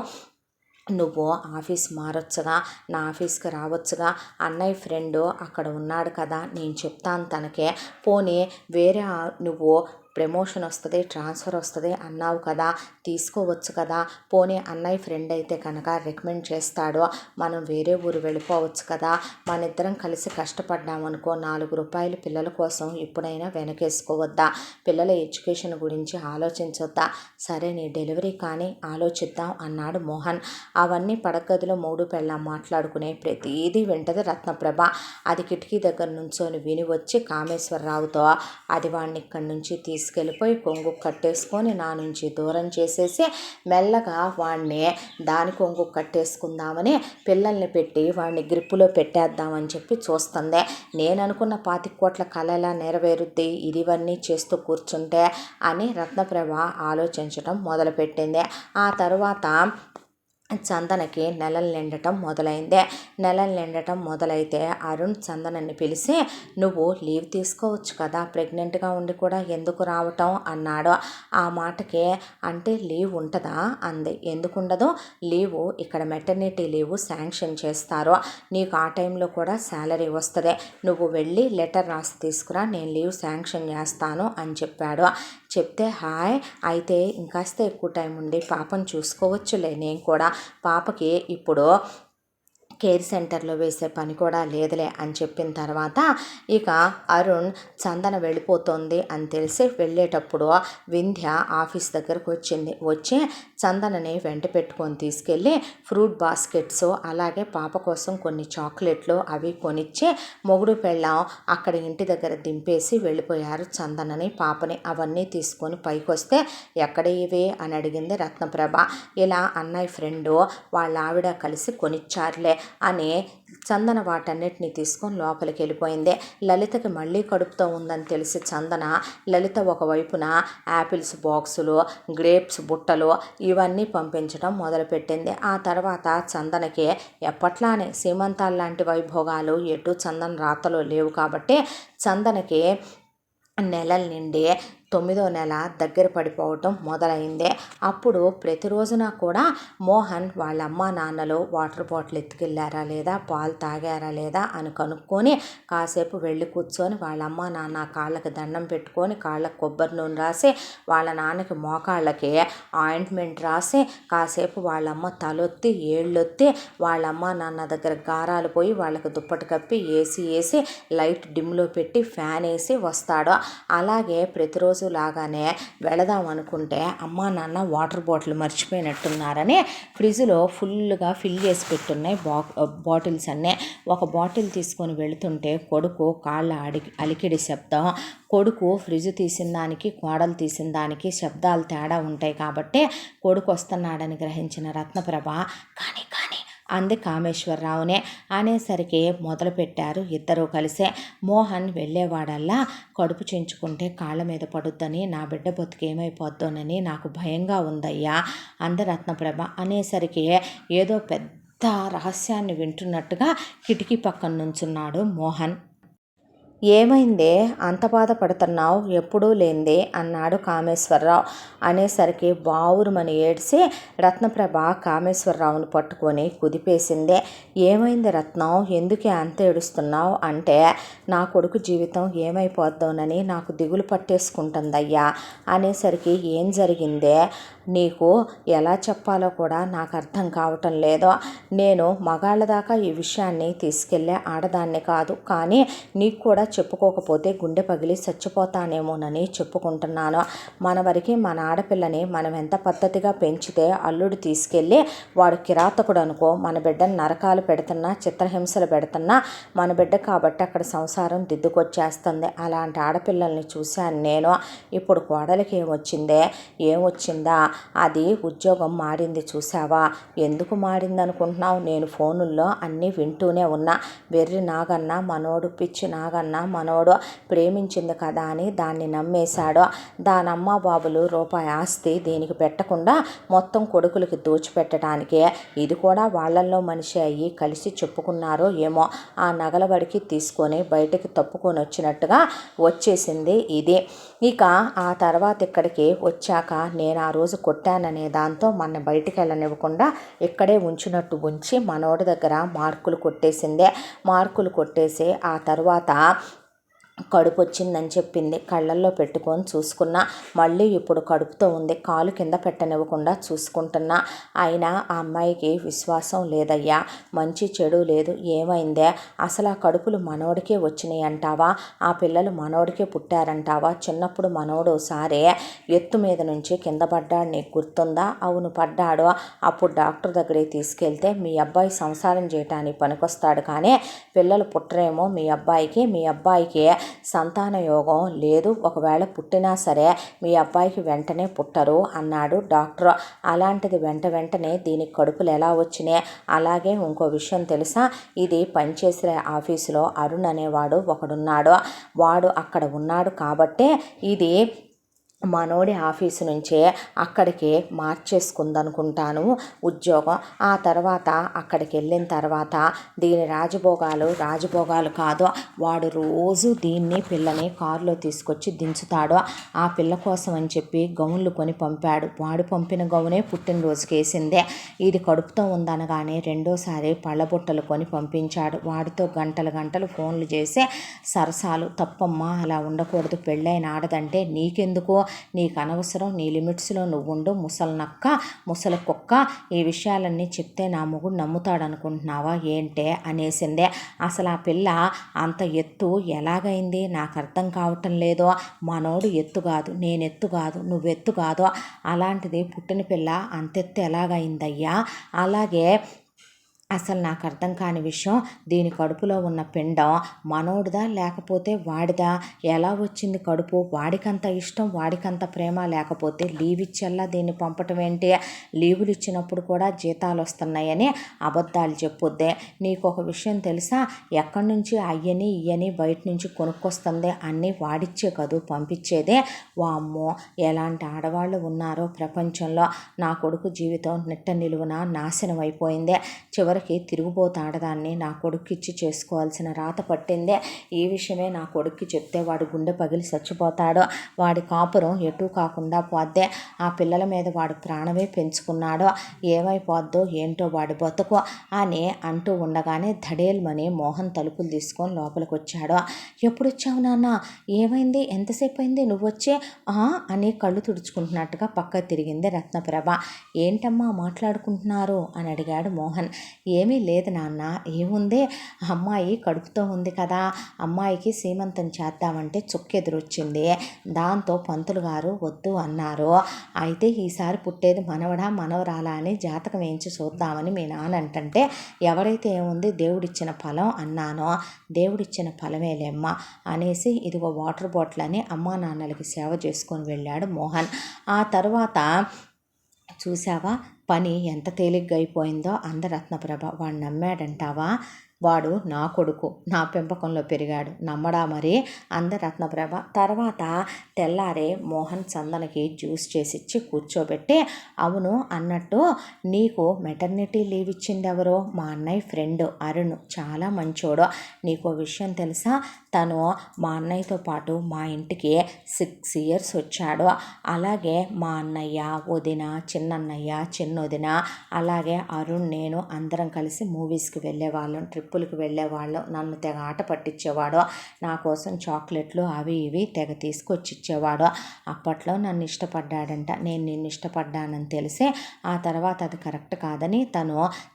నువ్వు ఆఫీస్ మారొచ్చుగా, నా ఆఫీస్కి రావచ్చుగా. అన్నయ్య ఫ్రెండు అక్కడ ఉన్నాడు కదా, నేను చెప్తాను తనకే. పోనీ వేరే నువ్వు ప్రమోషన్ వస్తుంది, ట్రాన్స్ఫర్ వస్తుంది అన్నావు కదా, తీసుకోవచ్చు కదా. పోనీ అన్నయ్య ఫ్రెండ్ అయితే కనుక రికమెండ్ చేస్తాడు, మనం వేరే ఊరు వెళ్ళిపోవచ్చు కదా. మన ఇద్దరం కలిసి కష్టపడ్డామనుకో, 4 రూపాయలు పిల్లల కోసం ఇప్పుడైనా వెనకేసుకోవద్దా? పిల్లల ఎడ్యుకేషన్ గురించి ఆలోచించొద్దా? సరే నీ డెలివరీ కానీ ఆలోచిద్దాం అన్నాడు మోహన్. అవన్నీ పడగదిలో మూడు పెళ్ళాం మాట్లాడుకునే ప్రతిదీ వింటది రత్నప్రభ. అది కిటికీ దగ్గర నుంచొని విని వచ్చి కామేశ్వరరావుతో, అది వాడిని ఇక్కడి నుంచి తీసుకెళ్ళిపోయి కొంగు కట్టేసుకొని నా నుంచి దూరం చేసేసి మెల్లగా వాడిని దాని కొంగు కట్టేసుకుందామని పిల్లల్ని పెట్టి వాడిని గ్రిప్పులో పెట్టేద్దామని చెప్పి చూస్తుంది. నేను అనుకున్న 25 కోట్ల కళ ఎలా నెరవేరుద్ది ఇవన్నీ చేస్తూ కూర్చుంటే అని రత్నప్రభ ఆలోచించడం మొదలుపెట్టింది. ఆ తర్వాత చందనకి నెలలు నిండటం మొదలైతే అరుణ్ చందనని పిలిచి, నువ్వు లీవ్ తీసుకోవచ్చు కదా, ప్రెగ్నెంట్గా ఉండి కూడా ఎందుకు రావటం అన్నాడు. ఆ మాటకి అంటే లీవ్ ఉంటుందా అంది. ఎందుకు ఉండదు, లీవు ఇక్కడ మెటర్నిటీ లీవు శాంక్షన్ చేస్తారు, నీకు ఆ టైంలో కూడా శాలరీ వస్తుంది, నువ్వు వెళ్ళి లెటర్ రాసి తీసుకురా, నేను లీవ్ శాంక్షన్ చేస్తాను అని చెప్పాడు. చెప్తే హాయ్ అయితే ఇంకాస్త ఎక్కువ టైం ఉండి పాపను చూసుకోవచ్చులే, నేను కూడా పాపకి ఇప్పుడు కేర్ సెంటర్లో వేసే పని కూడా లేదులే అని చెప్పిన తర్వాత ఇక అరుణ్ చందన వెళ్ళిపోతుంది అని తెలిసి వెళ్ళేటప్పుడు వింధ్య ఆఫీస్ దగ్గరకు వచ్చి చందనని వెంట పెట్టుకొని తీసుకెళ్ళి ఫ్రూట్ బాస్కెట్స్ అలాగే పాప కోసం కొన్ని చాక్లెట్లు అవి కొనిచ్చి మొగుడు పెళ్ళాం అక్కడ ఇంటి దగ్గర దింపేసి వెళ్ళిపోయారు చందనని పాపని. అవన్నీ తీసుకొని పైకి వస్తే ఎక్కడ ఇవి అని అడిగింది రత్నప్రభ. ఇలా అన్నయ్య ఫ్రెండు వాళ్ళ ఆవిడ కలిసి కొనిచ్చారులే అని చందన వాటన్నిటిని తీసుకొని లోపలికి వెళ్ళిపోయింది. లలితకి మళ్ళీ కడుపుతో ఉందని తెలిసి చందన లలిత ఒకవైపున యాపిల్స్ బాక్సులు, గ్రేప్స్ బుట్టలు ఇవన్నీ పంపించడం మొదలుపెట్టింది. ఆ తర్వాత చందనకి ఎప్పట్లానే సీమంతాలు లాంటి వైభోగాలు ఎటు చందన రాతలో లేవు కాబట్టి చందనకి నెలల నిండి 9వ నెల దగ్గర పడిపోవటం మొదలైంది. అప్పుడు ప్రతిరోజున కూడా మోహన్ వాళ్ళ అమ్మ నాన్నలు వాటర్ బాటిల్ ఎత్తుకెళ్ళారా లేదా, పాలు తాగారా లేదా అని కనుక్కొని కాసేపు వెళ్ళి కూర్చొని వాళ్ళ అమ్మ నాన్న కాళ్ళకి దండం పెట్టుకొని కాళ్ళకి కొబ్బరి నూనె రాసి వాళ్ళ నాన్నకి మోకాళ్ళకి ఆయింట్మెంట్ రాసి కాసేపు వాళ్ళమ్మ తలొత్తి ఏళ్ళొత్తి వాళ్ళమ్మ నాన్న దగ్గర గారాలు పోయి వాళ్ళకి దుప్పటి కప్పి వేసి లైట్ డిమ్లో పెట్టి ఫ్యాన్ వేసి వస్తాడు. అలాగే ప్రతిరోజు లాగానే వెళదాం అనుకుంటే అమ్మా నాన్న వాటర్ బాటిల్ మర్చిపోయినట్టున్నారని ఫ్రిడ్జ్లో ఫుల్గా ఫిల్ చేసి పెట్టున్నాయి బాటిల్స్ అన్నీ. ఒక బాటిల్ తీసుకొని వెళుతుంటే కొడుకు కాళ్ళ అలికిడి శబ్దం. కొడుకు ఫ్రిడ్జ్ తీసిన దానికి కోడలు తీసిన దానికి శబ్దాలు తేడా ఉంటాయి కాబట్టి కొడుకు వస్తున్నాడని గ్రహించిన రత్నప్రభ కానీ అంది కామేశ్వరరావునే. అనేసరికి మొదలుపెట్టారు ఇద్దరూ కలిసే. మోహన్ వెళ్ళేవాడల్లా కడుపు చించుకుంటే కాళ్ళ మీద పడుద్దని, నా బిడ్డ బతుకేమైపోద్దోనని నాకు భయంగా ఉందయ్యా అంది రత్నప్రభ. అనేసరికి ఏదో పెద్ద రహస్యాన్ని వింటున్నట్టుగా కిటికీ పక్కన నుంచున్నాడు మోహన్. ఏమైందే అంత బాధపడుతున్నావు, ఎప్పుడూ లేందే అన్నాడు కామేశ్వరరావు. అనేసరికి బావురుమని ఏడ్చి రత్నప్రభ కామేశ్వరరావును పట్టుకొని కుదిపేసిందే. ఏమైంది రత్నం, ఎందుకే అంత ఏడుస్తున్నావు అంటే, నా కొడుకు జీవితం ఏమైపోద్దోనని నాకు దిగులు పట్టేసుకుంటుందయ్యా అనేసరికి, ఏం జరిగిందే, నీకు ఎలా చెప్పాలో కూడా నాకు అర్థం కావటం లేదు. నేను మగాళ్ళ దాకా ఈ విషయాన్ని తీసుకెళ్లే ఆడదాన్ని కాదు, కానీ నీకు కూడా చెప్పుకోకపోతే గుండె పగిలి చచ్చిపోతానేమోనని చెప్పుకుంటున్నాను. మన వరకు మన ఆడపిల్లని మనం ఎంత పద్ధతిగా పెంచితే అల్లుడు తీసుకెళ్ళి వాడు కిరాతకుడు అనుకో, మన బిడ్డను నరకాలు పెడుతున్నా చిత్రహింసలు పెడుతున్నా మన బిడ్డ కాబట్టి అక్కడ సంసారం దిద్దుకొచ్చేస్తుంది. అలాంటి ఆడపిల్లల్ని చూశాను నేను. ఇప్పుడు కోడలికి ఏమొచ్చిందా, అది ఉద్యోగం మారింది చూసావా. ఎందుకు మారింది అనుకుంటున్నావు, నేను ఫోనుల్లో అన్నీ వింటూనే ఉన్నా. వెర్రి నాగన్న మనోడు, పిచ్చి నాగన్న మనోడు ప్రేమించింది కదా అని దాన్ని నమ్మేశాడు. దానమ్మ బాబులు రూపాయి ఆస్తి దీనికి పెట్టకుండా మొత్తం కొడుకులకి దోచిపెట్టడానికే. ఇది కూడా వాళ్ళల్లో మనిషి అయ్యి కలిసి చెప్పుకున్నారో ఏమో, ఆ నగల బడికి తీసుకొని బయటకి తప్పుకొని వచ్చినట్టుగా వచ్చేసింది ఇది. ఇక ఆ తర్వాత ఇక్కడికి వచ్చాక నేను ఆ రోజు కొట్టాననే దాంతో మన బయటికి వెళ్ళనివ్వకుండా ఇక్కడే ఉంచినట్టు ఉంచి మనోడి దగ్గర మార్కులు కొట్టేసి ఆ తర్వాత కడుపు వచ్చిందని చెప్పింది. కళ్ళల్లో పెట్టుకొని చూసుకున్నా. మళ్ళీ ఇప్పుడు కడుపుతో ఉంది. కాలు కింద పెట్టనివ్వకుండా చూసుకుంటున్నా. అయినా ఆ అమ్మాయికి విశ్వాసం లేదయ్యా, మంచి చెడు లేదు. ఏమైందే, అసలు ఆ కడుపులు మనోడికే వచ్చినాయి అంటావా, ఆ పిల్లలు మనోడికే పుట్టారంటావా. చిన్నప్పుడు మనోడు ఒకసారి ఎత్తు మీద నుంచి కింద పడ్డాడు, నీకు గుర్తుందా. అవును పడ్డాడు. అప్పుడు డాక్టర్ దగ్గరికి తీసుకెళ్తే మీ అబ్బాయి సంసారం చేయటానికి పనికొస్తాడు కానీ పిల్లలు పుట్టరేమో మీ అబ్బాయికి సంతాన యోగం లేదు, ఒకవేళ పుట్టినా సరే మీ అబ్బాయికి వెంటనే పుట్టరు అన్నాడు డాక్టర్. అలాంటిది వెంటనే దీనికి కడుపులు ఎలా వచ్చినాయి. అలాగే ఇంకో విషయం తెలుసా, ఇది పనిచేసే ఆఫీసులో అరుణ్ అనేవాడు ఒకడున్నాడు. వాడు అక్కడ ఉన్నాడు కాబట్టే ఇది మనోడి ఆఫీసు నుంచే అక్కడికి మార్చేసుకుందనుకుంటాను ఉద్యోగం. ఆ తర్వాత అక్కడికి వెళ్ళిన తర్వాత దీని రాజభోగాలు కాదు, వాడు రోజు దీన్ని పిల్లని కారులో తీసుకొచ్చి దించుతాడు. ఆ పిల్ల కోసం అని చెప్పి గౌన్లు కొని పంపాడు. వాడు పంపిన గౌనే పుట్టినరోజుకి వేసిందే. ఇది కడుపుతో ఉందనగానే రెండోసారి పళ్ళబుట్టలు కొని పంపించాడు. వాడితో గంటలు ఫోన్లు చేసి సరసాలు. తప్పమ్మా, అలా ఉండకూడదు, పెళ్ళైన ఆడదంటే నీకెందుకు, నీకు అనవసరం, నీ లిమిట్స్లో నువ్వు ఉండు, ముసలి కుక్క, ఈ విషయాలన్నీ చెప్తే నా మొగుడు నమ్ముతాడనుకుంటున్నావా ఏంటే అనేసిందే. అసలు ఆ పిల్ల అంత ఎత్తు ఎలాగైంది నాకు అర్థం కావటం లేదు. మనోడు ఎత్తు కాదు, నేనెత్తు కాదు, నువ్వెత్తు కాదు, అలాంటిది పుట్టిన పిల్ల అంతెత్తు ఎలాగైందయ్యా. అలాగే అసలు నాకు అర్థం కాని విషయం, దీని కడుపులో ఉన్న పిండం మనోడిదా లేకపోతే వాడిదా, ఎలా వచ్చింది కడుపు, వాడికంత ఇష్టం వాడికంత ప్రేమ లేకపోతే లీవ్ ఇచ్చేలా దీన్ని పంపటం ఏంటి, లీవులు ఇచ్చినప్పుడు కూడా జీతాలు వస్తున్నాయని అబద్ధాలు చెప్పుద్దే. నీకు ఒక విషయం తెలుసా, ఎక్కడి నుంచి ఇయ్యని బయట నుంచి కొనుక్కొస్తుంది, అన్నీ వాడిచ్చే కదూ పంపించేదే. వామ్మో, ఎలాంటి ఆడవాళ్ళు ఉన్నారో ప్రపంచంలో. నా కొడుకు జీవితం నిట్ట నిలువున నాశనం అయిపోయిందే. చివరికి తిరుగుబోతాడదాన్ని నా కొడుక్కిచ్చి చేసుకోవాల్సిన రాత పట్టిందే. ఈ విషయమే నా కొడుక్కి చెప్తే వాడు గుండె పగిలి చచ్చిపోతాడు. వాడి కాపురం ఎటూ కాకుండా పోద్దే. ఆ పిల్లల మీద వాడు ప్రాణమే పెంచుకున్నాడు. ఏమైపోద్దో ఏంటో వాడి బతుకు అని అంటూ ఉండగానే ధడేల్మని మోహన్ తలుపులు తీసుకొని లోపలికి వచ్చాడు. ఎప్పుడు వచ్చావు నాన్న, ఏమైంది, ఎంతసేపు అయింది నువ్వొచ్చే అని కళ్ళు తుడుచుకుంటున్నట్టుగా పక్క తిరిగింది రత్నప్రభ. ఏంటమ్మా మాట్లాడుకుంటున్నారు అని అడిగాడు మోహన్. ఏమీ లేదు నాన్న, ఏముంది, అమ్మాయి కడుపుతో ఉంది కదా, అమ్మాయికి సీమంతం చేద్దామంటే చుక్కెదురొచ్చింది. దాంతో పంతులు గారు వద్దు అన్నారు. అయితే ఈసారి పుట్టేది మనవరాలా అని జాతకం వేయించి చూద్దామని మీ నాన్న అంటే, ఎవరైతే ఏముంది దేవుడిచ్చిన ఫలం అన్నాను. దేవుడిచ్చిన ఫలమేలేమ్మ అనేసి ఇదిగో వాటర్ బాటిల్ అని అమ్మా నాన్నలకి సేవ చేసుకొని వెళ్ళాడు మోహన్. ఆ తర్వాత చూసావా పని ఎంత తేలిగ్గా అయిపోయిందో. రత్నప్రభ వాడు నమ్మాడంటావా. వాడు నా కొడుకు, నా పెంపకంలో పెరిగాడు, నమ్మడా మరి అంద రత్నప్రభ. తర్వాత తెల్లారే మోహన్ చందనకి జ్యూస్ చేసిచ్చి కూర్చోబెట్టి, అవును అన్నట్టు నీకు మెటర్నిటీ లీవ్ ఇచ్చింది ఎవరో? మా అన్నయ్య ఫ్రెండ్ అరుణ్, చాలా మంచోడు. నీకో విషయం తెలుసా? తను మా అన్నయ్యతో పాటు మా ఇంటికి 6 years వచ్చాడు. అలాగే మా అన్నయ్య, వదిన, చిన్నన్నయ్య, చిన్నొదిన, అలాగే అరుణ్, నేను అందరం కలిసి మూవీస్కి వెళ్ళేవాళ్ళం, ట్రిప్పులకు వెళ్ళేవాళ్ళం. నన్ను తెగ ఆట పట్టించేవాడు. నా కోసం చాక్లెట్లు అవి ఇవి తెగ తీసుకొచ్చి ఇచ్చేవాడు. అప్పట్లో నన్ను ఇష్టపడ్డాడంట. నేను నిన్ను ఇష్టపడ్డానని తెలిసి ఆ తర్వాత అది కరెక్ట్ కాదని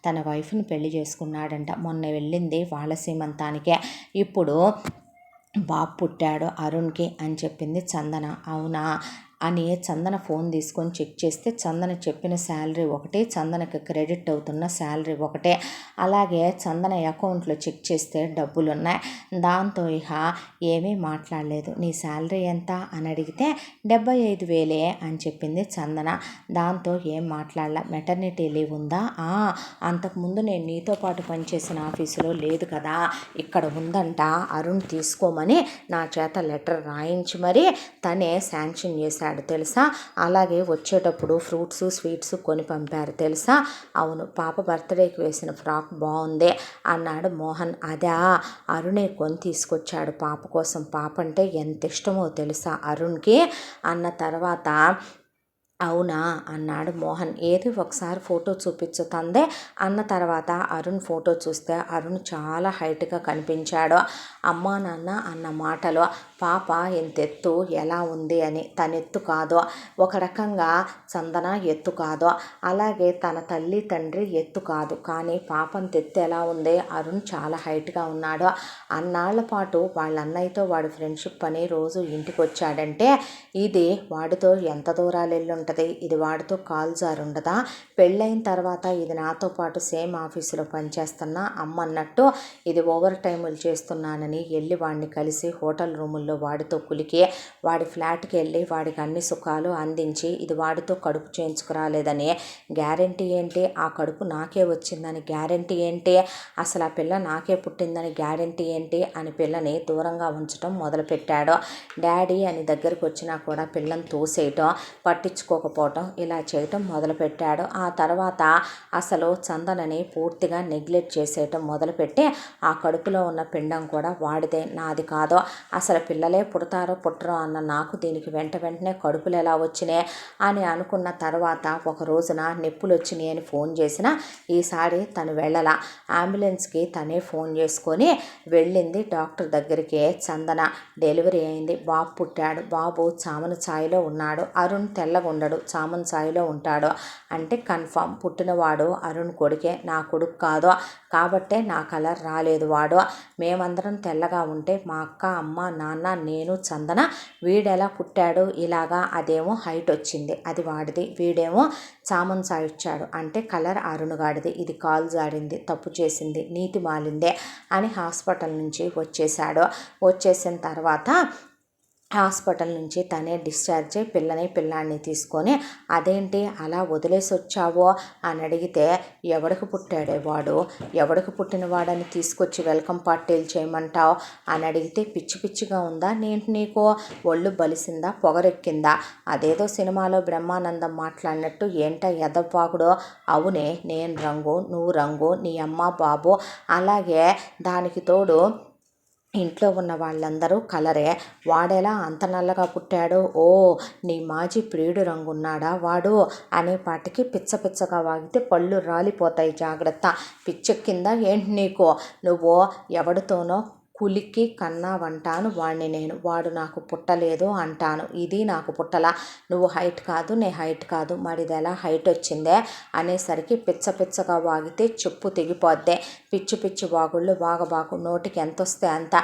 తన వైఫ్ని పెళ్లి చేసుకున్నాడంట. మొన్న వెళ్ళింది వాళ్ళ సీమంతానికే. ఇప్పుడు బాబు పుట్టాడు అరుణ్కి అని చెప్పింది చందన. అవునా అని చందన ఫోన్ తీసుకొని చెక్ చేస్తే చందన చెప్పిన శాలరీ ఒకటే, చందనకి క్రెడిట్ అవుతున్న శాలరీ ఒకటే. అలాగే చందన అకౌంట్లో చెక్ చేస్తే డబ్బులు ఉన్నాయి. దాంతో ఇక ఏమీ మాట్లాడలేదు. నీ శాలరీ ఎంత అని అడిగితే 75,000 అని చెప్పింది చందన. దాంతో ఏం మాట్లాడలే. మెటర్నిటీ లీవ్ ఉందా? అంతకుముందు నేను నీతో పాటు పనిచేసిన ఆఫీసులో లేదు కదా, ఇక్కడ ఉందంట. అరుణ్ తీసుకోమని నా చేత లెటర్ రాయించి మరి తనే శాంక్షన్ చేశాడు తెలుసా. అలాగే వచ్చేటప్పుడు ఫ్రూట్స్ స్వీట్స్ కొని పంపారు తెలుసా. అవును, పాప బర్త్డేకి వేసిన ఫ్రాక్ బాగుంది అన్నాడు మోహన్. అదా, అరుణే కొని తీసుకొచ్చాడు పాప కోసం. పాప అంటే ఎంత ఇష్టమో తెలుసా అరుణ్కి అన్న తర్వాత అవునా అన్నాడు మోహన్. ఏది ఒకసారి ఫోటో చూపించుతందే అన్న తర్వాత అరుణ్ ఫోటో చూస్తే అరుణ్ చాలా హైట్గా కనిపించాడు. అమ్మా నాన్న అన్న మాటలో పాప ఎంత ఎత్తు ఎలా ఉంది అని. తన ఎత్తు కాదు, ఒక రకంగా చందన ఎత్తు కాదు, అలాగే తన తల్లి తండ్రి ఎత్తు కాదు, కానీ పాపం ఎత్తు ఎలా ఉంది? అరుణ్ చాలా హైట్గా ఉన్నాడు. అన్నాళ్ల పాటు వాళ్ళ అన్నయ్యతో వాడు ఫ్రెండ్షిప్ అని రోజు ఇంటికి వచ్చాడంటే ఇది వాడితో ఎంత దూరాలు వెళ్ళి ఉంటుంది? ఇది వాడితో కాలు జారుండదా? పెళ్ళైన తర్వాత ఇది నాతో పాటు సేమ్ ఆఫీసులో పనిచేస్తున్నా అమ్మ అన్నట్టు ఇది ఓవర్ టైములు చేస్తున్నానని వెళ్ళి వాడిని కలిసి హోటల్ రూముల్లో వాడితో కులికి వాడి ఫ్లాట్కి వెళ్ళి వాడికి అన్ని సుఖాలు అందించి ఇది వాడితో కడుపు చేయించుకురాలేదని గ్యారెంటీ ఏంటి? ఆ కడుపు నాకే వచ్చిందని గ్యారెంటీ ఏంటి? అసలు ఆ పిల్ల నాకే పుట్టిందని గ్యారెంటీ ఏంటి అని పిల్లని దూరంగా ఉంచడం మొదలుపెట్టాడు. డాడీ అని దగ్గరికి వచ్చినా కూడా పిల్లని తోసేయటం, పట్టించుకోకపోవటం, ఇలా చేయటం మొదలుపెట్టాడు. ఆ తర్వాత అసలు చందనని పూర్తిగా నెగ్లెక్ట్ చేసేయటం మొదలుపెట్టి ఆ కడుపులో ఉన్న పిండం కూడా వాడిదే, నాది కాదు. అసలు పిల్లలే పుడతారో పుట్టరో అన్న నాకు దీనికి వెంటనే కడుపులు ఎలా వచ్చినాయి అని అనుకున్న తర్వాత ఒక రోజున నొప్పులు వచ్చినాయి అని ఫోన్ చేసిన ఈసారి తను వెళ్ళాల. అంబులెన్స్కి తనే ఫోన్ చేసుకొని వెళ్ళింది డాక్టర్ దగ్గరికి. చందన డెలివరీ అయింది, బాబు పుట్టాడు. బాబు చామన ఛాయలో ఉన్నాడు. అరుణ్ తెల్లగా ఉండడు, చామన ఛాయలో ఉంటాడు. అంటే కన్ఫామ్ పుట్టినవాడు అరుణ్ కొడుకే, నా కొడుకు కాదు. కాబట్టే నా కలర్ రాలేదు. వాడు మేమందరం తెల్లగా ఉంటే మా అక్క, అమ్మ, నాన్న, నేను, చందన వీడెలా పుట్టాడు ఇలాగా? అదేమో హైట్ వచ్చింది, అది వాడిది. వీడేమో చామన్ సాయి ఇచ్చాడు, అంటే కలర్ అరుణ్ గాడిది. ఇది కాలు జారింది, తప్పు చేసింది, నీతి మాలిందే అని హాస్పిటల్ నుంచి వచ్చేసాడు. వచ్చేసిన తర్వాత హాస్పిటల్ నుంచి తనే డిశ్చార్జ్ అయ్యి పిల్లాన్ని తీసుకొని అదేంటి అలా వదిలేసి వచ్చావో అని అడిగితే ఎవడికి పుట్టాడే వాడు, ఎవడికి పుట్టిన వాడని తీసుకొచ్చి వెల్కమ్ పార్టీలు చేయమంటావు అని అడిగితే పిచ్చి పిచ్చిగా ఉందా నేను నీకు? ఒళ్ళు బలిసిందా, పొగరెక్కిందా? అదేదో సినిమాలో బ్రహ్మానందం మాట్లాడినట్టు ఏంట ఎదవాగుడు? అవునే, నేను రంగు, నువ్వు రంగు, నీ అమ్మ బాబు, అలాగే దానికి తోడు ఇంట్లో ఉన్న వాళ్ళందరూ కలరే. వాడెలా అంత నల్లగా పుట్టాడు? ఓ, నీ మాజీ ప్రియుడు రంగున్నాడా వాడు అనేపాటికి పిచ్చగా వాగితే పళ్ళు రాలిపోతాయి, జాగ్రత్త. పిచ్చెక్కిందా ఏంటి నీకు? నువ్వు ఎవడితోనో కులికి కన్నావంటాను వాడిని నేను, వాడు నాకు పుట్టలేదు అంటాను. ఇది నాకు పుట్టలా. నువ్వు హైట్ కాదు, నే హైట్ కాదు, మరిది ఎలా హైట్ వచ్చిందే అనేసరికి పిచ్చగా వాగితే చెప్పు తెగిపోద్దే. పిచ్చి వాగుళ్ళు వాగబాకు, నోటికి ఎంత వస్తే అంత.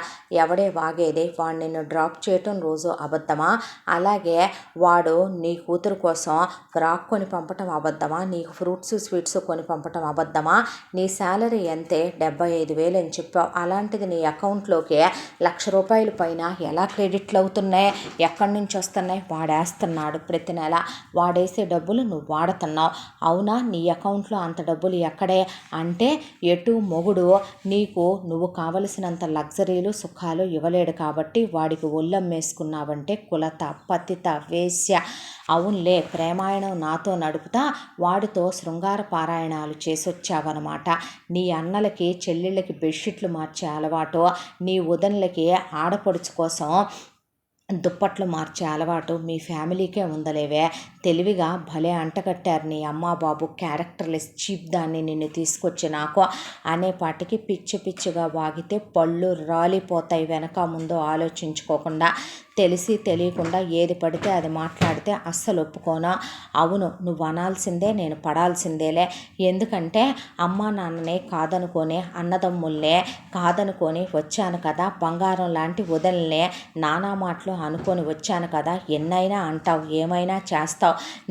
ఎవడే వాగేది? వాడు నిన్ను డ్రాప్ చేయటం రోజు అబద్ధమా? అలాగే వాడు నీ కూతురు కోసం ఫ్రాక్ కొని పంపటం అబద్ధమా? నీకు ఫ్రూట్స్ స్వీట్స్ కొని పంపటం అబద్ధమా? నీ శాలరీ ఎంతే? 75,000 అని చెప్పావు. అలాంటిది నీ అకౌంట్ అకౌంట్లోకి ₹1,00,000 పైన ఎలా క్రెడిట్లు అవుతున్నాయి, ఎక్కడి నుంచి వస్తున్నాయి, వాడేస్తున్నాడు ప్రతి నెల. వాడేసే డబ్బులు నువ్వు వాడుతున్నావు. అవునా, నీ అకౌంట్లో అంత డబ్బులు ఎక్కడే అంటే ఎటు మొగుడు నీకు నువ్వు కావలసినంత లగ్జరీలు సుఖాలు ఇవ్వలేడు కాబట్టి వాడికి ఒళ్ళమ్మేసుకున్నావంటే కులత, పతిత, వేశ్య. అవునులే, ప్రేమాయణం నాతో నడుపుతా వాడితో శృంగార పారాయణాలు చేసొచ్చావన్నమాట. నీ అన్నలకి చెల్లెళ్ళకి బెడ్షీట్లు మార్చే అలవాటు, నీ వదినలకి ఆడపడుచు కోసం దుప్పట్లు మార్చే అలవాటు మీ ఫ్యామిలీకే ఉందలేవే. తెలివిగా భలే అంటగట్టారు నీ అమ్మ బాబు, క్యారెక్టర్లెస్ చీప్ దాన్ని నిన్ను తీసుకొచ్చి నాకు అనేపాటికి పిచ్చి పిచ్చిగా వాగితే పళ్ళు రాలిపోతాయి. వెనక ముందు ఆలోచించుకోకుండా తెలిసి తెలియకుండా ఏది పడితే అది మాట్లాడితే అస్సలు ఒప్పుకోను. అవును, నువ్వు అనాల్సిందే, నేను పడాల్సిందేలే. ఎందుకంటే అమ్మా నాన్ననే కాదనుకొని, అన్నదమ్ముల్నే కాదనుకొని వచ్చాను కదా, బంగారం లాంటి వదలనే నానా మాటలు అనుకొని వచ్చాను కదా. ఎన్నైనా అంటావు, ఏమైనా చేస్తావు.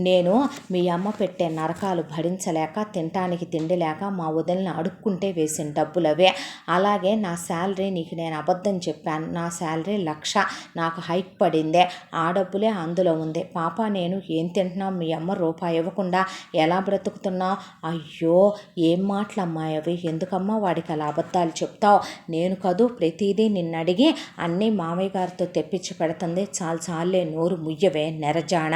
నేను మీ అమ్మ పెట్టే నరకాలు భరించలేక, తినటానికి తిండి లేక మా వదిలిని అడుక్కుంటే వేసిన డబ్బులవే. అలాగే నా శాలరీ నీకు నేను అబద్ధం చెప్పాను. నా శాలరీ 1,00,000 నాకు హైక్ పడిందే. ఆ డబ్బులే అందులో ఉంది. పాప నేను ఏం తింటున్నాం, మీ అమ్మ రూపాయి ఇవ్వకుండా ఎలా బ్రతుకుతున్నావు? అయ్యో, ఏం మాటలు అమ్మాయి అవి, ఎందుకమ్మా వాడికి అలా అబద్ధాలు చెప్తావు? నేను కదూ ప్రతిదీ నిన్ను అడిగి అన్నీ మామయ్య గారితో తెప్పించి పెడుతుంది. చాలే, నోరు ముయ్యవే నెరజాణ.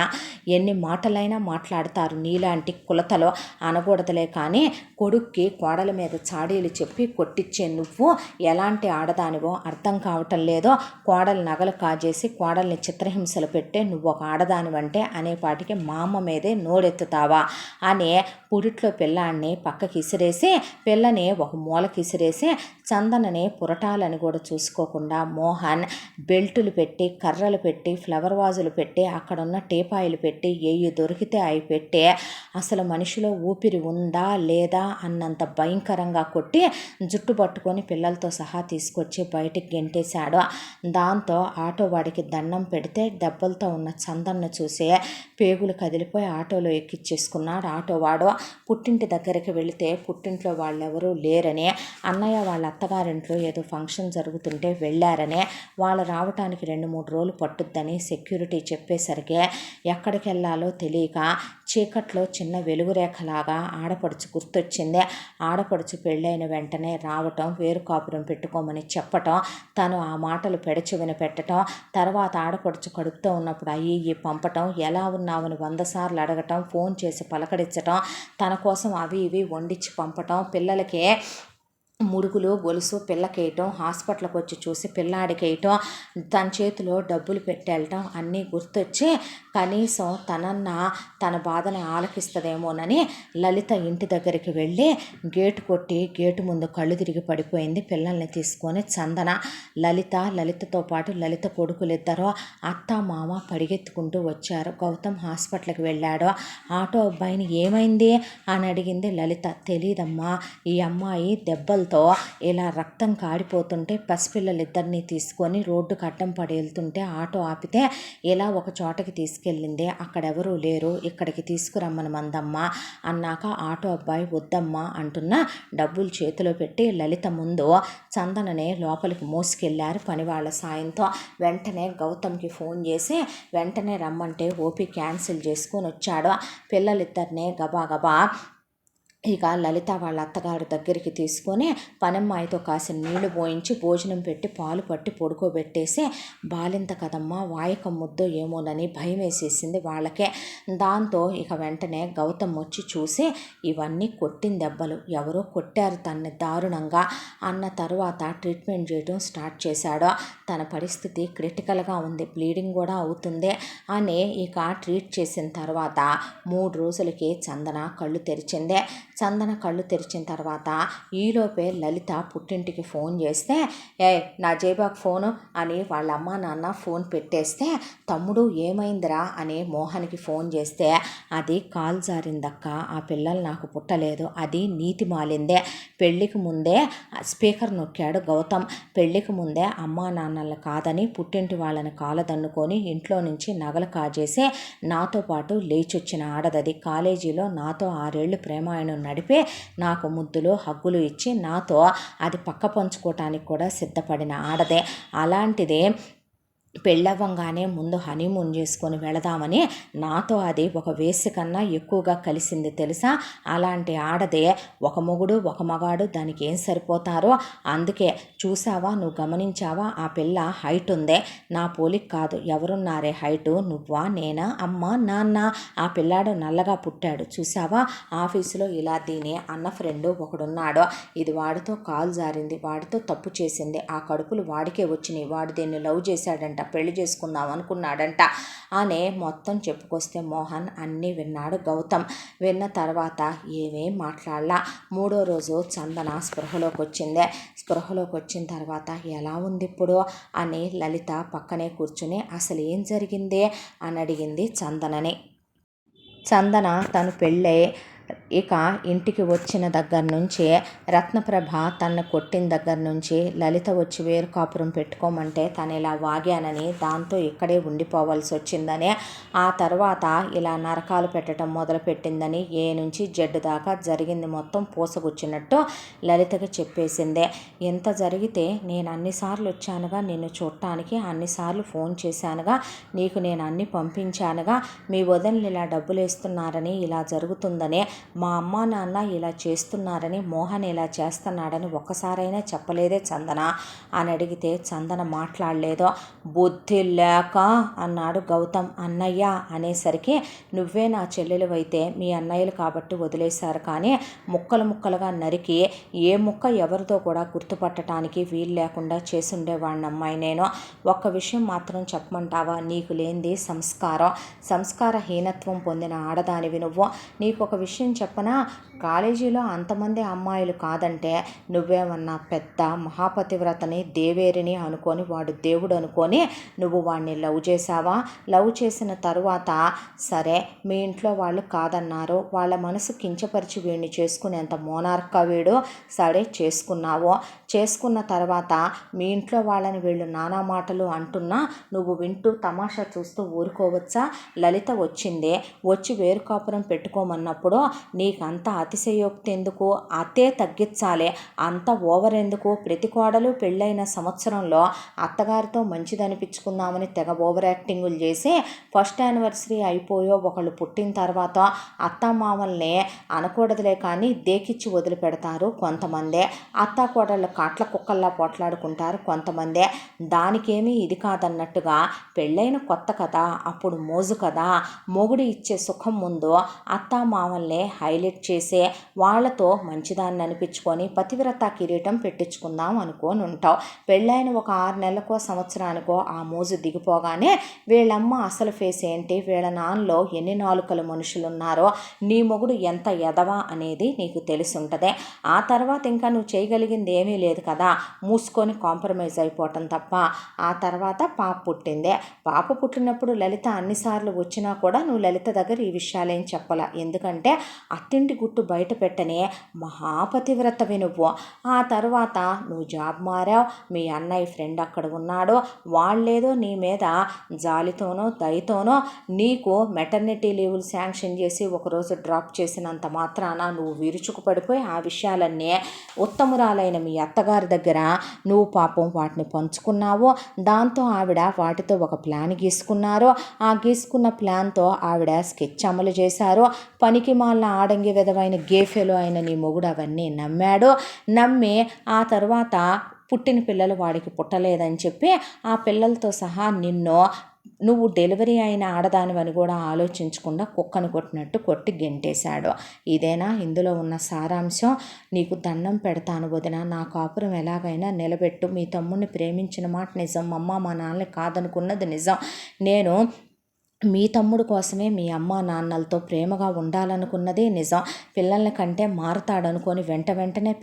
ఎన్ని మాటలైనా మాట్లాడతారు నీలాంటి కులతలో. అనకూడదులే కానీ కొడుక్కి కోడల మీద చాడీలు చెప్పి కొట్టించే నువ్వు ఎలాంటి ఆడదానివో అర్థం కావటం లేదో. కోడలు నగలు కాజేసి కోడల్ని చిత్రహింసలు పెట్టే నువ్వు ఒక ఆడదానివంటే అనేపాటికి మా అమ్మ మీదే నోడెత్తుతావా అనే పుడిట్లో పిల్లాన్ని పక్కకి ఇసిరేసి, పిల్లని ఒక మూలకి ఇసిరేసి, చందనని పురటాలని కూడా చూసుకోకుండా మోహన్ బెల్టులు పెట్టి, కర్రలు పెట్టి, ఫ్లవర్ వాజులు పెట్టి, అక్కడున్న టీపాయిలు పెట్టి, ఏవి దొరికితే అవి పెట్టి అసలు మనిషిలో ఊపిరి ఉందా లేదా అన్నంత భయంకరంగా కొట్టి జుట్టు పట్టుకొని పిల్లలతో సహా తీసుకొచ్చి బయటికి గెంటేశాడు. దాంతో ఆటో వాడికి దండం పెడితే దెబ్బలతో ఉన్న చందన్ను చూసి పేగులు కదిలిపోయి ఆటోలో ఎక్కిచ్చేసుకున్నాడు. ఆటో వాడు పుట్టింటి దగ్గరికి వెళితే పుట్టింట్లో వాళ్ళెవరూ లేరని, అన్నయ్య వాళ్ళ అత్తగారింట్లో ఏదో ఫంక్షన్ జరుగుతుంటే వెళ్ళారని, వాళ్ళు రావటానికి 2-3 రోజులు పట్టుద్దని సెక్యూరిటీ చెప్పేసరికి ఎక్కడికి వెళ్ళాలో తెలియక చీకట్లో చిన్న వెలుగురేఖలాగా ఆడపడుచు గుర్తొచ్చింది. ఆడపడుచు పెళ్ళైన వెంటనే రావటం, వేరు కాపురం పెట్టుకోమని చెప్పటం, తను ఆ మాటలు పెడచెవిన పెట్టడం, తర్వాత ఆడపడుచు కడుపుతో ఉన్నప్పుడు అయ్యి పంపటం, ఎలా ఉన్నావని 100 సార్లు అడగటం, ఫోన్ చేసి పలకరించటం, తన కోసం అవి ఇవి వండించి పంపటం, పిల్లలకి ముడుగులు గొలుసు పిల్లకేయటం, హాస్పిటల్కి వచ్చి చూసి పిల్లాడికేయటం, తన చేతిలో డబ్బులు పెట్టేయటం అన్నీ గుర్తొచ్చి కనీసం తన బాధని ఆలకిస్తుందేమోనని లలిత ఇంటి దగ్గరికి వెళ్ళి గేటు కొట్టి గేటు ముందు కళ్ళు తిరిగి పడిపోయింది. పిల్లల్ని తీసుకొని చందన, లలితతో పాటు లలిత కొడుకులిద్దరూ అత్త మామ పరిగెత్తుకుంటూ వచ్చారు. గౌతమ్ హాస్పిటల్కి వెళ్ళాడు. ఆటో అబ్బాయిని ఏమైంది అని అడిగింది లలిత. తెలీదమ్మా, ఈ అమ్మాయి దెబ్బలతో ఇలా రక్తం కారిపోతుంటే పసిపిల్లలిద్దరినీ తీసుకొని రోడ్డుకు అడ్డం పడి వెళ్తుంటే ఆటో ఆపితే ఇలా ఒక చోటకి తీసుకెళ్ళింది. అక్కడెవరూ లేరు, ఇక్కడికి తీసుకురమ్మని మందమ్మ అన్నాక ఆటో అబ్బాయి వద్దమ్మా అంటున్నా డబ్బులు చేతిలో పెట్టి లలిత ముందు చందననే లోపలికి మోసుకెళ్లారు పనివాళ్ల సాయంతో. వెంటనే గౌతమ్కి ఫోన్ చేసి వెంటనే రమ్మంటే ఓపీ క్యాన్సిల్ చేసుకొని వచ్చాడు. పిల్లలిద్దరినే గబాగబా ఇక లలిత వాళ్ళ అత్తగారు దగ్గరికి తీసుకొని పనమ్మాయితో కాసిన నీళ్లు పోయించి భోజనం పెట్టి పాలు పట్టి పడుకోబెట్టేసి, బాలింత కదమ్మా వాయక ముద్దో ఏమోనని భయం వేసేసింది వాళ్ళకే. దాంతో ఇక వెంటనే గౌతమ్ వచ్చి చూసి ఇవన్నీ కొట్టిన దెబ్బలు, ఎవరో కొట్టారు తన్ని దారుణంగా అన్న తర్వాత ట్రీట్మెంట్ చేయడం స్టార్ట్ చేశాడు. తన పరిస్థితి క్రిటికల్గా ఉంది, బ్లీడింగ్ కూడా అవుతుంది అని ఇక ట్రీట్ చేసిన తర్వాత 3 రోజులకి చందన కళ్ళు తెరిచింది. చందన కళ్ళు తెరిచిన తర్వాత ఈలోపే లలిత పుట్టింటికి ఫోన్ చేస్తే, నా జేబాకు ఫోను అని వాళ్ళ అమ్మ నాన్న ఫోన్ పెట్టేస్తే, తమ్ముడు ఏమైందిరా అని మోహన్కి ఫోన్ చేస్తే, అది కాల్ జారిందక్క, ఆ పిల్లలు నాకు పుట్టలేదు, అది నీతి మాలిందే. పెళ్ళికి ముందే స్పీకర్ నొక్కాడు గౌతమ్. పెళ్ళికి ముందే అమ్మా నాన్నలు కాదని పుట్టింటి వాళ్ళని కాలదన్నుకొని ఇంట్లో నుంచి నగలు కాజేసి నాతో పాటు లేచొచ్చిన ఆడదది. కాలేజీలో నాతో 6 ఏళ్ళు ప్రేమాయణం నడిపి నాకు ముద్దులు హగ్గులు ఇచ్చి నాతో అది పక్క పంచుకోవటానికి కూడా సిద్ధపడిన ఆడదే. అలాంటిదే పెళ్ళవ్వంగానే ముందు హనీమూన్ చేసుకొని వెళదామని నాతో అది ఒక వేసి కన్నా ఎక్కువగా కలిసింది తెలుసా. అలాంటి ఆడదే ఒక మొగుడు ఒక మగాడు దానికి ఏం సరిపోతారో. అందుకే చూసావా, నువ్వు గమనించావా, ఆ పిల్ల హైట్ ఉందే, నా పోలిక కాదు. ఎవరున్నారే హైటు, నువ్వా నేనా, అమ్మ నాన్న. ఆ పిల్లాడు నల్లగా పుట్టాడు చూసావా. ఆఫీసులో ఇలా దీని అన్న ఫ్రెండు ఒకడున్నాడు, ఇది వాడితో కాలు జారింది, వాడితో తప్పు చేసింది, ఆ కడుపులు వాడికే వచ్చినాయి, వాడు దీన్ని లవ్ చేశాడంట, పెళ్లి చేసుకుందాం అనుకున్నాడంట అనే మొత్తం చెప్పుకొస్తే మోహన్ అన్నీ విన్నాడు గౌతమ్. విన్న తర్వాత ఏమేం మాట్లాడలా. 3వ రోజు చందన స్పృహలోకి వచ్చిందే. స్పృహలోకి వచ్చిన తర్వాత ఎలా ఉంది ఇప్పుడు అని లలిత పక్కనే కూర్చుని అసలు ఏం జరిగిందే అని అడిగింది చందనని. చందన తను పెళ్ళై ఇక ఇంటికి వచ్చిన దగ్గర నుంచి, రత్నప్రభ తన్ను కొట్టిన దగ్గర నుంచి, లలిత వచ్చి వేరు కాపురం పెట్టుకోమంటే తను ఇలా వాగానని, దాంతో ఇక్కడే ఉండిపోవాల్సి వచ్చిందని, ఆ తర్వాత ఇలా నరకాలు పెట్టడం మొదలుపెట్టిందని, ఏ నుంచి జడ్డు దాకా జరిగింది మొత్తం పూసగుచ్చినట్టు లలితకి చెప్పేసిందే. ఎంత జరిగితే నేను అన్నిసార్లు వచ్చానుగా నిన్ను చూడటానికి, అన్నిసార్లు ఫోన్ చేశానుగా, నీకు నేను అన్ని పంపించానుగా, మీ వదినలు ఇలా డబ్బులు వేస్తున్నారని, ఇలా జరుగుతుందని, మా అమ్మ నాన్న ఇలా చేస్తున్నారని, మోహన్ ఇలా చేస్తున్నాడని ఒక్కసారైనా చెప్పలేదే చందన అని అడిగితే చందన మాట్లాడలేదో. బుద్ధి లేక అన్నాడు గౌతమ్. అన్నయ్య అనేసరికి నువ్వే నా చెల్లెలువైతే మీ అన్నయ్యలు కాబట్టి వదిలేశారు, కానీ ముక్కలు ముక్కలుగా నరికి ఏ ముక్క ఎవరితో కూడా గుర్తుపట్టడానికి వీలు లేకుండా చేసుండేవాడిని అమ్మాయి నేను. ఒక్క విషయం మాత్రం చెప్పమంటావా, నీకు లేనిది సంస్కారం, సంస్కారహీనత్వం పొందిన ఆడదానివి నువ్వు. నీకు ఒక విషయం చెప్పనా, కాలేజీలో అంతమంది అమ్మాయిలు కాదంటే నువ్వేమన్నా పెద్ద మహాపతివ్రతని దేవేరిని అనుకొని, వాడు దేవుడు అనుకొని నువ్వు వాడిని లవ్ చేసావా. లవ్ చేసిన తరువాత సరే మీ ఇంట్లో వాళ్ళు కాదన్నారు, వాళ్ళ మనసు కించపరిచి వీడిని చేసుకునేంత మోనార్క వీడు, సరే చేసుకున్నావు. చేసుకున్న తర్వాత మీ ఇంట్లో వాళ్ళని వీళ్ళు నానా మాటలు అంటున్నా నువ్వు వింటూ తమాషా చూస్తూ ఊరుకోవచ్చా. లలిత వచ్చిందే, వచ్చి వేరు కాపురం పెట్టుకోమన్నప్పుడు నీకంత అతిశయోక్తి ఎందుకు, అతే తగ్గించాలి, అంత ఓవర్ ఎందుకు. ప్రతి కోడలు పెళ్ళైన సంవత్సరంలో అత్తగారితో మంచిదనిపించుకుందామని తెగ ఓవర్ యాక్టింగులు చేసి ఫస్ట్ యానివర్సరీ అయిపోయో ఒకళ్ళు పుట్టిన తర్వాత అత్తామామల్ని అనకూడదులే కానీ దేకిచ్చి వదిలిపెడతారు కొంతమందే, అత్తా కోడళ్ళు కాట్ల కుక్కల్లా పోట్లాడుకుంటారు కొంతమందే. దానికేమీ ఇది కాదన్నట్టుగా పెళ్ళైన కొత్త కదా, అప్పుడు మోజు కదా, మొగుడు ఇచ్చే సుఖం ముందు అత్తామామల్ని హైలైట్ చేసి వాళ్లతో మంచిదాన్ని అనిపించుకొని పతివ్రత కిరీటం పెట్టించుకుందాం అనుకొని ఉంటావు. పెళ్ళైన ఒక 6 నెలలకో సంవత్సరానికో ఆ మోజు దిగిపోగానే వీళ్ళమ్మ అసలు ఫేస్ ఏంటి, వీళ్ళ నాన్నలో ఎన్ని నాలుకల మనుషులు ఉన్నారో, నీ మొగుడు ఎంత ఎదవా అనేది నీకు తెలిసి ఉంటుంది. ఆ తర్వాత ఇంకా నువ్వు చేయగలిగింది ఏమీ లేదు కదా, మూసుకొని కాంప్రమైజ్ అయిపోవటం తప్ప. ఆ తర్వాత పాప పుట్టిందే. పాప పుట్టినప్పుడు లలిత అన్నిసార్లు వచ్చినా కూడా నువ్వు లలిత దగ్గర ఈ విషయాలేం చెప్పాల. ఎందుకంటే అత్తింటి గుట్టు బయట పెట్టనే మహాపతివ్రతవి నువ్వు. ఆ తర్వాత నువ్వు జాబ్ మారావు, మీ అన్నయ్య ఫ్రెండ్ అక్కడ ఉన్నాడు, వాళ్ళేదో నీ మీద జాలితోనో దయతోనో నీకు మెటర్నిటీ లీవులు శాంక్షన్ చేసి ఒకరోజు డ్రాప్ చేసినంత మాత్రాన నువ్వు విరుచుకు పడిపోయి ఆ విషయాలన్నీ ఉత్తమురాలైన మీ అత్తగారి దగ్గర నువ్వు పాపం వాటిని పంచుకున్నావు. దాంతో ఆవిడ వాటితో ఒక ప్లాన్ గీసుకున్నారు. ఆ గీసుకున్న ప్లాన్తో ఆవిడ స్కెచ్ అమలు చేశారు. పనికి మాలిన ఆడంగి విధమైన గేఫెలో అయిన నీ మొగుడు అవన్నీ నమ్మాడు. నమ్మి ఆ తర్వాత పుట్టిన పిల్లలు వాడికి పుట్టలేదని చెప్పి ఆ పిల్లలతో సహా నువ్వు డెలివరీ అయిన ఆడదానివని కూడా ఆలోచించకుండా కుక్కను కొట్టినట్టు కొట్టి గెంటేశాడు. ఇదేనా ఇందులో ఉన్న సారాంశం? నీకు దండం పెడతాను వదిన, నా కాపురం ఎలాగైనా నిలబెట్టు. మీ తమ్ముడిని ప్రేమించిన మాట నిజం, అమ్మ మా నాన్నని కాదనుకున్నది నిజం. నేను మీ తమ్ముడు కోసమే మీ అమ్మ నాన్నలతో ప్రేమగా ఉండాలనుకున్నదే నిజం. పిల్లల్ని కంటే మారతాడనుకొని వెంటనే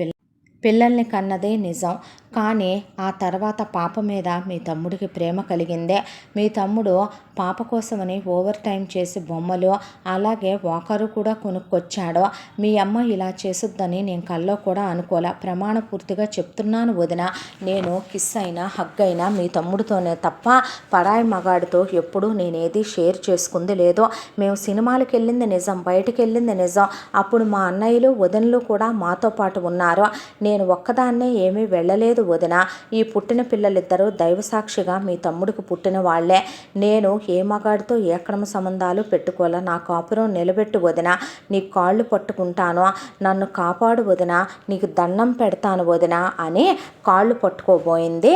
పిల్లల్ని కన్నదే నిజం. కానీ ఆ తర్వాత పాప మీద మీ తమ్ముడికి ప్రేమ కలిగిందే. మీ తమ్ముడు పాప కోసమని ఓవర్ టైం చేసి బొమ్మలు అలాగే వాకరు కూడా కొనుక్కొచ్చాడు. మీ అమ్మ ఇలా చేసుద్దని నేను కల్లో కూడా అనుకోలే. ప్రమాణపూర్తిగా చెప్తున్నాను వదిన, నేను కిస్ అయినా హగ్ అయినా మీ తమ్ముడితోనే తప్ప పరాయి మగాడితో ఎప్పుడూ నేనేది షేర్ చేసుకుంది లేదు. మేము సినిమాలకు వెళ్ళింది నిజం, బయటికి వెళ్ళింది నిజం. అప్పుడు మా అన్నయ్యలు వదినలు కూడా మాతో పాటు ఉన్నారు. నేను ఒక్కదాన్నే ఏమీ వెళ్ళలేదు వదిన. ఈ పుట్టిన పిల్లలిద్దరూ దైవసాక్షిగా మీ తమ్ముడికి పుట్టిన వాళ్లే. నేను ఏ మగాడితో ఏ అక్రమ సంబంధాలు పెట్టుకోలే. నా కాపురం నిలబెట్టు వదిన, నీ కాళ్ళు పట్టుకుంటాను, నన్ను కాపాడు వదిన, నీకు దండం పెడతాను వదిన అని కాళ్ళు పట్టుకోబోయింది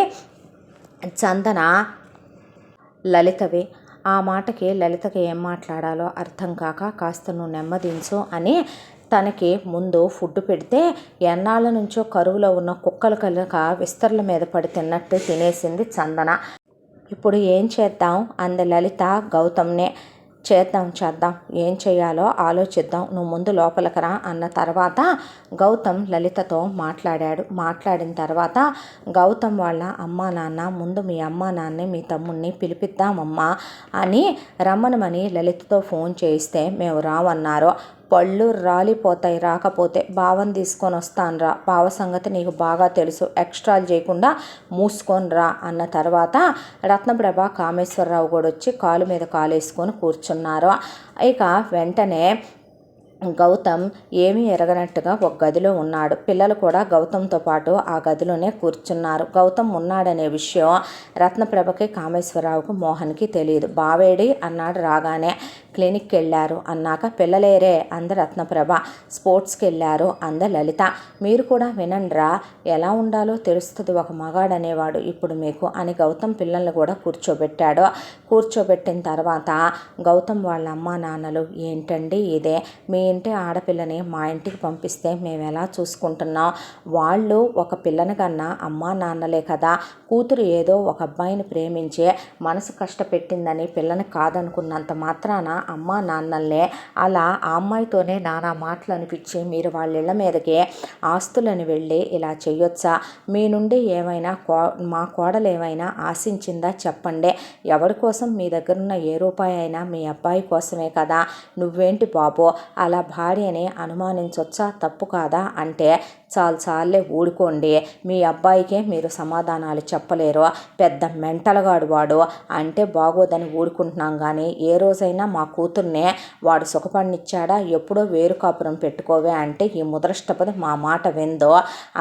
చందన లలితవి. ఆ మాటకి లలితకి ఏం మాట్లాడాలో అర్థం కాక కాస్త నువ్వు నెమ్మదించు అని తనకి ముందు ఫుడ్ పెడితే ఎన్నాళ్ళ నుంచో కరువులో ఉన్న కుక్కలు కనుక విస్తరల మీద పడి తిన్నట్టు తినేసింది చందన. ఇప్పుడు ఏం చేద్దాం అంది లలిత గౌతమ్నే. చేద్దాం ఏం చేయాలో ఆలోచిద్దాం, నువ్వు ముందు లోపలికి రా అన్న తర్వాత గౌతమ్ లలితతో మాట్లాడిన తర్వాత గౌతమ్ వాళ్ళ అమ్మా నాన్న ముందు మీ అమ్మా నాన్నే మీ తమ్ముడిని పిలిపిద్దామమ్మా అని రమ్మనమని లలితతో ఫోన్ చేయిస్తే మేము రావన్నారు. పళ్ళు రాలిపోతాయి రాకపోతే, బావని తీసుకొని వస్తాను రా, బావ సంగతి నీకు బాగా తెలుసు, ఎక్స్ట్రాలు చేయకుండా మూసుకొని రా అన్న తర్వాత రత్నప్రభ కామేశ్వరరావు కూడా వచ్చి కాలు మీద కాలు వేసుకొని కూర్చున్నారు. ఇక వెంటనే గౌతమ్ ఏమీ ఎరగనట్టుగా ఒక గదిలో ఉన్నాడు. పిల్లలు కూడా గౌతమ్తో పాటు ఆ గదిలోనే కూర్చున్నారు. గౌతమ్ ఉన్నాడనే విషయం రత్నప్రభకి కామేశ్వరరావుకు మోహన్కి తెలియదు. బావేడి అన్నాడు రాగానే. క్లినిక్కి వెళ్ళారు అన్నాక పిల్లలేరే అంది రత్నప్రభ. స్పోర్ట్స్కి వెళ్ళారు అంది లలిత. మీరు కూడా వినండ్రా, ఎలా ఉండాలో తెలుస్తుంది ఒక మగాడనేవాడు ఇప్పుడు మీకు అని గౌతమ్ పిల్లల్ని కూడా కూర్చోబెట్టాడు. కూర్చోబెట్టిన తర్వాత గౌతమ్ వాళ్ళ అమ్మా నాన్నలు ఏంటండి ఇదే, మీ ఇంటి ఆడపిల్లని మా ఇంటికి పంపిస్తే మేము ఎలా చూసుకుంటున్నాం, వాళ్ళు ఒక పిల్లని కన్నా అమ్మా నాన్నలే కదా, కూతురు ఏదో ఒక అబ్బాయిని ప్రేమించే మనసు కష్టపెట్టిందని పిల్లని కాదనుకున్నంత మాత్రాన అమ్మా నాన్నల్నే అలా ఆ అమ్మాయితోనే నానా మాటలు అనిపించి మీరు వాళ్ళ ఇళ్ళ మీదకి ఆస్తులని వెళ్ళి ఇలా చేయొచ్చా, మీ నుండి ఏమైనా మా కోడలు ఏమైనా ఆశించిందా చెప్పండి, ఎవరి కోసం మీ దగ్గరున్న ఏ రూపాయి అయినా మీ అబ్బాయి కోసమే కదా, నువ్వేంటి బాబో అలా భార్యని అనుమానించొచ్చా, తప్పు కాదా అంటే చాలే ఊడుకోండి, మీ అబ్బాయికే మీరు సమాధానాలు చెప్పలేరు, పెద్ద మెంటలగాడు వాడు అంటే బాగోదని ఊడుకుంటున్నాం కానీ ఏ రోజైనా మా కూతుర్నే వాడు సుఖపడినిచ్చాడా, ఎప్పుడో వేరు కాపురం పెట్టుకోవే అంటే ఈ ముదరష్టపది మా మాట విందో,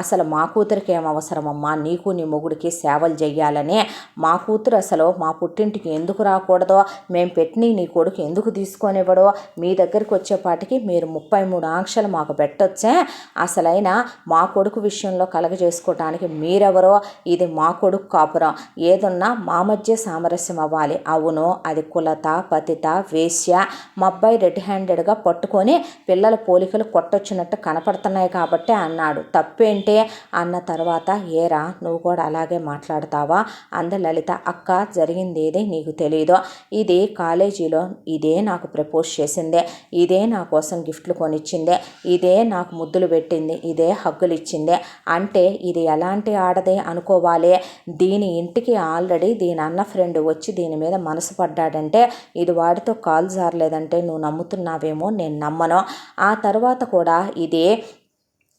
అసలు మా కూతురికి ఏం అవసరమమ్మా, నీకు నీ మొగుడికి సేవలు చెయ్యాలని, మా కూతురు అసలు మా పుట్టింటికి ఎందుకు రాకూడదో, మేము పెట్టిన నీ కొడుకు ఎందుకు తీసుకొనివ్వడో, మీ దగ్గరికి వచ్చేపాటికి మీరు 33 ఆంక్షలు మాకు పెట్టొచ్చే, అసలైన మా కొడుకు విషయంలో కలగజేసుకోవటానికి మీరెవరో, ఇది మా కొడుకు కాపురం, ఏదున్నా మా మధ్య సామరస్యం అవ్వాలి, అవును అది కులత పతిత వేశ్య, మా అబ్బాయి రెడ్ హ్యాండెడ్గా పట్టుకొని పిల్లల పోలికలు కొట్టొచ్చినట్టు కనపడుతున్నాయి కాబట్టి అన్నాడు, తప్పేంటే అన్న తర్వాత ఏరా నువ్వు కూడా అలాగే మాట్లాడతావా అంద లలిత. అక్క జరిగింది ఏది నీకు తెలీదు, ఇది కాలేజీలో ఇదే నాకు ప్రపోజ్ చేసిందే, ఇదే నా కోసం గిఫ్ట్లు కొనిచ్చిందే, ఇదే నాకు ముద్దులు పెట్టింది, ఇదే హగ్గులు ఇచ్చిందే, అంటే ఇది ఎలాంటి ఆడదే అనుకోవాలి, దీని ఇంటికి ఆల్రెడీ దీని అన్న ఫ్రెండ్ వచ్చి దీని మీద మనసు పడ్డాడంటే ఇది వాడితో కాలు జారలేదంటే నువ్వు నమ్ముతున్నావేమో, నేను నమ్మను. ఆ తర్వాత కూడా ఇది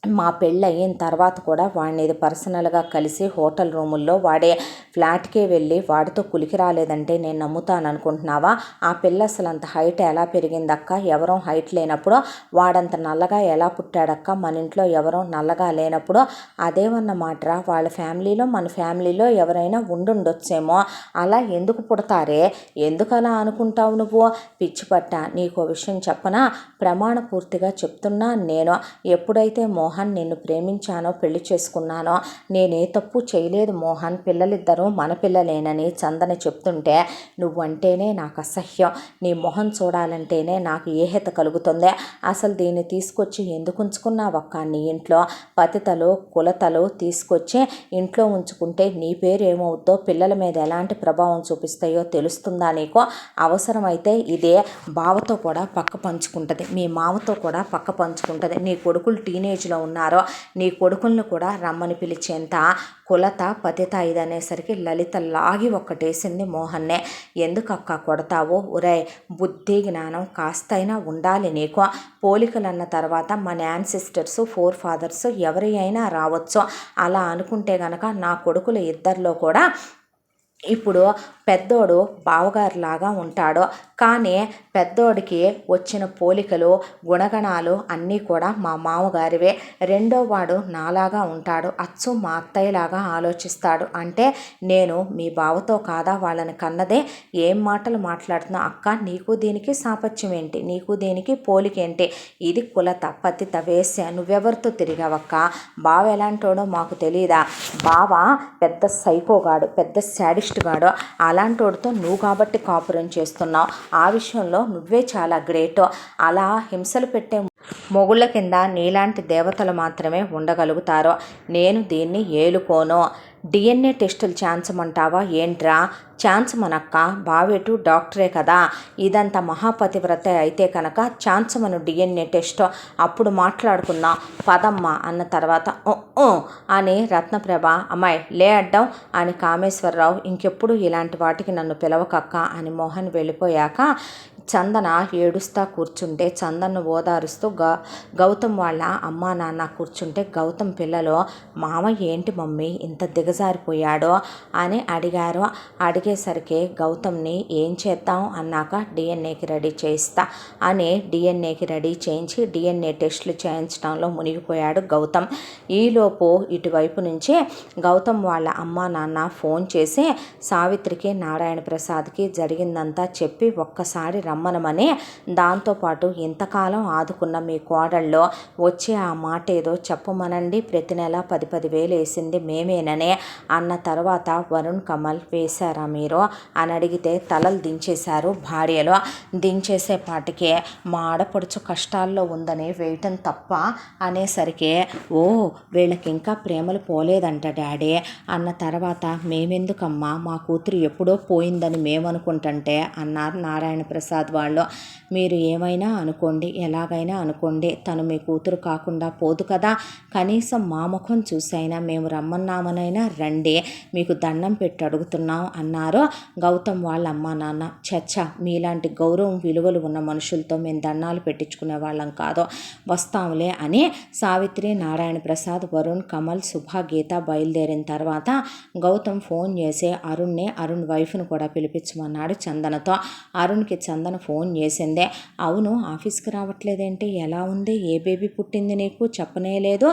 మా పెళ్ళి అయిన తర్వాత కూడా వాడిని ఇది పర్సనల్గా కలిసి హోటల్ రూముల్లో వాడే ఫ్లాట్కే వెళ్ళి వాడితో కులికి రాలేదంటే నేను నమ్ముతాను అనుకుంటున్నావా, ఆ పిల్ల అసలు అంత హైట్ ఎలా పెరిగిందక్క, ఎవరో హైట్ లేనప్పుడు వాడంత నల్లగా ఎలా పుట్టాడక్క, మన ఇంట్లో ఎవరో నల్లగా లేనప్పుడు, అదేమన్నమాటరా వాళ్ళ ఫ్యామిలీలో మన ఫ్యామిలీలో ఎవరైనా ఉండుండొచ్చేమో, అలా ఎందుకు పుడతారే, ఎందుకు అలా అనుకుంటావు నువ్వు, పిచ్చి పట్ట, నీకో విషయం చెప్పనా, ప్రమాణపూర్తిగా చెప్తున్నా నేను, ఎప్పుడైతే మోహన్ నిన్ను ప్రేమించానో పెళ్లి చేసుకున్నానో నేనే తప్పు చేయలేదు మోహన్, పిల్లలిద్దరూ మన పిల్లలేనని చందన చెప్తుంటే నువ్వంటేనే నాకు అసహ్యం, నీ మొహం చూడాలంటేనే నాకు ఏహత కలుగుతుంది, అసలు దీన్ని తీసుకొచ్చి ఎందుకు ఉంచుకున్నావక్క నీ ఇంట్లో, పతితలు కులతలు తీసుకొచ్చి ఇంట్లో ఉంచుకుంటే నీ పేరు ఏమవుద్దో, పిల్లల మీద ఎలాంటి ప్రభావం చూపిస్తాయో తెలుస్తుందా నీకు, అవసరమైతే ఇదే బావతో కూడా పక్క పంచుకుంటుంది, మీ మామతో కూడా పక్క పంచుకుంటుంది, నీ కొడుకులు టీనేజ్లో స్టేజ్లో ఉన్నారో నీ కొడుకులను కూడా రమ్మని పిలిచేంత కులత పతిత ఇదనేసరికి లలిత లాగి ఒక్కటేసింది మోహన్నే. ఎందుకక్క కొడతావో? ఒరే, బుద్ధి జ్ఞానం కాస్తైనా ఉండాలి నీకు. పోలికలన్న తర్వాత మన యాన్సిస్టర్స్ 4 ఫాదర్స్ ఎవరి అయినా రావచ్చు. అలా అనుకుంటే గనక నా కొడుకుల ఇద్దరిలో కూడా ఇప్పుడు పెద్దోడు బావగారిలాగా ఉంటాడు, కానీ పెద్దోడికి వచ్చిన పోలికలు గుణగణాలు అన్నీ కూడా మా మామగారివే. రెండో వాడు నాలాగా ఉంటాడు, అచ్చు మా అత్తయ్యలాగా ఆలోచిస్తాడు. అంటే నేను మీ బావతో కాదా వాళ్ళని కన్నదే? ఏం మాటలు మాట్లాడుతున్నా అక్క? నీకు దీనికి సాపత్యం ఏంటి? నీకు దీనికి పోలికేంటి? ఇది కులత పతిత వేశ్య. నువ్వెవరితో తిరిగావక్క? బావ ఎలాంటోడో మాకు తెలియదా? బావ పెద్ద సైకోగాడు, పెద్ద శాడిస్ట్ గాడు. అలాంటోడితో నువ్వు కాబట్టి కాపురం చేస్తున్నావు. ఆ విషయంలో నువ్వే చాలా గ్రేట్. అలా హింసలు పెట్టే మొగుళ్ళ కింద నీలాంటి దేవతలు మాత్రమే ఉండగలుగుతారు. నేను దీన్ని ఏలుకోను. డిఎన్ఏ టెస్టులు ఛాన్సమంటావా ఏంట్రా? ఛాన్సమనక్క, బావేటు డాక్టరే కదా. ఇదంతా మహాపతివ్రత అయితే కనుక ఛాన్సమను డిఎన్ఏ టెస్ట్, అప్పుడు మాట్లాడుకుందాం పదమ్మ అన్న తర్వాత అని రత్నప్రభ అమ్మాయి లే అడ్డం అని కామేశ్వరరావు ఇంకెప్పుడు ఇలాంటి వాటికి నన్ను పిలవకక్క అని మోహన్ వెళ్ళిపోయాక చందన ఏడుస్తా కూర్చుంటే చందన్ను ఓదారుస్తూ గౌతమ్ వాళ్ళ అమ్మా నాన్న కూర్చుంటే గౌతమ్ పిల్లలు మామ ఏంటి మమ్మీ ఇంత దిగజారిపోయాడో అని అడిగారు. అడిగేసరికి గౌతమ్ని ఏం చేద్దాం అన్నాక డిఎన్ఏకి రెడీ చేయిస్తా అని డిఎన్ఏకి రెడీ చేయించి డిఎన్ఏ టెస్టులు చేయించడంలో మునిగిపోయాడు గౌతమ్. ఈలోపు ఇటువైపు నుంచి గౌతమ్ వాళ్ళ అమ్మా నాన్న ఫోన్ చేసి సావిత్రికి నారాయణ ప్రసాద్కి జరిగిందంతా చెప్పి ఒక్కసారి రమ్మనమని, దాంతోపాటు ఇంతకాలం ఆదుకున్న మీ కోడల్లో వచ్చే ఆ మాట ఏదో చెప్పమనండి, ప్రతి నెల 10,000 వేసింది మేమేననే అన్న తర్వాత వరుణ్ కమల్ వేశారా మీరు అని అడిగితే తలలు దించేశారు భార్యలో. దించేసేపాటికే మా ఆడపడుచు కష్టాల్లో ఉందని వేయటం తప్ప అనేసరికి ఓ వీళ్ళకి ఇంకా ప్రేమలు పోలేదంట డాడీ అన్న తర్వాత మేమెందుకమ్మా, మా కూతురు ఎప్పుడో పోయిందని మేమనుకుంటుంటే అన్నారు నారాయణ ప్రసాద్ వాళ్ళు. మీరు ఏమైనా అనుకోండి, ఎలాగైనా అనుకోండి, తను మీ కూతురు కాకుండా పోదు కదా. కనీసం మా ముఖం చూసైనా మేము రమ్మన్నామనైనా రండి, మీకు దండం పెట్టి అడుగుతున్నాం అన్నారు గౌతమ్ వాళ్ళ అమ్మా నాన్న. చచ్చ, మీలాంటి గౌరవం విలువలు ఉన్న మనుషులతో మేము దండాలు పెట్టించుకునే వాళ్ళం కాదు, వస్తాంలే అని సావిత్రి, నారాయణ ప్రసాద్, వరుణ్, కమల్, శుభ, గీత బయలుదేరిన తర్వాత గౌతమ్ ఫోన్ చేసి అరుణ్ వైఫ్ను కూడా పిలిపించమన్నాడు చందనతో. అరుణ్కి చందన ఫోన్ చేసిందే. అవును, ఆఫీస్కి రావట్లేదేంటి? ఎలా ఉంది? ఏ బేబీ పుట్టింది నీకు? చెప్పనే లేదు.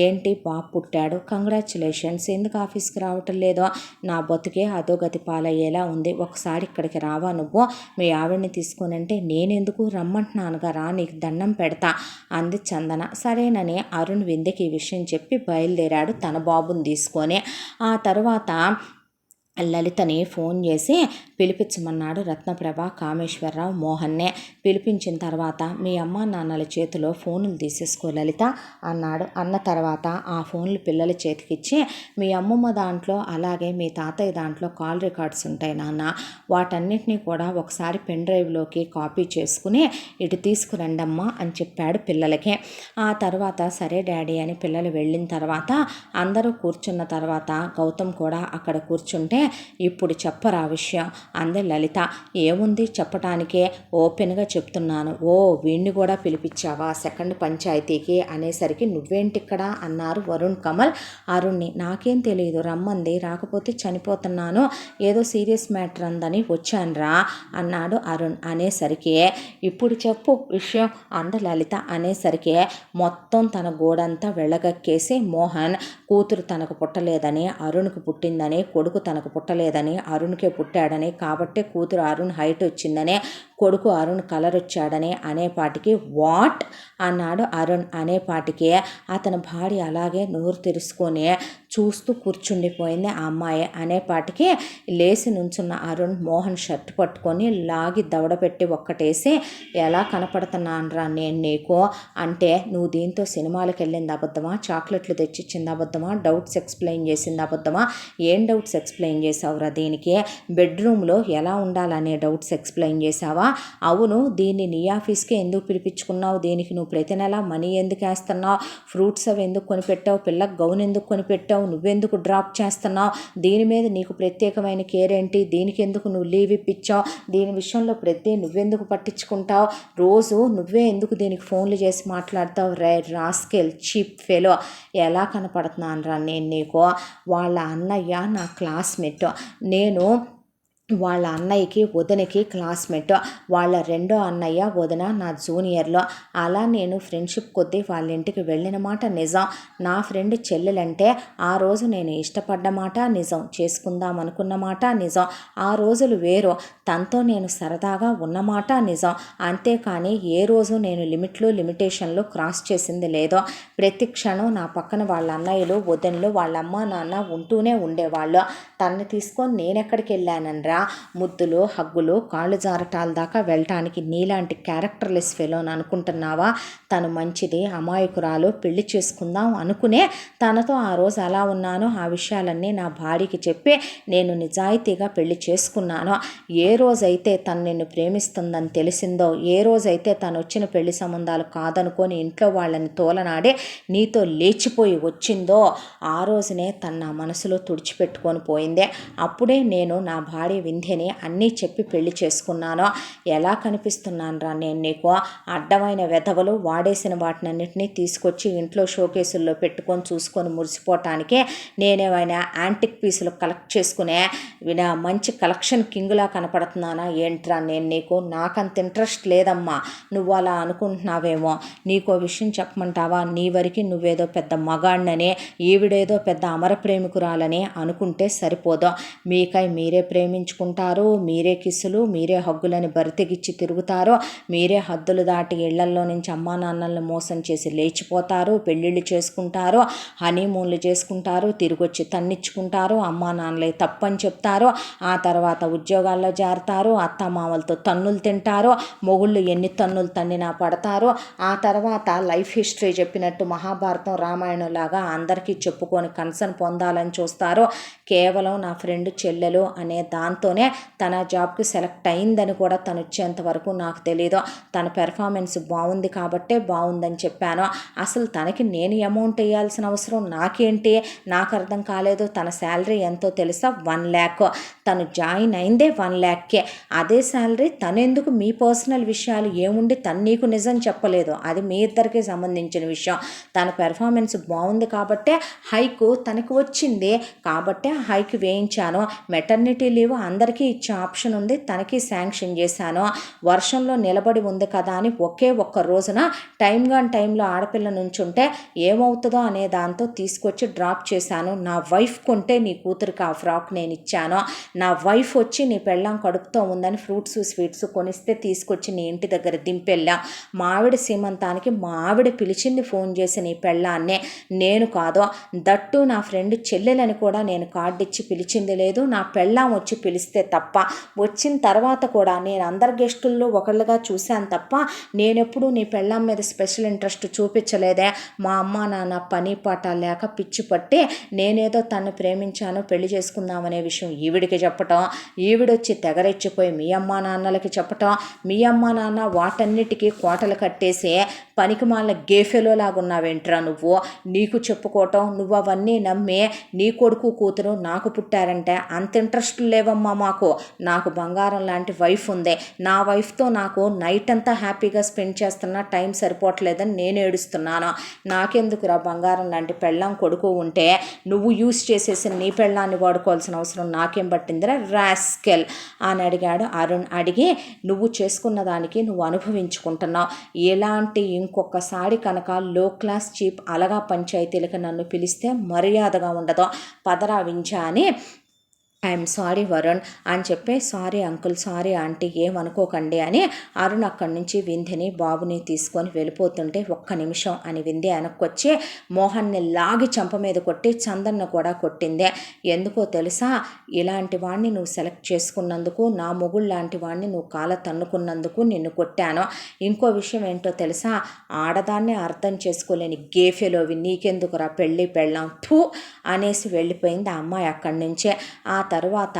ఏంటి బాబు పుట్టాడు, కంగ్రాచులేషన్స్. ఎందుకు ఆఫీస్కి రావటం లేదో? నా బతుకే అధోగతి పాలయ్యేలా ఉంది. ఒకసారి ఇక్కడికి రావా నువ్వు? మీ ఆవిడని తీసుకునంటే నేనెందుకు రమ్మంటున్నానుగా, రా నీకు దండం పెడతా అంది చందన. సరేనని అరుణ్ విందకి ఈ విషయం చెప్పి బయలుదేరాడు తన బాబుని తీసుకొని. ఆ తర్వాత లలితని ఫోన్ చేసి పిలిపించమన్నాడు రత్నప్రభ, కామేశ్వరరావు, మోహన్నే. పిలిపించిన తర్వాత మీ అమ్మ నాన్నల చేతిలో ఫోన్లు తీసేసుకో లలిత అన్నాడు. అన్న తర్వాత ఆ ఫోన్లు పిల్లల చేతికిచ్చి మీ అమ్మమ్మ దాంట్లో అలాగే మీ తాతయ్య దాంట్లో కాల్ రికార్డ్స్ ఉంటాయి నాన్న, వాటన్నిటినీ కూడా ఒకసారి పెన్ డ్రైవ్లోకి కాపీ చేసుకుని ఇటు తీసుకురండమ్మా అని చెప్పాడు పిల్లలకి. ఆ తర్వాత సరే డాడీ అని పిల్లలు వెళ్ళిన తర్వాత అందరూ కూర్చున్న తర్వాత గౌతమ్ కూడా అక్కడ కూర్చుంటే ఇప్పుడు చెప్పరా విషయం అంది లలిత. ఏముంది చెప్పటానికే, ఓపెన్గా చెప్తున్నాను. ఓ వీణ్ణి కూడా పిలిపించావా సెకండ్ పంచాయతీకి అనేసరికి నువ్వేంటిక్కడ అన్నారు వరుణ్ కమల్ అరుణ్ని. నాకేం తెలియదు, రమ్మంది, రాకపోతే చనిపోతున్నాను, ఏదో సీరియస్ మ్యాటర్ అందని వచ్చానురా అన్నాడు అరుణ్. అనేసరికి ఇప్పుడు చెప్పు విషయం అంది లలిత. అనేసరికి మొత్తం తన గోడంతా వెళ్ళగక్కేసి మోహన్ కూతురు తనకు పుట్టలేదని, అరుణ్కు పుట్టిందని, కొడుకు తనకు పుట్టలేదని, అరుణ్కే పుట్టాడని, కాబట్టే కూతురు అరుణ్ హైట్ వచ్చిందని, కొడుకు అరుణ్ కలర్ వచ్చాడని అనేపాటికి వాట్ అన్నాడు అరుణ్. అనేపాటికి అతని భార్య అలాగే నోరు తెరుచుకొని చూస్తూ కూర్చుండిపోయింది ఆ అమ్మాయి. అనేపాటికి లేచి నుంచున్న అరుణ్ మోహన్ షర్ట్ పట్టుకొని లాగి దవడపెట్టి ఒక్కటేసి ఎలా కనపడుతున్నానరా నేను నీకు అంటే, నువ్వు దీంతో సినిమాలకు వెళ్ళింది అబద్ధమా, చాక్లెట్లు తెచ్చిచ్చింది అబద్ధమా, డౌట్స్ ఎక్స్ప్లెయిన్ చేసింది అబద్ధమా, ఏం డౌట్స్ ఎక్స్ప్లెయిన్ చేసావురా దీనికి, బెడ్రూమ్లో ఎలా ఉండాలనే డౌట్స్ ఎక్స్ప్లెయిన్ చేసావా, అవును, దీన్ని నీ ఆఫీస్కే ఎందుకు పిలిపించుకున్నావు, దీనికి నువ్వు ప్రతి నెల మనీ ఎందుకు వేస్తున్నావు, ఫ్రూట్స్ అవి ఎందుకు కొనిపెట్టావు, పిల్లకి గౌన్ ఎందుకు కొనిపెట్టావు, నువ్వెందుకు డ్రాప్ చేస్తున్నావు, దీని మీద నీకు ప్రత్యేకమైన కేర్ ఏంటి, దీనికి ఎందుకు నువ్వు లీవ్ ఇప్పించావు, దీని విషయంలో ప్రతి నువ్వెందుకు పట్టించుకుంటావు, రోజు నువ్వే ఎందుకు దీనికి ఫోన్లు చేసి మాట్లాడతావు, రాస్కెల్ చీప్ ఫెలో, ఎలా కనపడుతున్నాను రా నేను నీకు. వాళ్ళ అన్నయ్య నా క్లాస్మేట్, నేను వాళ్ళ అన్నయ్యకి వదినకి క్లాస్మేట్, వాళ్ళ రెండో అన్నయ్య వదిన నా జూనియర్లో. అలా నేను ఫ్రెండ్షిప్ కొద్దీ వాళ్ళ ఇంటికి వెళ్ళిన మాట నిజం. నా ఫ్రెండ్ చెల్లెలంటే ఆ రోజు నేను ఇష్టపడ్డ మాట నిజం, చేసుకుందాం అనుకున్న మాట నిజం. ఆ రోజులు వేరు, తనతో నేను సరదాగా ఉన్నమాట నిజం. అంతేకాని ఏ రోజు నేను లిమిటేషన్లు క్రాస్ చేసింది లేదో. ప్రతి క్షణం నా పక్కన వాళ్ళ అన్నయ్యలు వదినలు వాళ్ళ అమ్మ నాన్న ఉంటూనే ఉండేవాళ్ళు. తనని తీసుకొని నేనెక్కడికి వెళ్ళానరా, ముద్దులు హగ్గులు కాళ్ళు జారటాల దాకా వెళ్ళటానికి. నీలాంటి క్యారెక్టర్లెస్ ఫెలోని అనుకుంటున్నావా? తను మంచిది, అమాయకురాలు, పెళ్లి చేసుకుందాం అనుకునే తనతో ఆ రోజు అలా ఉన్నానో ఆ విషయాలన్నీ నా భార్యకి చెప్పి నేను నిజాయితీగా పెళ్లి చేసుకున్నాను. ఏ రోజైతే తను నిన్ను ప్రేమిస్తుందని తెలిసిందో, ఏ రోజైతే తను వచ్చిన పెళ్లి సంబంధాలు కాదనుకొని ఇంట్లో వాళ్ళని తోలనాడే నీతో లేచిపోయి వచ్చిందో ఆ రోజునే తన నా మనసులో తుడిచిపెట్టుకొని పోయిందే. అప్పుడే నేను నా భార్య వింధ్యని అన్నీ చెప్పి పెళ్లి చేసుకున్నాను. ఎలా కనిపిస్తున్నాను రా నేను నీకు? అడ్డమైన వెధవలు వాడేసిన వాటినన్నిటినీ తీసుకొచ్చి ఇంట్లో షోకేసుల్లో పెట్టుకొని చూసుకొని మురిసిపోవటానికే నేనేమైనా యాంటిక్ పీసులు కలెక్ట్ చేసుకునే మంచి కలెక్షన్ కింగ్లా కనపడుతున్నానా ఏంట్రా నేను నీకు? నాకంత ఇంట్రెస్ట్ లేదమ్మా. నువ్వు అలా అనుకుంటున్నావేమో. నీకో విషయం చెప్పమంటావా? నీ వరకు నువ్వేదో పెద్ద మగాడినని, ఈవిడేదో పెద్ద అమర ప్రేమికురాలని అనుకుంటే సరిపోదు. మీకై మీరే ప్రేమించుకుంటారు, మీరే కిస్సులు, మీరే హగ్గులని బరితెగిచ్చి తిరుగుతారు, మీరే హద్దులు దాటి ఇళ్లల్లో నుంచి అమ్మా నాన్నలను మోసం చేసి లేచిపోతారు, పెళ్ళిళ్ళు చేసుకుంటారు, హనీమూన్లు చేసుకుంటారు, తిరిగొచ్చి తన్నిచ్చుకుంటారు, అమ్మా నాన్నలే తప్పని చెప్తారు, ఆ తర్వాత ఉద్యోగాల్లో జారుతారు, అత్తమామలతో తన్నులు తింటారు, మొగుళ్ళు ఎన్ని తన్నులు తన్నినా పడతారు, ఆ తర్వాత లైఫ్ హిస్టరీ చెప్పినట్టు మహాభారతం రామాయణం లాగా అందరికీ చెప్పుకొని కన్సర్న్ పొందాలని చూస్తారు. కేవలం నా ఫ్రెండ్ చెల్లెలు అనే దాంతోనే తన జాబ్కి సెలెక్ట్ అయిందని కూడా తను వచ్చేంత వరకు నాకు తెలీదు. తన పెర్ఫార్మెన్స్ బాగుంది కాబట్టే బాగుందని చెప్పాను. అసలు తనకి నేను అమౌంట్ వేయాల్సిన అవసరం నాకేంటి? నాకు అర్థం కాలేదు. తన శాలరీ ఎంతో తెలుసా? 1 lakh. తను జాయిన్ అయిందే 1 lakhకే. అదే శాలరీ తనెందుకు? మీ పర్సనల్ విషయాలు ఏముండి తను నీకు నిజం చెప్పలేదు. అది మీ ఇద్దరికి సంబంధించిన విషయం. తన పెర్ఫార్మెన్స్ బాగుంది కాబట్టే హైకు తనకు వచ్చింది, కాబట్టే హైక్ వేయించాను. మెటర్నిటీ లీవ్ అందరికీ ఇచ్చే ఆప్షన్ ఉంది, తనకి శాంక్షన్ చేశాను. వర్షంలో నిలబడి ఉంది కదా అని ఒకే ఒక్క రోజున టైంలో ఆడపిల్ల నుంచుంటే ఏమవుతుందో అనే దాంతో తీసుకొచ్చి డ్రాప్ చేశాను. నా వైఫ్ కొంటే నీ కూతురికి ఆ ఫ్రాక్ నేను ఇచ్చాను. నా వైఫ్ వచ్చి నీ పెళ్ళాం కడుపుతో ఉందని ఫ్రూట్స్ స్వీట్స్ కొనిస్తే తీసుకొచ్చి నీ ఇంటి దగ్గర దింపెళ్ళాం. మా ఆవిడ సీమంతానికి మా ఆవిడ పిలిచింది ఫోన్ చేసి నీ పెళ్ళాన్నే, నేను కాదు. దట్టు నా ఫ్రెండ్ చెల్లెలని కూడా నేను కార్డు ఇచ్చి పిలిచింది లేదు. నా పెళ్ళాం వచ్చి పిలిస్తే తప్ప. వచ్చిన తర్వాత కూడా నేను అందరి గెస్టుల్లో ఒకళ్ళుగా చూశాను తప్ప నేనెప్పుడు నీ పెళ్ళాం మీద స్పెషల్ ఇంట్రెస్ట్ చూపించలేదే. మా అమ్మ నాన్న పని పాట లేక పిచ్చి పట్టి నేనేదో తను ప్రేమించాను పెళ్లి చేసుకుందామనే విషయం ఈవిడికి చెప్పటం, ఈవిడొచ్చి తెగరెచ్చిపోయి మీ అమ్మ నాన్నలకి చెప్పటం, మీ అమ్మ నాన్న వాటన్నిటికీ కోటలు కట్టేసి పనికి మాల గేఫెలోలాగున్నావేంట్రా నువ్వు? నీకు చెప్పుకోవటం, నువ్వు అవన్నీ నమ్మి నీ కొడుకు కూతురు నాకు పుట్టారంటే అంత ఇంట్రెస్ట్ లేవమ్మా మాకు. నాకు బంగారం లాంటి వైఫ్ ఉంది. నా వైఫ్తో నాకు నైట్ అంతా హ్యాపీగా స్పెండ్ చేస్తున్నా టైం సరిపోవట్లేదని నేను ఏడుస్తున్నాను. నాకెందుకురా బంగారం లాంటి పెళ్ళాం కొడుకు ఉంటే నువ్వు యూస్ చేసేసి నీ పెళ్ళాన్ని వాడుకోవాల్సిన అవసరం నాకేం పట్టిందిరా రాస్కెల్ అని అడిగాడు అరుణ్. అడిగి నువ్వు చేసుకున్న దానికి నువ్వు అనుభవించుకుంటున్నావు. ఎలాంటి ఇంకొకసారి కనుక లో క్లాస్ చీప్ అలగా పంచాయతీలకు నన్ను పిలిస్తే మర్యాదగా ఉండదు. పదరా వించా అని ఐఎమ్ సారీ వరుణ్ అని చెప్పి, సారీ అంకుల్, సారీ ఆంటీ, ఏమనుకోకండి అని అరుణ్ అక్కడి నుంచి వింధ్యని బాబుని తీసుకొని వెళ్ళిపోతుంటే ఒక్క నిమిషం అని వింధ్య వెనక్కొచ్చి మోహన్ని లాగి చంప మీద కొట్టి చందన్ను కూడా కొట్టిందే. ఎందుకో తెలుసా? ఇలాంటి వాడిని నువ్వు సెలెక్ట్ చేసుకున్నందుకు, నా మొగుడు లాంటి వాడిని నువ్వు కాల తన్నుకున్నందుకు నిన్ను కొట్టాను. ఇంకో విషయం ఏంటో తెలుసా? ఆడదాన్ని అర్థం చేసుకోలేని గేఫెలోవి నీకెందుకురా పెళ్ళి పెళ్ళాం థూ అనేసి వెళ్ళిపోయింది ఆ అమ్మాయి అక్కడి నుంచే. ఆ తర్వాత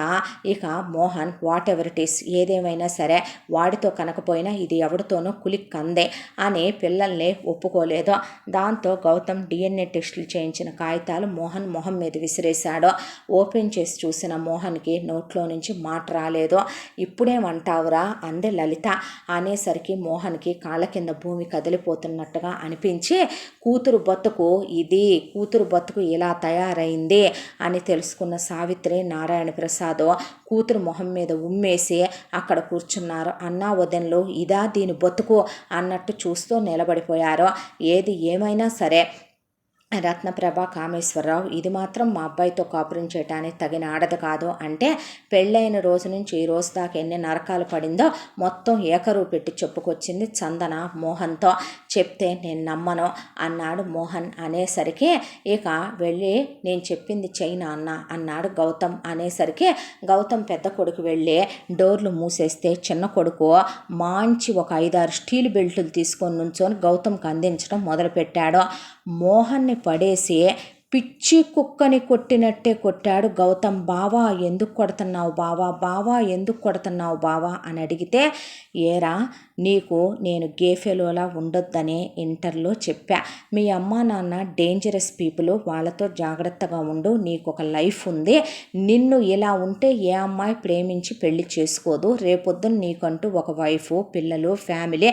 ఇక Mohan what ever it is, ఏదేమైనా సరే వాడితో కనకపోయినా ఇది ఎవరితోనో కులిక్కందే అని పిల్లల్ని ఒప్పుకోలేదు. దాంతో గౌతమ్ DNA టెస్టులు చేయించిన కాగితాలు మోహన్ మొహం మీద విసిరేశాడు. ఓపెన్ చేసి చూసిన మోహన్కి నోట్లో నుంచి మాట రాలేదు. ఇప్పుడేమంటావురా అంది లలిత. అనేసరికి మోహన్కి కాళ్ళ కింద భూమి కదిలిపోతున్నట్టుగా అనిపించి కూతురు బతుకు ఇలా తయారైంది అని తెలుసుకున్న సావిత్రి నారాయణ ప్రసాద్ కూతురు మొహం మీద ఉమ్మేసి అక్కడ కూర్చున్నారు. అన్నా వదినలు ఇదా దీని బతుకు అన్నట్టు చూస్తూ నిలబడిపోయారు. ఏది ఏమైనా సరే రత్నప్రభ కామేశ్వరరావు ఇది మాత్రం మా అబ్బాయితో కాపురం చేయడానికి తగిన ఆడదు కాదు అంటే పెళ్ళైన రోజు నుంచి ఈ రోజు దాకా ఎన్ని నరకాలు పడిందో మొత్తం ఏకరువు పెట్టి చెప్పుకొచ్చింది చందన మోహన్తో. చెప్తే నేను నమ్మను అన్నాడు మోహన్. అనేసరికి ఇక వెళ్ళి నేను చెప్పింది చైనా అన్నాడు గౌతమ్. అనేసరికి గౌతమ్ పెద్ద కొడుకు వెళ్ళి డోర్లు మూసేస్తే చిన్న కొడుకు మంచి ఒక 5-6 స్టీల్ బెల్టులు తీసుకొని నుంచొని గౌతమ్కి అందించడం మొదలుపెట్టాడు. మోహన్ని పడేసి పిచ్చి కుక్కని కొట్టినట్టే కొట్టాడు గౌతమ్. బావా ఎందుకు కొడుతున్నావు బావా అని అడిగితే, ఏరా నీకు నేను గేఫెలోలా ఉండొద్దని ఇంటర్లో చెప్పా. మీ అమ్మా నాన్న డేంజరస్ పీపుల్, వాళ్ళతో జాగ్రత్తగా ఉండు, నీకు ఒక లైఫ్ ఉంది. నిన్ను ఇలా ఉంటే ఏ అమ్మాయి ప్రేమించి పెళ్లి చేసుకోదు. రేపొద్దున నీకంటూ ఒక వైఫ్ పిల్లలు ఫ్యామిలీ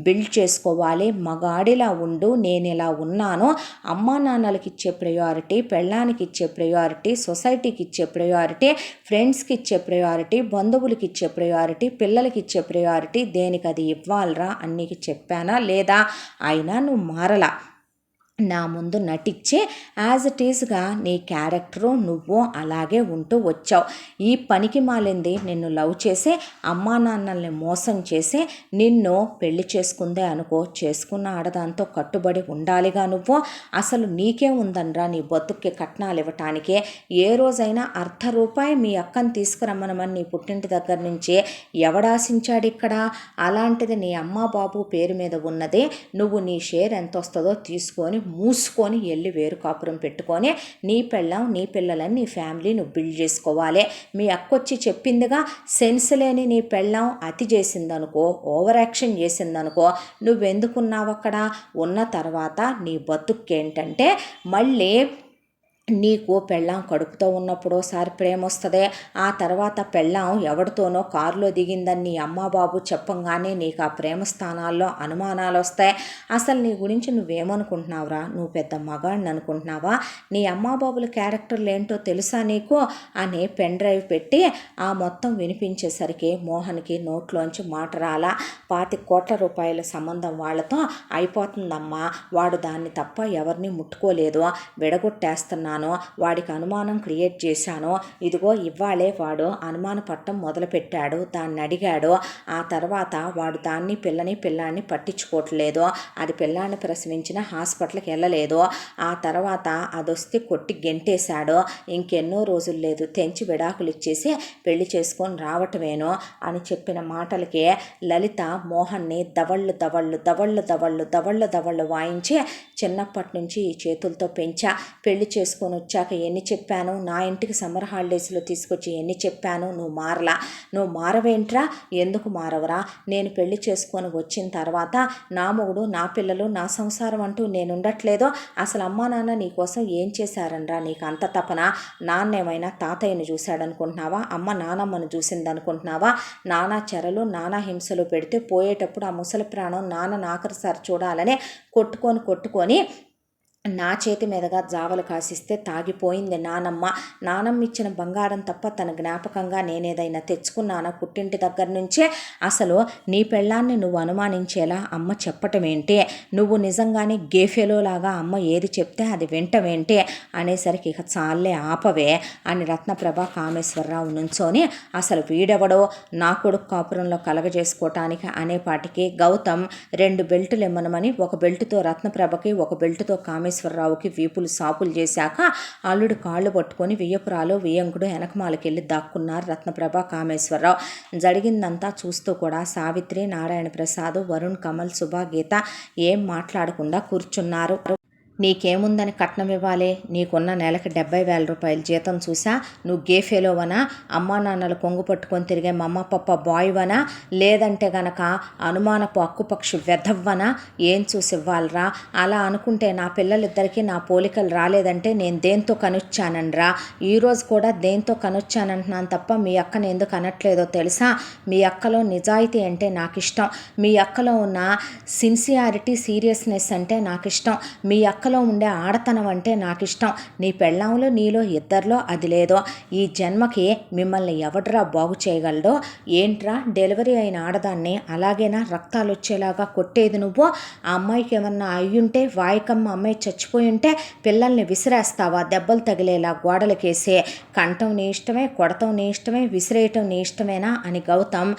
బిల్డ్ చేసుకోవాలి. మగాడిలా ఉండు. నేను ఇలా ఉన్నాను. అమ్మా నాన్నలకి ఇచ్చే ప్రయారిటీ, పెళ్ళానికి ఇచ్చే ప్రయారిటీ, సొసైటీకి ఇచ్చే ప్రయారిటీ, ఫ్రెండ్స్కి ఇచ్చే ప్రయారిటీ, బంధువులకి ఇచ్చే ప్రయారిటీ, పిల్లలకి ఇచ్చే ప్రయారిటీ, దేనికి అది ఇవ్వాలరా అని నీకు చెప్పానా లేదా? అయినా నువ్వు మారలా. నా ముందు నటించి యాజ్ ఇట్ ఈస్గా నీ క్యారెక్టరు నువ్వు అలాగే ఉంటూ వచ్చావు. ఈ పనికి మాలింది నిన్ను లవ్ చేసి అమ్మా నాన్నల్ని మోసం చేసి నిన్ను పెళ్లి చేసుకుందే అనుకో, చేసుకున్న ఆడదాంతో కట్టుబడి ఉండాలిగా నువ్వు. అసలు నీకే ఉందనరా నీ బతుక్కి కట్నాలు ఇవ్వటానికి. ఏ రోజైనా ₹1 మీ అక్కని తీసుకురమ్మనమని నీ పుట్టింటి దగ్గర నుంచి ఎవడాశించాడు ఇక్కడ? అలాంటిది నీ అమ్మా బాబు పేరు మీద ఉన్నది. నువ్వు నీ షేర్ ఎంత వస్తుందో తీసుకొని మూసుకొని వెళ్ళి వేరు కాపురం పెట్టుకొని నీ పెళ్ళాం నీ పిల్లలని నీ ఫ్యామిలీ నువ్వు బిల్డ్ చేసుకోవాలి. మీ అక్కొచ్చి చెప్పిందిగా, సెన్స్ లేని నీ పెళ్ళాం అతి చేసిందనుకో, ఓవర్ యాక్షన్ చేసిందనుకో, నువ్వెందుకున్నావు అక్కడ? ఉన్న తర్వాత నీ బతుక్కేంటంటే మళ్ళీ నీకు పెళ్ళాం కడుపుతో ఉన్నప్పుడు ఒకసారి ప్రేమ వస్తుంది. ఆ తర్వాత పెళ్ళాం ఎవరితోనో కారులో దిగిందని నీ అమ్మ బాబు చెప్పంగానే నీకు ఆ ప్రేమ స్థానాల్లో అనుమానాలు వస్తాయి. అసలు నీ గురించి నువ్వేమనుకుంటున్నావురా? నువ్వు పెద్ద మగాడిని అనుకుంటున్నావా? నీ అమ్మ బాబుల క్యారెక్టర్లు ఏంటో తెలుసా నీకు అని పెన్ డ్రైవ్ పెట్టి ఆ మొత్తం వినిపించేసరికి మోహన్కి నోట్లోంచి మాట రాలా. ₹25 కోట్ల సంబంధం వాళ్ళతో అయిపోతుందమ్మా. వాడు దాన్ని తప్ప ఎవరిని ముట్టుకోలేదు. విడగొట్టేస్తున్నా, వాడికి అనుమానం క్రియేట్ చేశాను. ఇదిగో ఇవ్వాలే వాడు అనుమాన పట్టం మొదలుపెట్టాడు. దాన్ని అడిగాడు. ఆ తర్వాత వాడు దాన్ని పిల్లాన్ని పట్టించుకోవట్లేదు. అది పిల్లాన్ని ప్రసవించిన హాస్పిటల్కి వెళ్ళలేదు. ఆ తర్వాత అదొస్తే కొట్టి గెంటేశాడు. ఇంకెన్నో రోజులు లేదు, తెంచి విడాకులు ఇచ్చేసి పెళ్లి చేసుకొని రావటమేనో అని చెప్పిన మాటలకి లలిత మోహన్ని దవళ్ళు వాయించి చిన్నప్పటి నుంచి ఈ చేతులతో పెంచా, పెళ్లి చేసుకొని వచ్చాక ఎన్ని చెప్పాను, నా ఇంటికి సమ్మర్ హాలిడేస్లో తీసుకొచ్చి ఎన్ని చెప్పాను, నువ్వు మారవేంట్రా? ఎందుకు మారవరా? నేను పెళ్లి చేసుకొని వచ్చిన తర్వాత నా మొగుడు, నా పిల్లలు, నా సంసారం అంటూ నేను ఉండట్లేదో. అసలు అమ్మా నాన్న నీకోసం ఏం చేశారనరా? నీకు అంత తపన? నాన్నేమైనా తాతయ్యను చూశాడనుకుంటున్నావా? అమ్మ నానమ్మను చూసిందనుకుంటున్నావా? నానా చెరలు నానా హింసలు పెడితే పోయేటప్పుడు ఆ ముసలి ప్రాణం నాన్న ఆఖరిసారి చూడాలని కొట్టుకొని నా చేతి మీదుగా జావలు కాసిస్తే తాగిపోయింది నానమ్మ ఇచ్చిన బంగారం తప్ప తన జ్ఞాపకంగా నేనేదైనా తెచ్చుకున్నానా పుట్టింటి దగ్గర నుంచే? అసలు నీ పెళ్ళాన్ని నువ్వు అనుమానించేలా అమ్మ చెప్పటం ఏంటి? నువ్వు నిజంగానే గేఫెలోలాగా అమ్మ ఏది చెప్తే అది వింటవేంటి అనేసరికి ఇక చాలే ఆపవే అని రత్నప్రభ కామేశ్వరరావు నుంచొని అసలు వీడెవడో నా కొడుకు కాపురంలో కలగజేసుకోవటానికి అనేపాటికి గౌతమ్ 2 బెల్టులు ఇమ్మనమని ఒక బెల్టుతో రత్నప్రభకి ఒక బెల్టుతో కామేశ్వరరావుకి వీపులు సాపులు చేశాక అల్లుడు కాళ్ళు పట్టుకొని వియ్యపురాలు వియ్యంకుడు వెనకమాలకెళ్ళి దాక్కున్నారు రత్నప్రభ కామేశ్వరరావు. జరిగిందంతా చూస్తూ కూడా సావిత్రి నారాయణ ప్రసాద్ వరుణ్ కమల్ సుభా గీత ఏం మాట్లాడకుండా కూర్చున్నారు. నీకేముందని కట్నం ఇవ్వాలి? నీకున్న నెలకి 70,000 రూపాయల జీతం చూసా? నువ్వు గేఫెలోవనా? అమ్మా నాన్నలు కొంగు పట్టుకొని తిరిగే మమ్మ పప్ప బాయ్వనా? లేదంటే గనక అనుమానపు అక్కుపక్షి వెధవ్వనా? ఏం చూసి ఇవ్వాలరా? అలా అనుకుంటే నా పిల్లలిద్దరికీ నా పోలికలు రాలేదంటే నేను దేంతో కనొచ్చాననరా? ఈరోజు కూడా దేంతో కనొచ్చానంటున్నాను తప్ప మీ అక్కని ఎందుకు అనట్లేదో తెలుసా? మీ అక్కలో నిజాయితీ అంటే నాకు ఇష్టం. మీ అక్కలో ఉన్న సిన్సియారిటీ, సీరియస్నెస్ అంటే నాకు ఇష్టం. మీ అక్కలో ఉండే ఆడతనం అంటే నాకు ఇష్టం. నీ పెళ్ళాంలో నీలో ఇద్దరిలో అది లేదో. ఈ జన్మకి మిమ్మల్ని ఎవడరా బాగు చేయగలడో? ఏంట్రా డెలివరీ అయిన ఆడదాన్ని అలాగేనా రక్తాలు వచ్చేలాగా కొట్టేది నువ్వు? ఆ అమ్మాయికి ఏమన్నా అయ్యుంటే, వాయికమ్మ అమ్మాయి చచ్చిపోయి ఉంటే పిల్లల్ని విసిరేస్తావా దెబ్బలు తగిలేలా గోడలకేసే? కంఠం నీ ఇష్టమే, కొడతం నీ ఇష్టమే, విసిరేయటం నీ ఇష్టమేనా అని గౌతమ్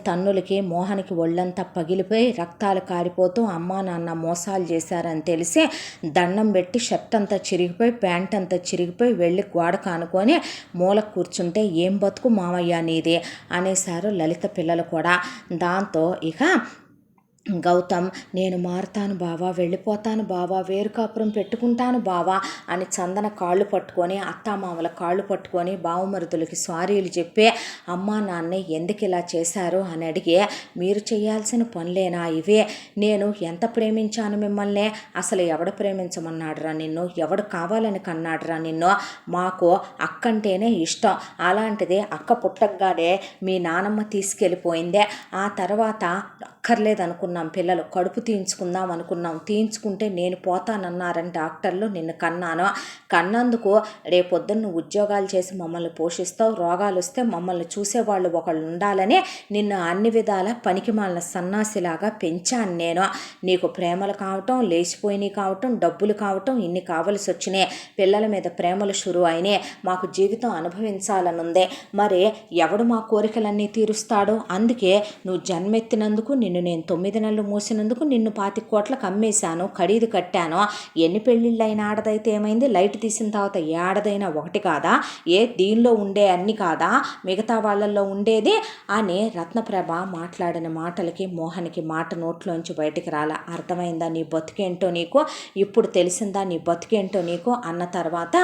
తన్నులకి మోహన్కి ఒళ్ళంతా పగిలిపోయి రక్తాలు కారిపోతూ అమ్మా నాన్న మోసాలు చేశారని తెలిసి దండం పెట్టి షర్ట్ అంతా చిరిగిపోయి, ప్యాంట్ అంతా చిరిగిపోయి వెళ్ళి గోడ కానుకొని మూల కూర్చుంటే ఏం బతుకు మామయ్య నీది అనేశారు లలిత పిల్లలు కూడా. దాంతో ఇక గౌతమ్, నేను మారుతాను బావా, వెళ్ళిపోతాను బావా, వేరు కాపురం పెట్టుకుంటాను బావా అని చందన కాళ్ళు పట్టుకొని, అత్తామామల కాళ్ళు పట్టుకొని బావమరుదులకి సారీలు చెప్పి అమ్మా నాన్నే ఎందుకు ఇలా చేశారు అని అడిగి, మీరు చేయాల్సిన పనులేనా ఇవే? నేను ఎంత ప్రేమించాను మిమ్మల్ని? అసలు ఎవడు ప్రేమించమన్నాడురా నిన్ను? ఎవడు కావాలని కన్నాడురా నిన్ను? మాకు అక్కంటేనే ఇష్టం. అలాంటిది అక్క పుట్టగానే మీ నానమ్మ తీసుకెళ్ళిపోయిందే. ఆ తర్వాత అక్కర్లేదనుకున్నాం, పిల్లలు కడుపు తీయించుకుందాం అనుకున్నాం. తీయించుకుంటే నేను పోతానన్నారని డాక్టర్లు నిన్ను కన్నందుకు రేపొద్దున్న ఉద్యోగాలు చేసి మమ్మల్ని పోషిస్తావు, రోగాలు వస్తే మమ్మల్ని చూసేవాళ్ళు ఒకళ్ళు ఉండాలని నిన్ను అన్ని విధాల పనికిమాలిన సన్నాసిలాగా పెంచాను నేను. నీకు ప్రేమలు కావటం, లేచిపోయినవి కావటం, డబ్బులు కావటం, ఇన్ని కావలసి వచ్చినాయి. పిల్లల మీద ప్రేమలు షురు అయినాయి. మాకు జీవితం అనుభవించాలనుందే. మరి ఎవడు మా కోరికలన్నీ తీరుస్తాడు? అందుకే నువ్వు జన్మెత్తినందుకు, నిన్ను నేను 9 నెలలు మూసినందుకు నిన్ను 25 కోట్లకు అమ్మేశాను, ఖరీదు కట్టాను. ఎన్ని పెళ్ళిళ్ళైన ఆడదైతే ఏమైంది? లైట్ తీసిన తర్వాత ఏ ఆడదైనా ఒకటి కాదా? దీనిలో ఉండే అన్ని కాదా మిగతా వాళ్ళల్లో ఉండేది అని రత్నప్రభ మాట్లాడిన మాటలకి మోహన్కి మాట నోట్లోంచి బయటికి రాలా. అర్థమైందా నీ బతుకేంటో నీకు? ఇప్పుడు తెలిసిందా నీ బతుకేంటో నీకు అన్న తర్వాత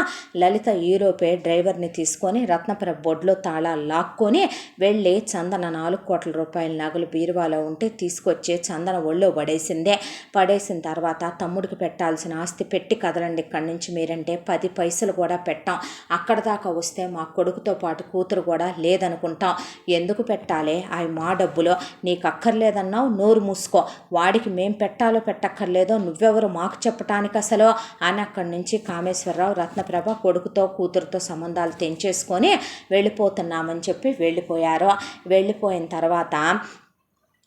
లలిత ఈరోపే డ్రైవర్ని తీసుకొని రత్నప్రభ బొడ్లో తాళాలు లాక్కొని వెళ్ళి చందన 4 కోట్ల రూపాయల నగలు బీరువాలో ఉంటే తీసుకొచ్చి చందన ఒళ్ళో పడేసిన తర్వాత తమ్ముడికి పెట్టాల్సిన ఆస్తి పెట్టి కదలండి ఇక్కడి నుంచి మీరంటే 10 పైసలు కూడా పెట్టాం. అక్కడ దాకా వస్తే మా కొడుకుతో పాటు కూతురు కూడా లేదనుకుంటాం. ఎందుకు పెట్టాలి అవి మా డబ్బులో? నీకు అక్కర్లేదన్నావు, నోరు మూసుకో. వాడికి మేం పెట్టాలో పెట్టక్కర్లేదో నువ్వెవరు మాకు చెప్పటానికి అసలు అని అక్కడి నుంచి కామేశ్వరరావు రత్నప్రభ కొడుకుతో కూతురుతో సంబంధాలు తెంచేసుకొని వెళ్ళిపోతున్నామని చెప్పి వెళ్ళిపోయారు. వెళ్ళిపోయిన తర్వాత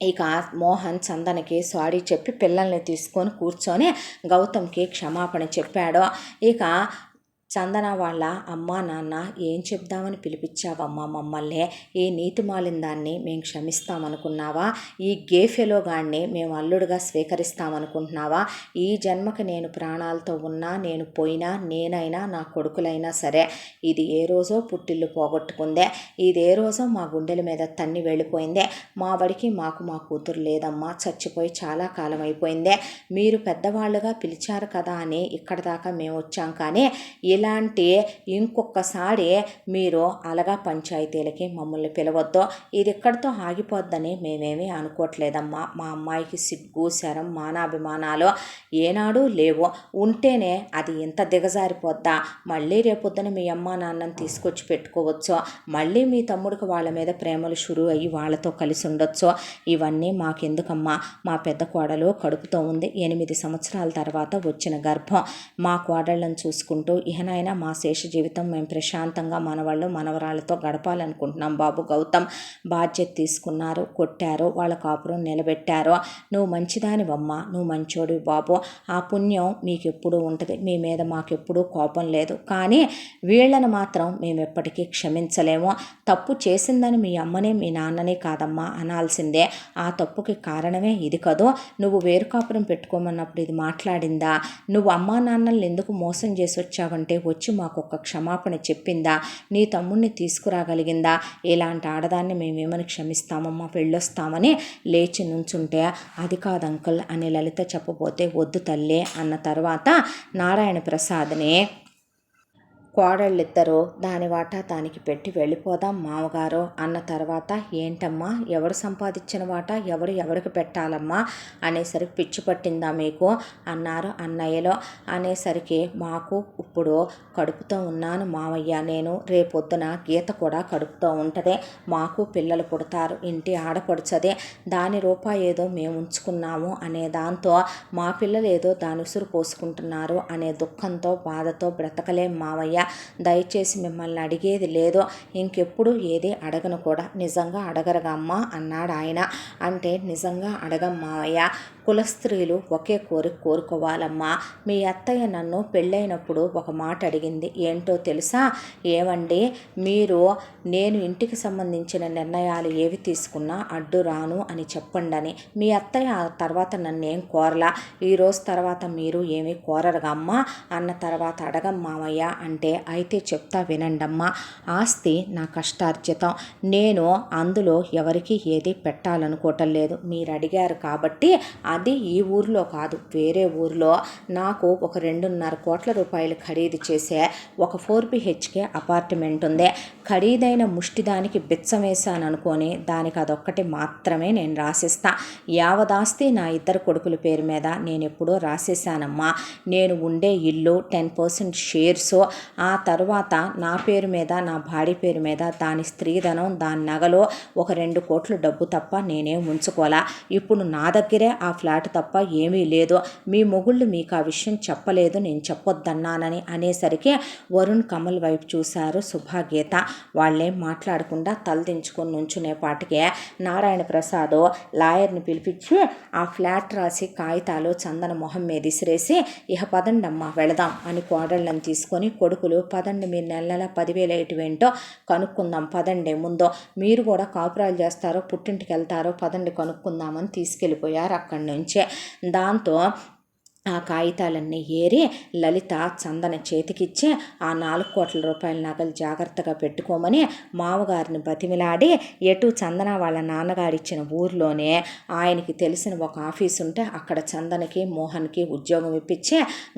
ఇక మోహన్ చందనకి సారీ చెప్పి పిల్లల్ని తీసుకొని కూర్చొని గౌతమ్కి క్షమాపణ చెప్పాడు. ఇక చందన వాళ్ళ అమ్మా నాన్న ఏం చెప్దామని పిలిపించావమ్మా మమ్మల్ని? ఈ నీతి మాలిన దాన్ని మేము క్షమిస్తామనుకున్నావా? ఈ గేఫెలో గాడిని మేము అల్లుడుగా స్వీకరిస్తామనుకుంటున్నావా? ఈ జన్మకి నేను ప్రాణాలతో ఉన్నా, నేను పోయినా, నేనైనా నా కొడుకులైనా సరే ఇది ఏ రోజో పుట్టిల్లు పోగొట్టుకుందే, ఇది ఏ రోజో మా గుండెల మీద తన్ని వెళ్ళిపోయిందే. మా వాడికి మాకు మా కూతురు లేదమ్మా, చచ్చిపోయి చాలా కాలం అయిపోయిందే. మీరు పెద్దవాళ్ళుగా పిలిచారు కదా అని ఇక్కడ దాకా మేము వచ్చాం. కానీ ఇలాంటి ఇంకొకసారి మీరు అలగా పంచాయతీలకి మమ్మల్ని పిలవద్దు. ఇది ఇక్కడితో ఆగిపోద్దని మేమేమీ అనుకోవట్లేదమ్మా. మా అమ్మాయికి సిగ్గు, శరం, మానాభిమానాలు ఏనాడు లేవు. ఉంటేనే అది ఇంత దిగజారిపోద్దా? మళ్ళీ రేపొద్దున మీ అమ్మా నాన్నని తీసుకొచ్చి పెట్టుకోవచ్చు. మళ్ళీ మీ తమ్ముడికి వాళ్ళ మీద ప్రేమలు షురు అయ్యి వాళ్ళతో కలిసి ఉండొచ్చు. ఇవన్నీ మాకెందుకమ్మా? మా పెద్ద కోడలు కడుపుతో ఉంది. 8 సంవత్సరాల తర్వాత వచ్చిన గర్భం. మా కోడళ్ళను చూసుకుంటూ ఇహనైనా మా శేష జీవితం మేము ప్రశాంతంగా మనవాళ్ళు మనవరాళ్ళతో గడపాలనుకుంటున్నాం బాబు. గౌతమ్ బాధ్యత తీసుకున్నారు, కొట్టారు, వాళ్ళ కాపురం నిలబెట్టారు. నువ్వు మంచిదానివమ్మా, నువ్వు మంచోడివి బాబు. ఆ పుణ్యం మీకు ఎప్పుడూ ఉంటుంది. మీ మీద మాకెప్పుడూ కోపం లేదు. కానీ వీళ్ళని మాత్రం మేము ఎప్పటికీ క్షమించలేము. తప్పు చేసిందని మీ అమ్మనే మీ నాన్ననే కాదమ్మా అనాల్సిందే. ఆ తప్పుకి కారణమే ఇది కదూ. నువ్వు వేరు కాపురం పెట్టుకోమన్నప్పుడు ఇది మాట్లాడిందా? నువ్వు అమ్మా నాన్నల్ని ఎందుకు మోసం చేసి వచ్చావంటే వచ్చి మాకొక క్షమాపణ చెప్పిందా, నీ తమ్ముడిని తీసుకురాగలిగిందా, ఇలాంటి ఆడదాన్ని మేమేమని క్షమిస్తామమ్మా, వెళ్ళొస్తామని లేచి నుంచుంటే, అది కాదు అంకుల్ అని లలిత చెప్పబోతే, వద్దు తల్లి అన్న తర్వాత నారాయణ ప్రసాద్ని కోడళ్ళిద్దరూ దాని వాటా దానికి పెట్టి వెళ్ళిపోదాం మామగారు అన్న తర్వాత, ఏంటమ్మా ఎవరు సంపాదించిన వాటా ఎవరికి పెట్టాలమ్మా అనేసరికి, పిచ్చి పట్టిందా మీకు అన్నారు అన్నయ్యలో. అనేసరికి, మాకు ఇప్పుడు కడుపుతో ఉన్నాను మావయ్య నేను, రేపొద్దున గీత కూడా కడుపుతో ఉంటుంది, మాకు పిల్లలు పుడతారు, ఇంటి ఆడపడుచదే, దాని రూపాయి ఏదో మేము ఉంచుకున్నాము అనే దాంతో మా పిల్లలు ఏదో దాని ఉసురు పోసుకుంటున్నారు అనే దుఃఖంతో బాధతో బ్రతకలేం మావయ్య, దయచేసి మిమ్మల్ని అడిగేది లేదో, ఇంకెప్పుడు ఏది అడగను కూడా, నిజంగా అడగరగా అమ్మా అన్నాడు ఆయన. అంటే నిజంగా అడగం మావయ్య, కులస్త్రీలు ఒకే కోరిక కోరుకోవాలమ్మా. మీ అత్తయ్య నన్ను పెళ్ళైనప్పుడు ఒక మాట అడిగింది, ఏంటో తెలుసా, ఏమండి మీరు నేను ఇంటికి సంబంధించిన నిర్ణయాలు ఏవి తీసుకున్నా అడ్డు రాను అని చెప్పండి అని. మీ అత్తయ్య ఆ తర్వాత నన్నేం కోరలా, ఈరోజు తర్వాత మీరు ఏమీ కోరరుగా అమ్మా అన్న తర్వాత, అడగం మామయ్య అంటే, అయితే చెప్తా వినండమ్మా, ఆస్తి నా కష్టార్జితం, నేను అందులో ఎవరికి ఏది పెట్టాలనుకోవటం లేదు, మీరు అడిగారు కాబట్టి, అది ఈ ఊరిలో కాదు వేరే ఊరిలో నాకు ఒక 2.5 కోట్ల రూపాయలు ఖరీదు చేసే ఒక 4 BHK అపార్ట్మెంట్ ఉంది. ఖరీదైన ముష్టిదానికి బిచ్చం వేశాను అనుకొని దానికి అదొక్కటి మాత్రమే నేను రాసిస్తా, యావదాస్తి నా 2 కొడుకుల పేరు మీద నేను ఎప్పుడో రాసేసానమ్మా. నేను ఉండే ఇల్లు 10% షేర్స్, ఆ తర్వాత నా పేరు మీద నా భార్య పేరు మీద దాని స్త్రీధనం దాని నగలో ఒక 2 కోట్ల డబ్బు తప్ప నేనేం ఉంచుకోలా. ఇప్పుడు నా దగ్గరే ఆ ఫ్లాట్ తప్ప ఏమీ లేదు, మీ మొగుళ్ళు మీకు ఆ విషయం చెప్పలేదు, నేను చెప్పొద్దన్నానని అనేసరికి వరుణ్ కమల్ వైపు చూశారు శుభాగీత. వాళ్ళేం మాట్లాడకుండా తలదించుకొని నుంచునేపాటికే నారాయణ ప్రసాద్ లాయర్ని పిలిపించి ఆ ఫ్లాట్ రాసి కాగితాలు చందన మొహం మీద ఇసిరేసి, ఇహ పదండమ్మా వెళదాం అని కోడళ్ళని తీసుకొని, కొడుకులు పదండి మీరు నెల 10,000 ఏంటో కనుక్కుందాం పదండి, ముందో మీరు కూడా కాపురాలు చేస్తారో పుట్టింటికి వెళ్తారో పదండి కనుక్కుందామని తీసుకెళ్ళిపోయారు అక్కడి నుంచే. దాంతో ఆ కాగితాలన్నీ ఏరి లలిత చందన చేతికిచ్చి ఆ 4 కోట్ల రూపాయల నగలు జాగ్రత్తగా పెట్టుకోమని మామగారిని బతిమిలాడి, ఎటు చందన వాళ్ళ నాన్నగారిచ్చిన ఊర్లోనే ఆయనకి తెలిసిన ఒక ఆఫీస్ ఉంటే అక్కడ చందనకి మోహన్కి ఉద్యోగం ఇప్పించి,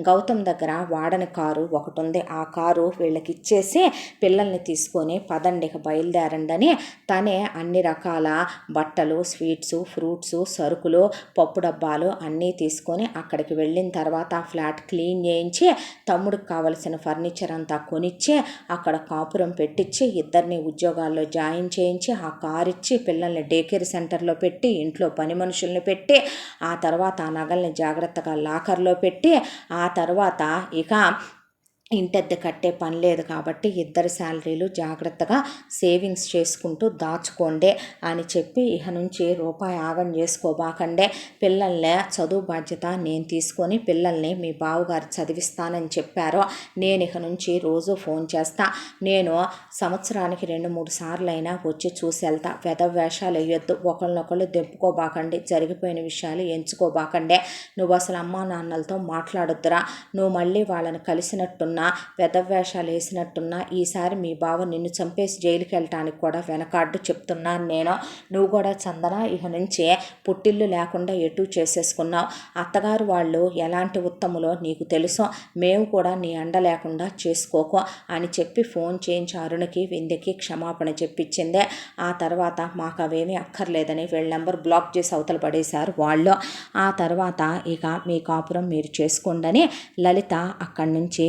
గౌతమ్ దగ్గర వాడని కారు ఒకటి ఉంది, ఆ కారు వీళ్ళకి ఇచ్చేసి పిల్లల్ని తీసుకొని పదండిక బయలుదేరండి అని తనే అన్ని రకాల బట్టలు, స్వీట్స్, ఫ్రూట్స్, సరుకులు, పప్పు డబ్బాలు అన్నీ తీసుకొని అక్కడికి వెళ్ళిన తర్వాత ఆ ఫ్లాట్ క్లీన్ చేయించి తమ్ముడికి కావలసిన ఫర్నిచర్ అంతా కొనిచ్చి అక్కడ కాపురం పెట్టించి 2 ఉద్యోగాల్లో జాయిన్ చేయించి ఆ కార్ ఇచ్చి పిల్లల్ని డే కేర్ సెంటర్లో పెట్టి ఇంట్లో పని మనుషుల్ని పెట్టి ఆ తర్వాత ఆ నగల్ని జాగ్రత్తగా లాకర్లో పెట్టి ఆ తర్వాత ఇక ఇంటద్దె కట్టే పని లేదు కాబట్టి 2 శాలరీలు జాగ్రత్తగా సేవింగ్స్ చేసుకుంటూ దాచుకోండి అని చెప్పి, ఇహ నుంచి రూపాయి ఆగం చేసుకోబాకండే, పిల్లల్ని చదువు బాధ్యత నేను తీసుకొని పిల్లల్ని మీ బావగారు చదివిస్తానని చెప్పారు, నేను ఇక నుంచి రోజు ఫోన్ చేస్తా, నేను సంవత్సరానికి 2-3 సార్లు అయినా వచ్చి చూసి వెళ్తా, వేషాలు వేయొద్దు, ఒకళ్ళనొకళ్ళు దెప్పుకోబాకండి, జరిగిపోయిన విషయాలు ఎంచుకోబాకండే, నువ్వు అసలు అమ్మా నాన్నలతో మాట్లాడొద్దురా, నువ్వు మళ్ళీ వాళ్ళని కలిసినట్టున్నా వేషాలు వేసినట్టున్నా ఈసారి మీ బావ నిన్ను చంపేసి జైలుకి వెళ్ళటానికి కూడా వెనకాడ్డు చెప్తున్నాను నేను, నువ్వు కూడా చందన ఇక నుంచి పుట్టిల్లు లేకుండా ఎటు చేసేసుకున్నావు, అత్తగారు వాళ్ళు ఎలాంటి ఉత్తములో నీకు తెలుసు, మేము కూడా నీ అండ లేకుండా చేసుకోకు అని చెప్పి ఫోన్ చేయించి అరుణకి వింధ్యకి క్షమాపణ చెప్పించిందే. ఆ తర్వాత మాకు అవేమీ అక్కర్లేదని వీళ్ళ నెంబర్ బ్లాక్ చేసి అవతల పడేశారు వాళ్ళు. ఆ తర్వాత ఇక మీ కాపురం మీరు చేసుకోండి లలిత అక్కడి నుంచి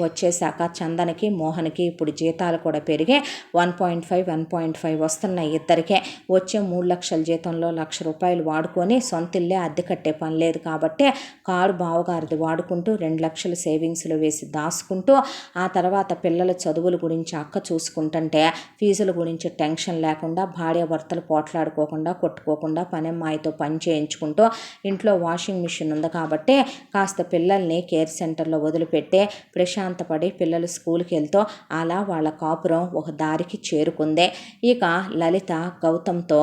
వచ్చేసాక చందనకి మోహన్కి ఇప్పుడు జీతాలు కూడా పెరిగి 1.5 వస్తున్నాయి ఇద్దరికే. వచ్చే 3 లక్షల జీతంలో 1,00,000 రూపాయలు వాడుకొని సొంతిల్లే అద్దె కట్టే పని లేదు కాబట్టి కారు బావగారిది వాడుకుంటూ 2 లక్షలు సేవింగ్స్లో వేసి దాచుకుంటూ ఆ తర్వాత పిల్లల చదువుల గురించి అక్క చూసుకుంటుంటే ఫీజుల గురించి టెన్షన్ లేకుండా భార్యాభర్తలు పోట్లాడుకోకుండా కొట్టుకోకుండా పనమ్మాయితో పని చేయించుకుంటూ ఇంట్లో వాషింగ్ మిషన్ ఉంది కాబట్టి కాస్త పిల్లల్ని కేర్ సెంటర్లో వదిలిపెట్టి ప్రశాంతపడి పిల్లలు స్కూల్కి వెళ్తూ అలా వాళ్ళ కాపురం ఒక దారికి చేరుకుంది. ఇక లలిత గౌతమ్తో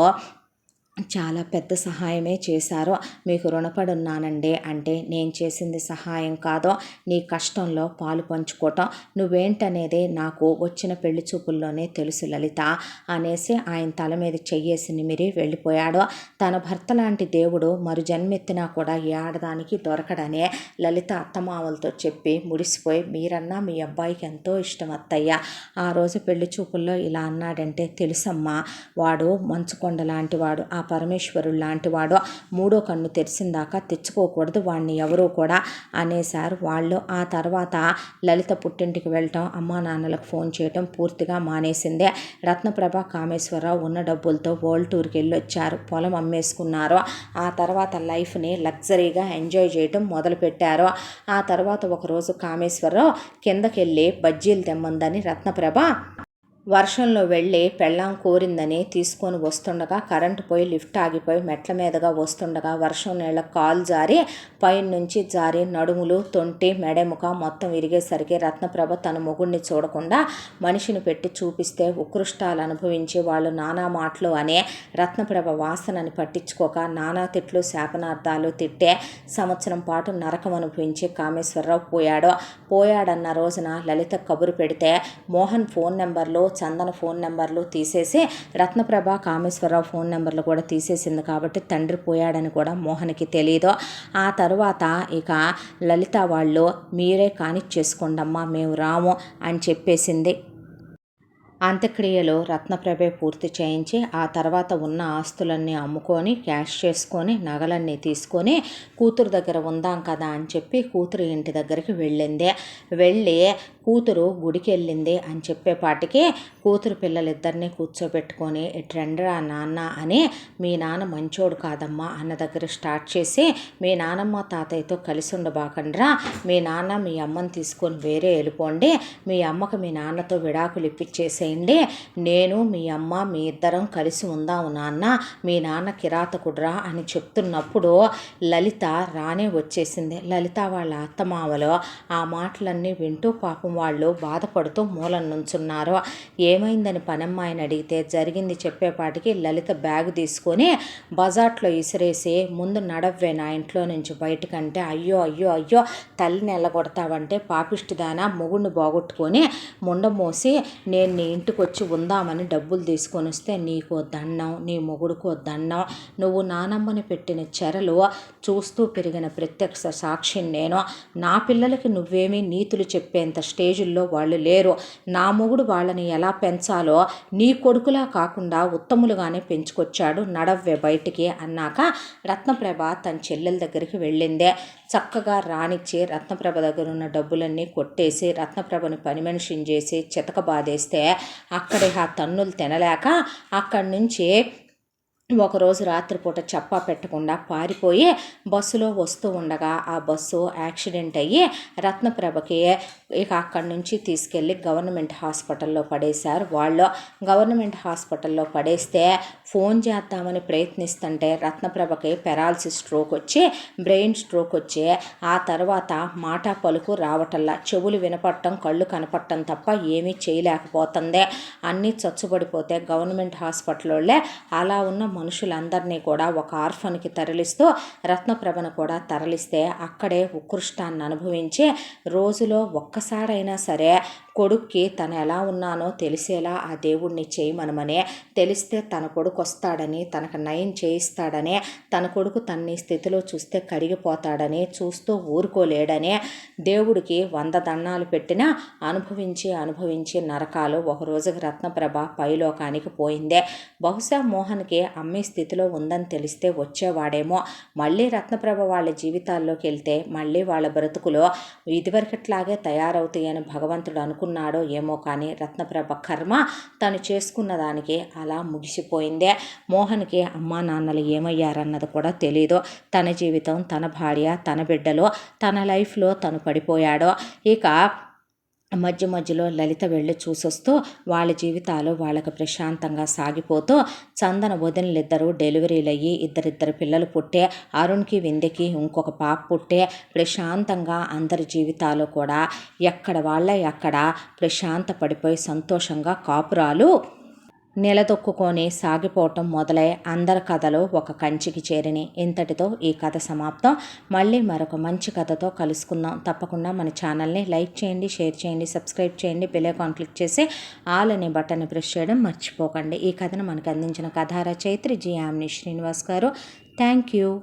చాలా పెద్ద సహాయమే చేశారు. మీకు రుణపడున్నానండి అంటే నేను చేసింది సహాయం కాదో, నీ కష్టంలో పాలు పంచుకోవటం నువ్వేంటనేది నాకు వచ్చిన పెళ్లి చూపుల్లోనే తెలుసు లలిత అనేసి ఆయన తల మీద చెయ్యేసి నిమిరి వెళ్ళిపోయాడు. తన భర్త లాంటి దేవుడు మరు జన్మెత్తినా కూడా ఏ ఆడదానికి దొరకడనే లలిత అత్తమామలతో చెప్పి ముడిసిపోయి, మీరన్నా మీ అబ్బాయికి ఎంతో ఇష్టం అత్తయ్య, ఆ రోజు పెళ్లి చూపుల్లో ఇలా అన్నాడంటే తెలుసమ్మా, వాడు మంచుకొండ లాంటి వాడు, ఆ పరమేశ్వరుడు లాంటివాడు, మూడో కన్ను తెరిసిందాకా తెచ్చుకోకూడదు వాడిని ఎవరూ కూడా అనేసారు వాళ్ళు. ఆ తర్వాత లలిత పుట్టింటికి వెళ్ళటం, అమ్మా నాన్నలకు ఫోన్ చేయటం పూర్తిగా మానేసిందే. రత్నప్రభ కామేశ్వరరావు ఉన్న డబ్బులతో వరల్డ్ టూర్కి వెళ్ళొచ్చారు, పొలం అమ్మేసుకున్నారు. ఆ తర్వాత లైఫ్ని లగ్జరీగా ఎంజాయ్ చేయటం మొదలుపెట్టారు. ఆ తర్వాత ఒకరోజు కామేశ్వరరావు కిందకెళ్ళి బజ్జీలు తెమ్మందని రత్నప్రభ వర్షంలో వెళ్ళి పెళ్ళాం కోరిందని తీసుకొని వస్తుండగా కరెంటు పోయి లిఫ్ట్ ఆగిపోయి మెట్ల మీదుగా వస్తుండగా వర్షం నీళ్ళ కాలు జారి పైనుంచి జారి నడుములు, తొంటి, మెడెముక మొత్తం విరిగేసరికి రత్నప్రభ తన మొగుడిని చూడకుండా మనిషిని పెట్టి చూపిస్తే ఉత్కృష్టాలు అనుభవించి వాళ్ళు నానా మాటలు అనే రత్నప్రభ వాసనని పట్టించుకోక నానా తిట్లు శాపనార్థాలు తిట్టే సంవత్సరం పాటు నరకం అనుభవించి కామేశ్వరరావు పోయాడన్న రోజున లలిత కబురు పెడితే మోహన్ ఫోన్ నెంబర్లు, చందన ఫోన్ నెంబర్లు తీసేసి రత్నప్రభ కామేశ్వరరావు ఫోన్ నెంబర్లు కూడా తీసేసింది కాబట్టి తండ్రి పోయాడని కూడా మోహన్కి తెలియదు. ఆ తర్వాత ఇక లలిత వాళ్ళు మీరే కానిచ్చేసుకోండమ్మా మేము రాము అని చెప్పేసింది. అంత్యక్రియలు రత్నప్రభే పూర్తి చేయించి ఆ తర్వాత ఉన్న ఆస్తులన్నీ అమ్ముకొని క్యాష్ చేసుకొని నగలన్నీ తీసుకొని కూతురు దగ్గర ఉందాం కదా అని చెప్పి కూతురు ఇంటి దగ్గరికి వెళ్ళి కూతురు గుడికి వెళ్ళింది అని చెప్పేపాటికి కూతురు పిల్లలిద్దరినీ కూర్చోబెట్టుకొని ఇట్రండ్రా నాన్న అని, మీ నాన్న మంచోడు కాదమ్మా అన్న దగ్గర స్టార్ట్ చేసి, మీ నానమ్మ తాతయ్యతో కలిసి ఉండబాకండ్రా, మీ నాన్న మీ అమ్మని తీసుకొని వేరే వెళ్ళిపోండి, మీ అమ్మకు మీ నాన్నతో విడాకులు ఇప్పించేసేయండి, నేను మీ అమ్మ మీ ఇద్దరం కలిసి ఉందాము నాన్న, మీ నాన్న కిరాతకుడ్రా అని చెప్తున్నప్పుడు లలిత రానే వచ్చేసింది. లలిత వాళ్ళ అత్తమామలో ఆ మాటలన్నీ వింటూ పాపం వాళ్ళు బాధపడుతూ మూలం నుంచున్నారు. ఏమైందని పనమ్మాయిని అడిగితే జరిగింది చెప్పేపాటికి లలిత బ్యాగ్ తీసుకొని బజాట్లో ఇసిరేసి, ముందు నడవ్వే నా ఇంట్లో నుంచి బయటకంటే, అయ్యో అయ్యో అయ్యో తల్లిని ఎల్లగొడతావంటే పాపిష్టిదానా, మొగుడిని బాగొట్టుకొని ముండమోసి నేను నీ ఇంటికి వచ్చి ఉందామని డబ్బులు తీసుకొని వస్తే నీకో దండం, నీ మొగుడుకో దండం, నువ్వు నానమ్మని పెట్టిన చెరలు చూస్తూ పెరిగిన ప్రత్యక్ష సాక్షిని నేను, నా పిల్లలకి నువ్వేమీ నీతులు చెప్పేంత స్టేజుల్లో వాళ్ళు లేరు, నా మొగుడు వాళ్ళని ఎలా పెంచాలో నీ కొడుకులా కాకుండా ఉత్తములుగానే పెంచుకొచ్చాడు, నడవ్వే బయటికి అన్నాక రత్నప్రభ తన చెల్లెల దగ్గరికి వెళ్ళిందే. చక్కగా రానిచ్చి రత్నప్రభ దగ్గర ఉన్న డబ్బులన్నీ కొట్టేసి రత్నప్రభని పని మనిషిని చేసి చితక బాధేస్తే అక్కడే ఆ తన్నులు తినలేక అక్కడి నుంచి ఒకరోజు రాత్రిపూట చెప్పా పెట్టకుండా పారిపోయి బస్సులో వస్తూ ఉండగా ఆ బస్సు యాక్సిడెంట్ అయ్యి రత్నప్రభకి ఇక అక్కడి నుంచి తీసుకెళ్ళి గవర్నమెంట్ హాస్పిటల్లో పడేశారు వాళ్ళు. గవర్నమెంట్ హాస్పిటల్లో పడేస్తే ఫోన్ చేద్దామని ప్రయత్నిస్తుంటే రత్నప్రభకి పెరాలసిస్ స్ట్రోక్ వచ్చి బ్రెయిన్ స్ట్రోక్ వచ్చి ఆ తర్వాత మాట పలుకు రావటల్లా, చెవులు వినపడటం కళ్ళు కనపడటం తప్ప ఏమీ చేయలేకపోతుంది. అన్నీ చచ్చుబడిపోతే గవర్నమెంట్ హాస్పిటల్లో అలా ఉన్న మనుషులందరినీ కూడా ఒక ఆర్ఫన్కి తరలిస్తూ రత్నప్రభను కూడా తరలిస్తే అక్కడే ఉత్కృష్టాన్ని అనుభవించి రోజులో ఒక్కసారైనా సరే కొడుక్కి తను ఎలా ఉన్నానో తెలిసేలా ఆ దేవుణ్ణి చేయమనమనే, తెలిస్తే తన కొడుకు వస్తాడని తనకు నయం చేయిస్తాడని, తన కొడుకు తన్ని స్థితిలో చూస్తే కరిగిపోతాడని, చూస్తూ ఊరుకోలేడని దేవుడికి 100 దండాలు పెట్టినా అనుభవించి నరకాలు ఒక రోజుకి రత్నప్రభ పైలోకానికి పోయిందే. బహుశా మోహన్కి అమ్మే స్థితిలో ఉందని తెలిస్తే వచ్చేవాడేమో. మళ్ళీ రత్నప్రభ వాళ్ళ జీవితాల్లోకి వెళ్తే మళ్ళీ వాళ్ళ బ్రతుకులో ఇదివరకట్లాగే తయారవుతాయని భగవంతుడు అనుకున్నాడో ఏమో కానీ రత్నప్రభ కర్మ తను చేసుకున్న దానికి అలా ముగిసిపోయిందే. మోహన్కి అమ్మా నాన్నలు ఏమయ్యారన్నది కూడా తెలీదు. తన జీవితం, తన భార్య, తన బిడ్డలో, తన లైఫ్లో తను పడిపోయాడో. ఇక మధ్యలో లలిత వెళ్ళి చూసొస్తూ వాళ్ళ జీవితాలు వాళ్ళకు ప్రశాంతంగా సాగిపోతూ చందన వదినలిద్దరూ డెలివరీలు అయ్యి ఇద్దరిద్దరు పిల్లలు పుట్టే, అరుణ్కి వింధ్యకి ఇంకొక పాప పుట్టే ప్రశాంతంగా అందరి జీవితాలు కూడా ఎక్కడ వాళ్ళ ఎక్కడ ప్రశాంత పడిపోయి సంతోషంగా కాపురాలు నిలదొక్కుని సాగిపోవటం మొదలై అందరి కథలు ఒక కంచికి చేరిని. ఇంతటితో ఈ కథ సమాప్తం. మళ్ళీ మరొక మంచి కథతో కలుసుకుందాం. తప్పకుండా మన ఛానల్ని లైక్ చేయండి, షేర్ చేయండి, సబ్స్క్రైబ్ చేయండి, బెల్ ఐకాన్ క్లిక్ చేసి ఆల్ అనే బటన్ ప్రెస్ చేయడం మర్చిపోకండి. ఈ కథను మనకు అందించిన కథా రచయిత్రి జి. యామిని శ్రీనివాస్ గారు. Thank you.